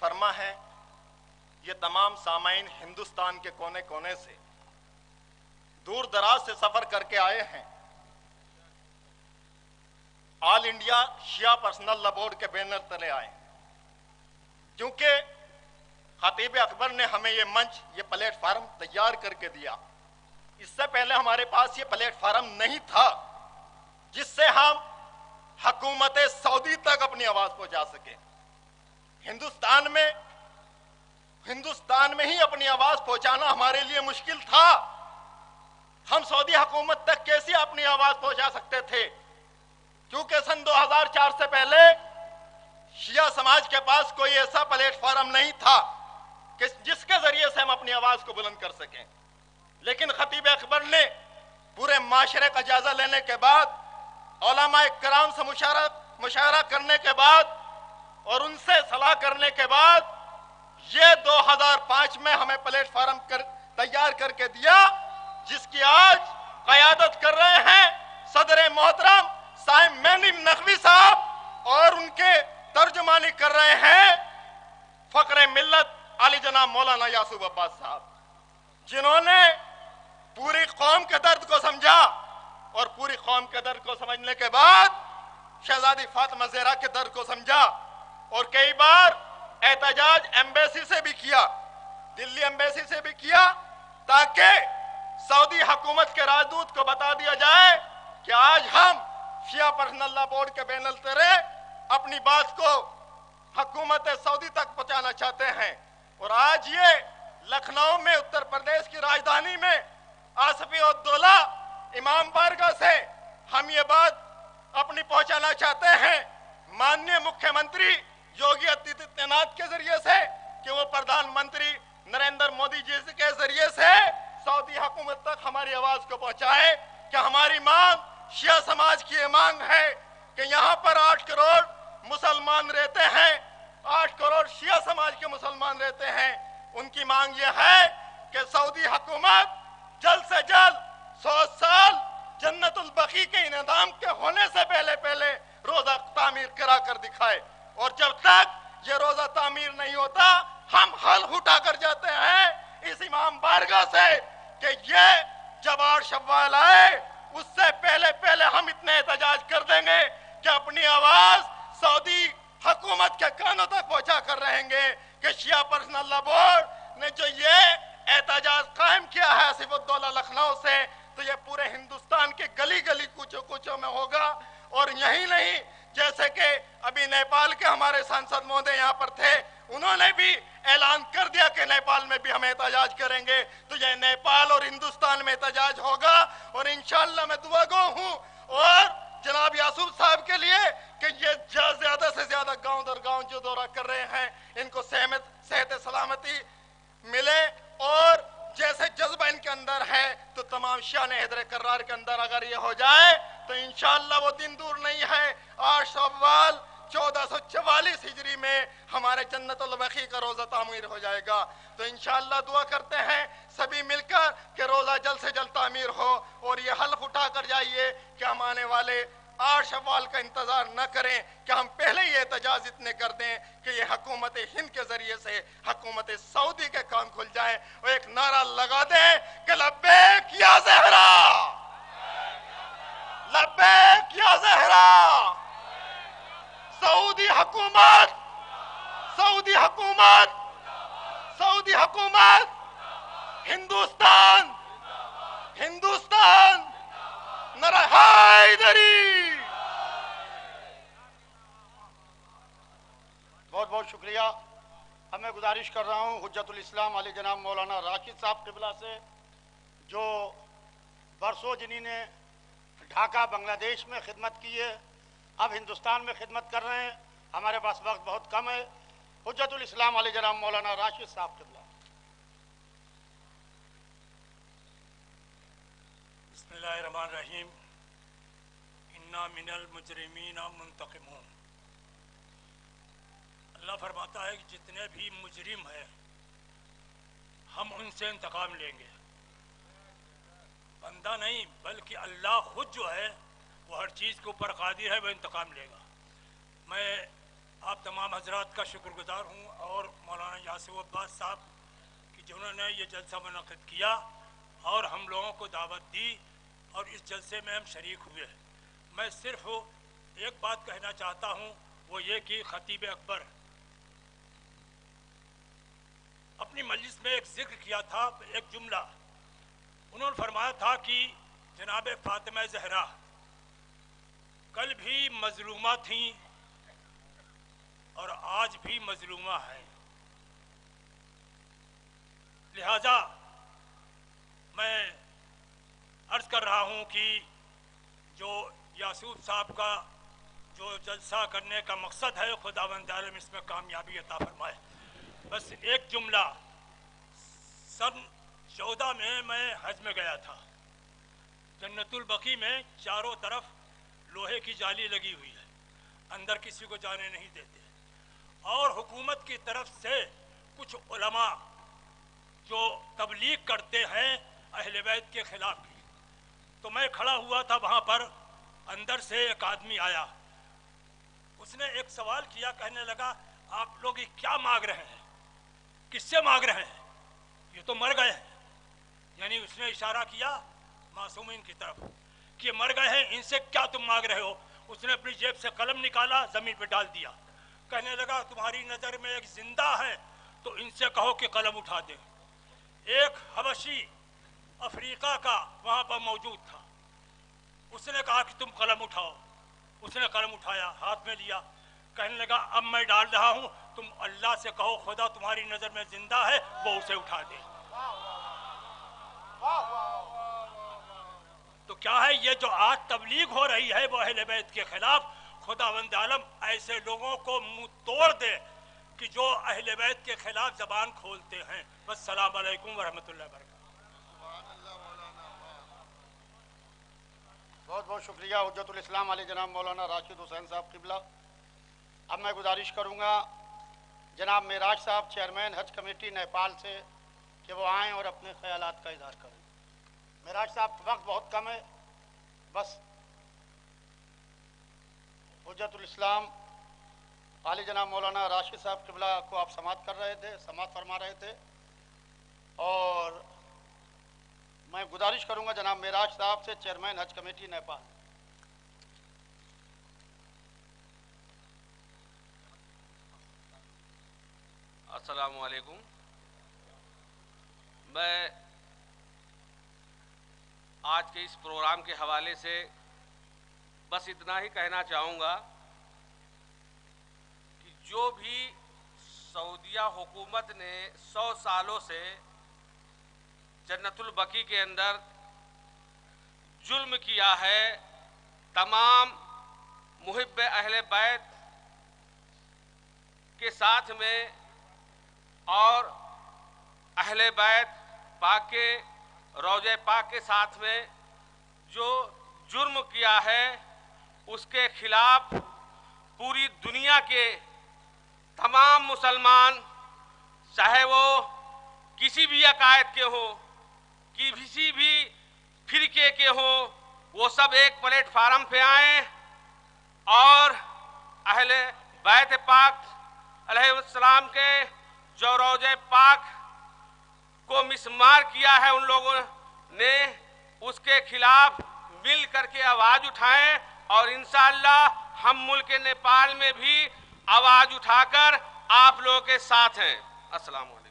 فرما ہے یہ تمام سامعین ہندوستان کے کونے کونے سے دور دراز سے سفر کر کے آئے ہیں، آل انڈیا شیعہ پرسنل لا بورڈ کے بینر تلے آئے ہیں، کیونکہ خطیب اکبر نے ہمیں یہ منچ، یہ پلیٹ فارم تیار کر کے دیا۔ اس سے پہلے ہمارے پاس یہ پلیٹ فارم نہیں تھا جس سے ہم حکومت سعودی تک اپنی آواز پہنچا سکیں۔ ہندوستان میں ہی اپنی آواز پہنچانا ہمارے لیے مشکل تھا۔ ہم سعودی حکومت تک کیسے اپنی آواز پہنچا سکتے تھے؟ کیونکہ سن 2004 سے پہلے شیعہ سماج کے پاس کوئی ایسا پلیٹ فارم نہیں تھا کہ جس کے ذریعے سے ہم اپنی آواز کو بلند کر سکیں۔ لیکن خطیب اکبر نے پورے معاشرے کا جائزہ لینے کے بعد، علماء کرام سے مشاورہ کرنے کے بعد اور ان سے صلاح کرنے کے بعد یہ 2005 میں ہمیں پلیٹ فارم تیار کر کے دیا، جس کی آج قیادت کر رہے ہیں صدر محترم صاحب مینی نقوی صاحب، اور ان کے ترجمانی کر رہے ہیں فخر ملت علی جناب مولانا یعقوب عباس صاحب، جنہوں نے پوری قوم کے درد کو سمجھا، اور پوری قوم کے درد کو سمجھنے کے بعد شہزادی فاطمہ زہرا کے درد کو سمجھا، اور کئی بار احتجاج ایمبیسی سے بھی کیا، دلی ایمبیسی سے بھی کیا، تاکہ سعودی حکومت کے راجدوت کو بتا دیا جائے کہ آج ہم شیعہ پرسنل لا بورڈ کے بین الترے اپنی بات کو حکومت سعودی تک پہنچانا چاہتے ہیں۔ اور آج یہ لکھنؤ میں، اتر پردیش کی راجدھانی میں، آصفی الدولہ امام بارگاہ سے ہم یہ بات اپنی پہنچانا چاہتے ہیں ماننیہ مکھیہ منتری یوگی آدتیہ ناتھ کے ذریعے سے، کہ وہ پردھان منتری نریندر مودی جی کے ذریعے سے سعودی حکومت تک ہماری آواز کو پہنچائے کہ ہماری مانگ، شیعہ سماج کی یہ مانگ ہے کہ یہاں پر 8 کروڑ مسلمان رہتے ہیں، 8 کروڑ شیعہ سماج کے مسلمان رہتے ہیں، ان کی مانگ یہ ہے کہ سعودی حکومت جلد سے جلد 100 سال جنت البقیع کے انعدام کے ہونے سے پہلے روزہ تعمیر کرا کر دکھائے، اور جب تک یہ روزہ تعمیر نہیں ہوتا ہم حلف اٹھا کر جاتے ہیں اس امام بارگاہ سے کہ یہ جب 8 شوال آئے اس سے پہلے ہم اتنے احتجاج کر دیں گے کہ اپنی آواز سعودی حکومت کے کانوں تک پہنچا کر رہیں گے کہ شیعہ پرسنل لا بورڈ نے جو یہ احتجاج قائم کیا ہے آصف الدولہ لکھنؤ سے، تو یہ پورے ہندوستان کے گلی گلی کوچوں میں ہوگا۔ اور یہی نہیں، جیسے کہ ابھی نیپال کے ہمارے سانسد مہودے یہاں پر تھے، انہوں نے بھی اعلان کر دیا کہ نیپال میں بھی ہم احتجاج کریں گے، تو یہ نیپال اور ہندوستان میں احتجاج ہوگا، اور انشاءاللہ میں دعا گو ہوں اور جناب یعقوب صاحب کے لیے کہ یہ زیادہ سے زیادہ گاؤں در گاؤں جو دورہ کر رہے ہیں ان کو صحت سلامتی ملے، اور جیسے جذبہ ان کے اندر ہے تو تمام شان حیدر کرار کے اندر اگر یہ ہو جائے تو انشاءاللہ وہ دن دور نہیں ہے، 8 شوال 1444 ہجری میں ہمارے جنت البقیع کا روزہ تعمیر ہو جائے گا۔ تو انشاءاللہ دعا کرتے ہیں سبھی مل کر کہ روزہ جلد سے جلد تعمیر ہو، اور یہ حلف اٹھا کر جائیے کہ ہم آنے والے 8 شوال کا انتظار نہ کریں کہ ہم پہلے یہ احتجاج اتنے کر دیں کہ یہ حکومت ہند کے ذریعے سے حکومت سعودی کے کام کھل جائیں، اور ایک نعرہ لگا دیں کہ لبیک یا زہرا، لبیک یا زہرا، سعودی حکومت، سعودی حکومت، سعودی حکومت، ہندوستان، ہندوستان، نعرہ حیدری۔ بہت بہت شکریہ۔ اب میں گزارش کر رہا ہوں حجت الاسلام علی جناب مولانا راشد صاحب قبلہ سے، جو برسوں جنہی نے ڈھاکہ بنگلہ دیش میں خدمت کی ہے، اب ہندوستان میں خدمت کر رہے ہیں۔ ہمارے پاس وقت بہت کم ہے۔ حجت الاسلام علی جناب مولانا راشد صاحب قبلہ۔ بسم اللہ الرحمن الرحیم۔ انا من المجرمین منتقمون۔ اللہ فرماتا ہے کہ جتنے بھی مجرم ہیں ہم ان سے انتقام لیں گے۔ بندہ نہیں بلکہ اللہ خود جو ہے وہ ہر چیز کے اوپر قادر ہے، وہ انتقام لے گا۔ میں آپ تمام حضرات کا شکر گزار ہوں اور مولانا یاسر عباس صاحب کہ جنہوں نے یہ جلسہ منعقد کیا اور ہم لوگوں کو دعوت دی اور اس جلسے میں ہم شریک ہوئے. میں صرف ایک بات کہنا چاہتا ہوں، وہ یہ کہ خطیب اکبر اپنی مجلس میں ایک ذکر کیا تھا، ایک جملہ انہوں نے فرمایا تھا کہ جناب فاطمہ زہرا کل بھی مظلومہ تھیں اور آج بھی مظلومہ ہیں. لہذا میں عرض کر رہا ہوں کہ جو یاسوف صاحب کا جو جلسہ کرنے کا مقصد ہے، خداوند عالم اس میں کامیابی عطا فرمائے. بس ایک جملہ، سن 14 میں حج میں گیا تھا. جنت البقیع میں چاروں طرف لوہے کی جالی لگی ہوئی ہے، اندر کسی کو جانے نہیں دیتے، اور حکومت کی طرف سے کچھ علماء جو تبلیغ کرتے ہیں اہل بیت کے خلاف کی. تو میں کھڑا ہوا تھا وہاں پر، اندر سے ایک آدمی آیا، اس نے ایک سوال کیا، کہنے لگا آپ لوگ یہ کیا مانگ رہے ہیں، کس سے مانگ رہے ہیں، یہ تو مر گئے ہیں. یعنی اس نے اشارہ کیا معصومین کی طرف کہ مر گئے ہیں، ان سے کیا تم مانگ رہے ہو. اس نے اپنی جیب سے قلم نکالا، زمین پہ ڈال دیا، کہنے لگا تمہاری نظر میں ایک زندہ ہے تو ان سے کہو کہ قلم اٹھا دیں. ایک حبشی افریقہ کا وہاں پر موجود تھا، اس نے کہا کہ تم قلم اٹھاؤ. اس نے قلم اٹھایا، ہاتھ میں لیا، کہنے لگا اب میں ڈال رہا ہوں، تم اللہ سے کہو خدا تمہاری نظر میں زندہ ہے، وہ اسے اٹھا دے. تو کیا ہے یہ جو آج تبلیغ ہو رہی ہے وہ اہل بیت کے خلاف؟ خداوند عالم ایسے لوگوں کو منہ توڑ دے کہ جو اہل بیت کے خلاف زبان کھولتے ہیں. السلام علیکم ورحمۃ اللہ وبرکاتہ. بہت بہت شکریہ حجت الاسلام علی جناب مولانا راشد حسین صاحب قبلہ. اب میں گزارش کروں گا جناب معراج صاحب چیئرمین حج کمیٹی نیپال سے کہ وہ آئیں اور اپنے خیالات کا اظہار کریں. معراج صاحب وقت بہت کم ہے، بس حجت الاسلام علی جناب مولانا راشد صاحب قبلہ کو آپ سماعت فرما رہے تھے، اور میں گزارش کروں گا جناب معراج صاحب سے چیئرمین حج کمیٹی نیپال. السلام علیکم. میں آج کے اس پروگرام کے حوالے سے بس اتنا ہی کہنا چاہوں گا کہ جو بھی سعودیہ حکومت نے 100 سالوں سے جنت البقیع کے اندر ظلم کیا ہے، تمام محب اہل بیت کے ساتھ میں اور اہل بیت پاک کے روضہ پاک کے ساتھ میں جو جرم کیا ہے، اس کے خلاف پوری دنیا کے تمام مسلمان، چاہے وہ کسی بھی عقائد کے ہوں، کسی بھی فرقے کے ہوں، وہ سب ایک پلیٹ فارم پہ آئیں اور اہل بیت پاک علیہ السلام کے جو روضہ پاک کو مسمار کیا ہے ان لوگوں نے، اس کے خلاف مل کر کے آواز اٹھائیں، اور انشاءاللہ ہم ملک نیپال میں بھی آواز اٹھا کر آپ لوگوں کے ساتھ ہیں. السلام علیکم.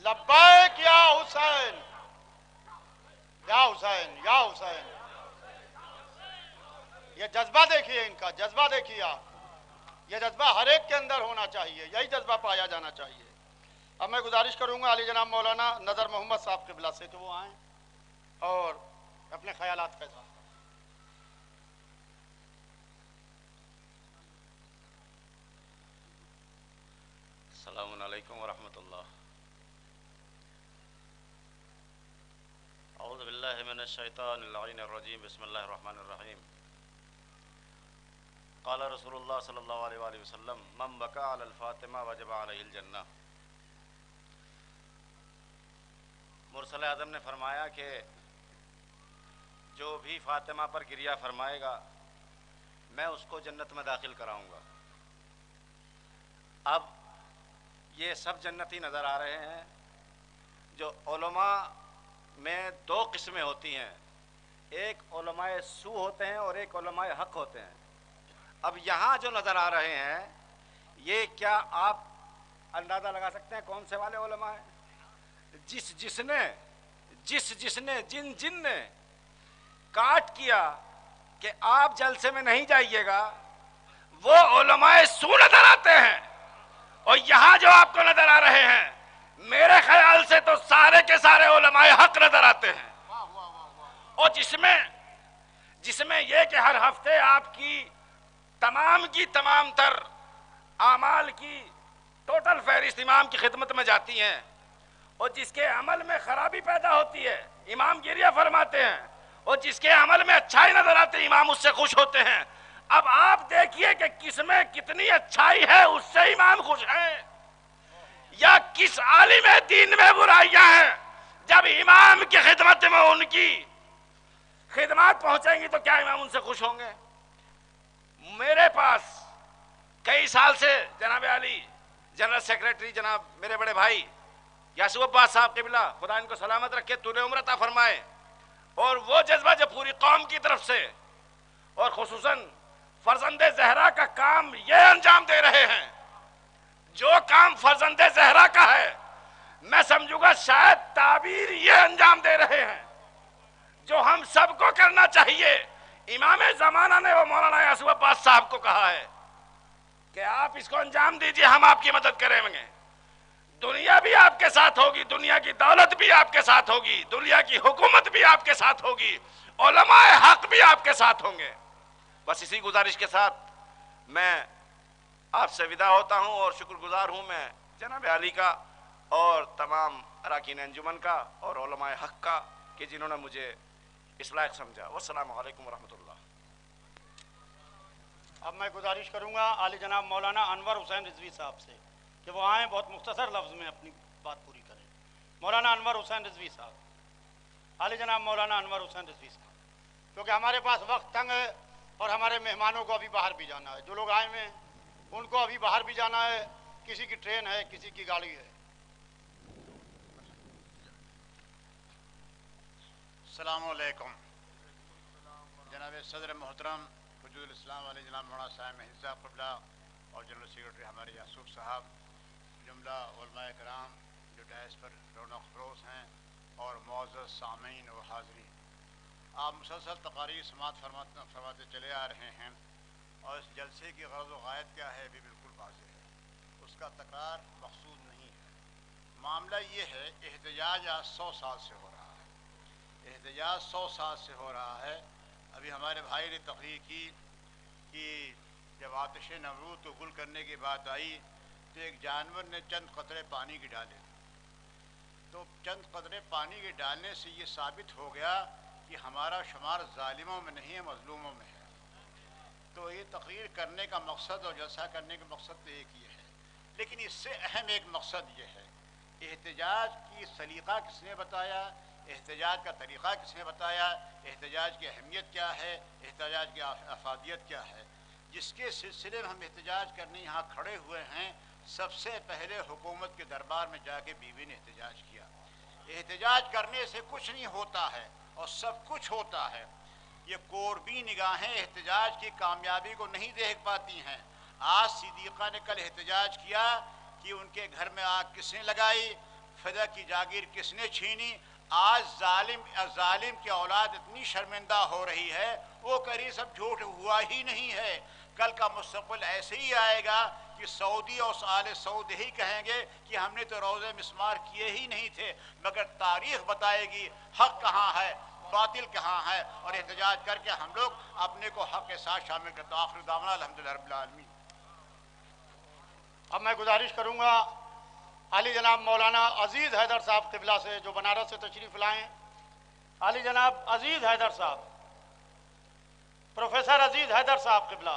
لبیک یا حسین، یا حسین، یا حسین. یہ جذبہ دیکھیے، ان کا جذبہ دیکھیے آپ. یہ جذبہ ہر ایک کے اندر ہونا چاہیے، یہی جذبہ پایا جانا چاہیے. اب میں گزارش کروں گا علی جناب مولانا نظر محمد صاحب قبلہ سے کہ وہ آئیں اور اپنے خیالات کا اظہار کریں. السلام علیکم ورحمۃ اللہ. اعوذ باللہ من الشیطان اللعین الرجیم. بسم اللہ الرحمن الرحیم. قال رسول اللہ صلی اللہ علیہ وآلہ وسلم من بکا علی الفاطمہ وجب علیہ الجنہ. مرسل اعظم نے فرمایا کہ جو بھی فاطمہ پر گریہ فرمائے گا میں اس کو جنت میں داخل کراؤں گا۔ اب یہ سب جنتی نظر آ رہے ہیں۔ جو علماء میں دو قسمیں ہوتی ہیں، ایک علماء سو ہوتے ہیں اور ایک علماء حق ہوتے ہیں۔ اب یہاں جو نظر آ رہے ہیں یہ کیا آپ اندازہ لگا سکتے ہیں کون سے والے علماء ہیں؟ جس نے جن نے کاٹ کیا کہ آپ جلسے میں نہیں جائیے گا وہ علماء سو نظر آتے ہیں، اور یہاں جو آپ کو نظر آ رہے ہیں میرے خیال سے تو سارے کے سارے علماء حق نظر آتے ہیں، اور جس میں یہ کہ ہر ہفتے آپ کی تمام تر اعمال کی ٹوٹل فہرست امام کی خدمت میں جاتی ہیں، اور جس کے عمل میں خرابی پیدا ہوتی ہے امام گریہ فرماتے ہیں، اور جس کے عمل میں اچھائی نظر آتے ہیں امام اس سے خوش ہوتے ہیں۔ اب آپ دیکھیے کہ کس میں کتنی اچھائی ہے اس سے امام خوش ہیں، یا کس عالم دین میں برائیاں ہیں جب امام کی خدمت میں ان کی خدمات پہنچیں گی تو کیا امام ان سے خوش ہوں گے؟ میرے پاس کئی سال سے جناب علی جنرل سیکریٹری جناب میرے بڑے بھائی یاسو عباس صاحب قبلہ خدا ان کو سلامت رکھے طول عمر عطا فرمائے، اور وہ جذبہ جو پوری قوم کی طرف سے اور خصوصاً فرزند زہرا کا کام یہ انجام دے رہے ہیں، جو کام فرزند زہرا کا ہے میں سمجھوں گا شاید تعبیر یہ انجام دے رہے ہیں جو ہم سب کو کرنا چاہیے۔ امام زمانہ نے وہ مولانا یاسو عباس صاحب کو کہا ہے کہ آپ اس کو انجام دیجئے، ہم آپ کی مدد کریں گے، دنیا بھی آپ کے ساتھ ہوگی، دنیا کی دولت بھی آپ کے ساتھ ہوگی، دنیا کی حکومت بھی آپ کے ساتھ ہوگی، علماء حق بھی آپ کے ساتھ ہوں گے۔ بس اسی گزارش کے ساتھ میں آپ سے ودا ہوتا ہوں، اور شکر گزار ہوں میں جناب علی کا اور تمام اراکین انجمن کا اور علماء حق کا کہ جنہوں نے مجھے اس لائق سمجھا۔ والسلام علیکم ورحمۃ اللہ۔ اب میں گزارش کروں گا عالی جناب مولانا انور حسین رضوی صاحب سے کہ وہ آئیں، بہت مختصر لفظ میں اپنی بات پوری کریں۔ مولانا انور حسین رضوی صاحب، عالی جناب مولانا انور حسین رضوی صاحب، کیونکہ ہمارے پاس وقت تنگ ہے اور ہمارے مہمانوں کو ابھی باہر بھی جانا ہے، جو لوگ آئے ہوئے ہیں ان کو ابھی باہر بھی جانا ہے، کسی کی ٹرین ہے، کسی کی گاڑی ہے۔ السلام علیکم۔ جناب صدر محترم وجود الاسلام علیہ جناب مولانا صاحب حفظہ قبلہ اور جنرل سیکرٹری ہمارے یاسوف صاحب، جملہ علماء کرام جو ڈائس پر رونق فروز ہیں، اور معزز سامعین و حاضرین، آپ مسلسل تقاریر سماعت فرماتے چلے آ رہے ہیں، اور اس جلسے کی غرض و غایت کیا ہے بھی بالکل واضح ہے، اس کا تکرار مقصود نہیں ہے۔ معاملہ یہ ہے احتجاج آج 100 سال سے ہو رہا ہے، احتجاج 100 سال سے ہو رہا ہے۔ ابھی ہمارے بھائی نے تقریر کی کہ جب آتش نمرود کو گل کرنے کی بات آئی تو ایک جانور نے چند قطرے پانی کے ڈالے، تو چند قطرے پانی کے ڈالنے سے یہ ثابت ہو گیا کہ ہمارا شمار ظالموں میں نہیں ہے، مظلوموں میں ہے۔ تو یہ تقریر کرنے کا مقصد اور جلسہ کرنے کا مقصد تو ایک یہ ہے، لیکن اس سے اہم ایک مقصد یہ ہے، احتجاج کی سلیقہ کس نے بتایا، احتجاج کا طریقہ کس نے بتایا، احتجاج کی اہمیت کیا ہے، احتجاج کی افادیت کیا ہے، جس کے سلسلے میں ہم احتجاج کرنے یہاں کھڑے ہوئے ہیں۔ سب سے پہلے حکومت کے دربار میں جا کے بیوی نے احتجاج کیا۔ احتجاج کرنے سے کچھ نہیں ہوتا ہے اور سب کچھ ہوتا ہے۔ یہ قربی نگاہیں احتجاج کی کامیابی کو نہیں دیکھ پاتی ہیں۔ آج صدیقہ نے کل احتجاج کیا کہ ان کے گھر میں آگ کس نے لگائی، فدا کی جاگیر کس نے چھینی۔ آج ظالم کی اولاد اتنی شرمندہ ہو رہی ہے، وہ کہہ رہی سب جھوٹ ہوا ہی نہیں ہے۔ کل کا مستقبل ایسے ہی آئے گا کہ سعودی اور آل سعود ہی کہیں گے کہ ہم نے تو روزے مسمار کیے ہی نہیں تھے، مگر تاریخ بتائے گی حق کہاں ہے باطل کہاں ہے، اور احتجاج کر کے ہم لوگ اپنے کو حق کے ساتھ شامل کرتے ہیں۔ آخر دعوانا الحمدللہ رب العالمین۔ اب میں گزارش کروں گا علی جناب مولانا عزیز حیدر صاحب قبلہ سے جو بنارس سے تشریف لائیں۔ علی جناب عزیز حیدر صاحب، پروفیسر عزیز حیدر صاحب قبلہ۔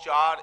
4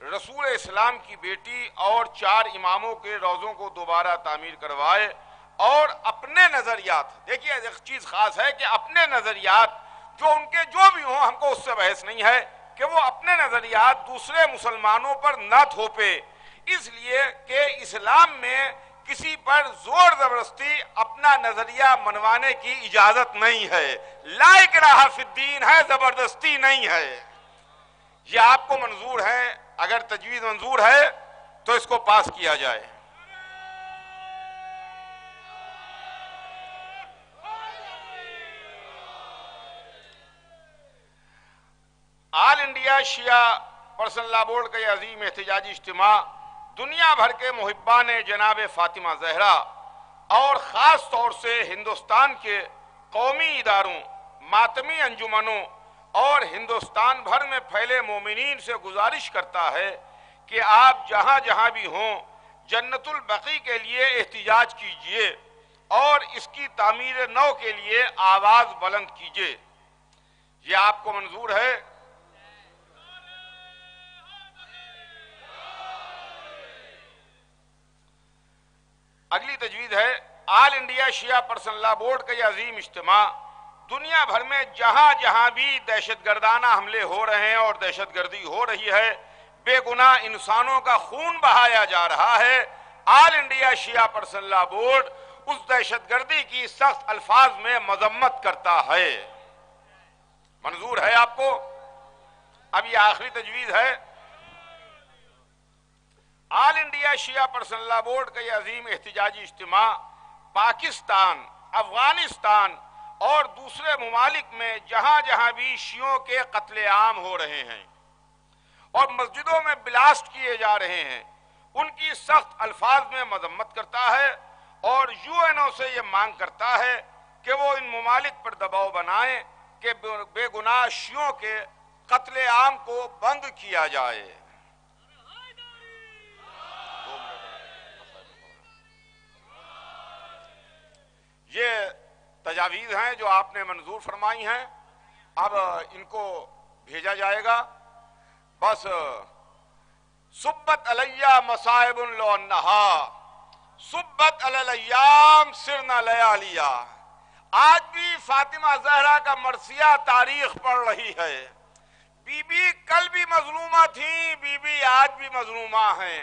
رسول اسلام کی بیٹی اور 4 اماموں کے روضوں کو دوبارہ تعمیر کروائے اور اپنے نظریات، دیکھیے ایک چیز خاص ہے کہ اپنے نظریات جو ان کے جو بھی ہوں، ہم کو اس سے بحث نہیں ہے کہ وہ اپنے نظریات دوسرے مسلمانوں پر نہ تھوپے، اس لیے کہ اسلام میں کسی پر زور زبردستی اپنا نظریہ منوانے کی اجازت نہیں ہے، لا اکراہ فی الدین ہے، زبردستی نہیں ہے۔ یہ آپ کو منظور ہے، اگر تجویز منظور ہے تو اس کو پاس کیا جائے۔ آل انڈیا شیعہ پرسنل لا بورڈ کا یہ عظیم احتجاجی اجتماع دنیا بھر کے محبان جناب فاطمہ زہرا اور خاص طور سے ہندوستان کے قومی اداروں، ماتمی انجمنوں اور ہندوستان بھر میں پھیلے مومنین سے گزارش کرتا ہے کہ آپ جہاں جہاں بھی ہوں جنت البقیع کے لیے احتجاج کیجئے اور اس کی تعمیر نو کے لیے آواز بلند کیجئے۔ یہ آپ کو منظور ہے؟ اگلی تجویز ہے آل انڈیا شیعہ پرسنل لا بورڈ کا یہ عظیم اجتماع دنیا بھر میں جہاں جہاں بھی دہشت گردانہ حملے ہو رہے ہیں اور دہشت گردی ہو رہی ہے، بے گناہ انسانوں کا خون بہایا جا رہا ہے، آل انڈیا شیعہ پرسنل لا بورڈ اس دہشت گردی کی سخت الفاظ میں مذمت کرتا ہے۔ منظور ہے آپ کو؟ اب یہ آخری تجویز ہے، آل انڈیا شیعہ پرسنل لا بورڈ کا یہ عظیم احتجاجی اجتماع پاکستان، افغانستان اور دوسرے ممالک میں جہاں جہاں بھی شیعوں کے قتل عام ہو رہے ہیں اور مسجدوں میں بلاسٹ کیے جا رہے ہیں، ان کی سخت الفاظ میں مذمت کرتا ہے اور یو این او سے یہ مانگ کرتا ہے کہ وہ ان ممالک پر دباؤ بنائیں کہ بے گناہ شیعوں کے قتل عام کو بند کیا جائے۔ یہ تجاویز ہیں جو آپ نے منظور فرمائی ہیں، اب ان کو بھیجا جائے گا۔ بس صبت علیہ مصائب لو انہا صبت علی الایام سرنا لیالیا۔ آج بھی فاطمہ زہرا کا مرثیہ تاریخ پڑھ رہی ہے، بی بی کل بھی مظلومہ تھیں، بی بی آج بھی مظلومہ ہیں۔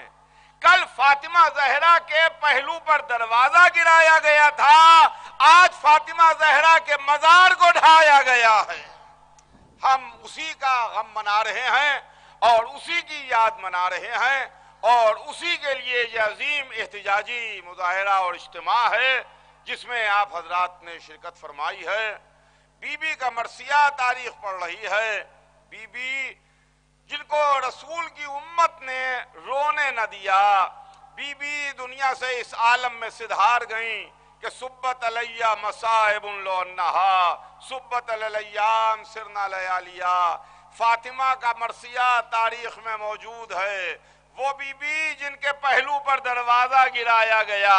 کل فاطمہ زہرا کے پہلو پر دروازہ گرایا گیا تھا، آج فاطمہ زہرا کے مزار کو ڈھایا گیا ہے۔ ہم اسی کا غم منا رہے ہیں اور اسی کی یاد منا رہے ہیں اور اسی کے لیے یہ عظیم احتجاجی مظاہرہ اور اجتماع ہے جس میں آپ حضرات نے شرکت فرمائی ہے۔ بی بی کا مرثیہ تاریخ پڑھ رہی ہے، بی بی جن کو رسول کی امت نے رونے نہ دیا، بی بی دنیا سے اس عالم میں سدھار گئیں کہ صبت علیہ مصائب لو انہا صبت علی الایام سرنا لیالیا۔ فاطمہ کا مرثیہ تاریخ میں موجود ہے، وہ بی بی جن کے پہلو پر دروازہ گرایا گیا،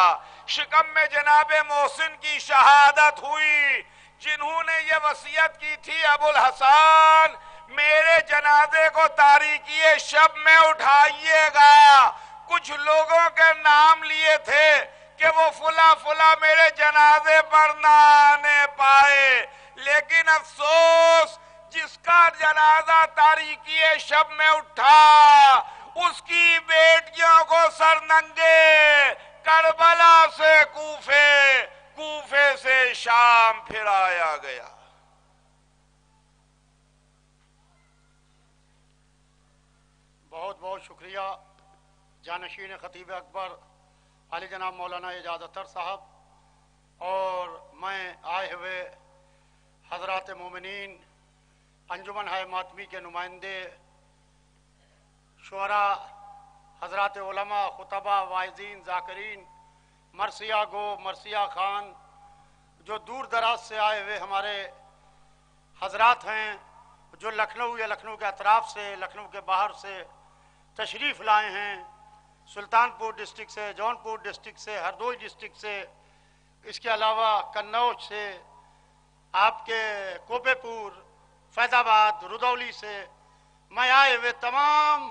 شکم میں جناب محسن کی شہادت ہوئی، جنہوں نے یہ وصیت کی تھی ابو الحسن میرے جنازے کو تاریکی شب میں اٹھائیے گا۔ کچھ لوگوں کے نام لیے تھے کہ وہ فلاں فلاں میرے جنازے پر نہ آنے پائے، لیکن افسوس جس کا جنازہ تاریکی شب میں اٹھا اس کی بیٹیوں کو سرننگے کربلا سے کوفے، کوفے سے شام پھرایا گیا۔ بہت بہت شکریہ جانشین خطیب اکبر علی جناب مولانا اعجاز اطہر صاحب، اور میں آئے ہوئے حضرات مومنین، انجمن ہے ماتمی کے نمائندے، شعراء، حضرات علماء، خطبہ، واعظین، ذاکرین، مرثیہ گو، مرثیہ خان، جو دور دراز سے آئے ہوئے ہمارے حضرات ہیں، جو لکھنؤ یا لکھنؤ کے اطراف سے، لکھنؤ کے باہر سے تشریف لائے ہیں، سلطان پور ڈسٹرکٹ سے، جون پور ڈسٹرکٹ سے، ہردوئی ڈسٹرکٹ سے، اس کے علاوہ قنوج سے، آپ کے کوپے پور، فیض آباد، رودولی سے، میں آئے ہوئے تمام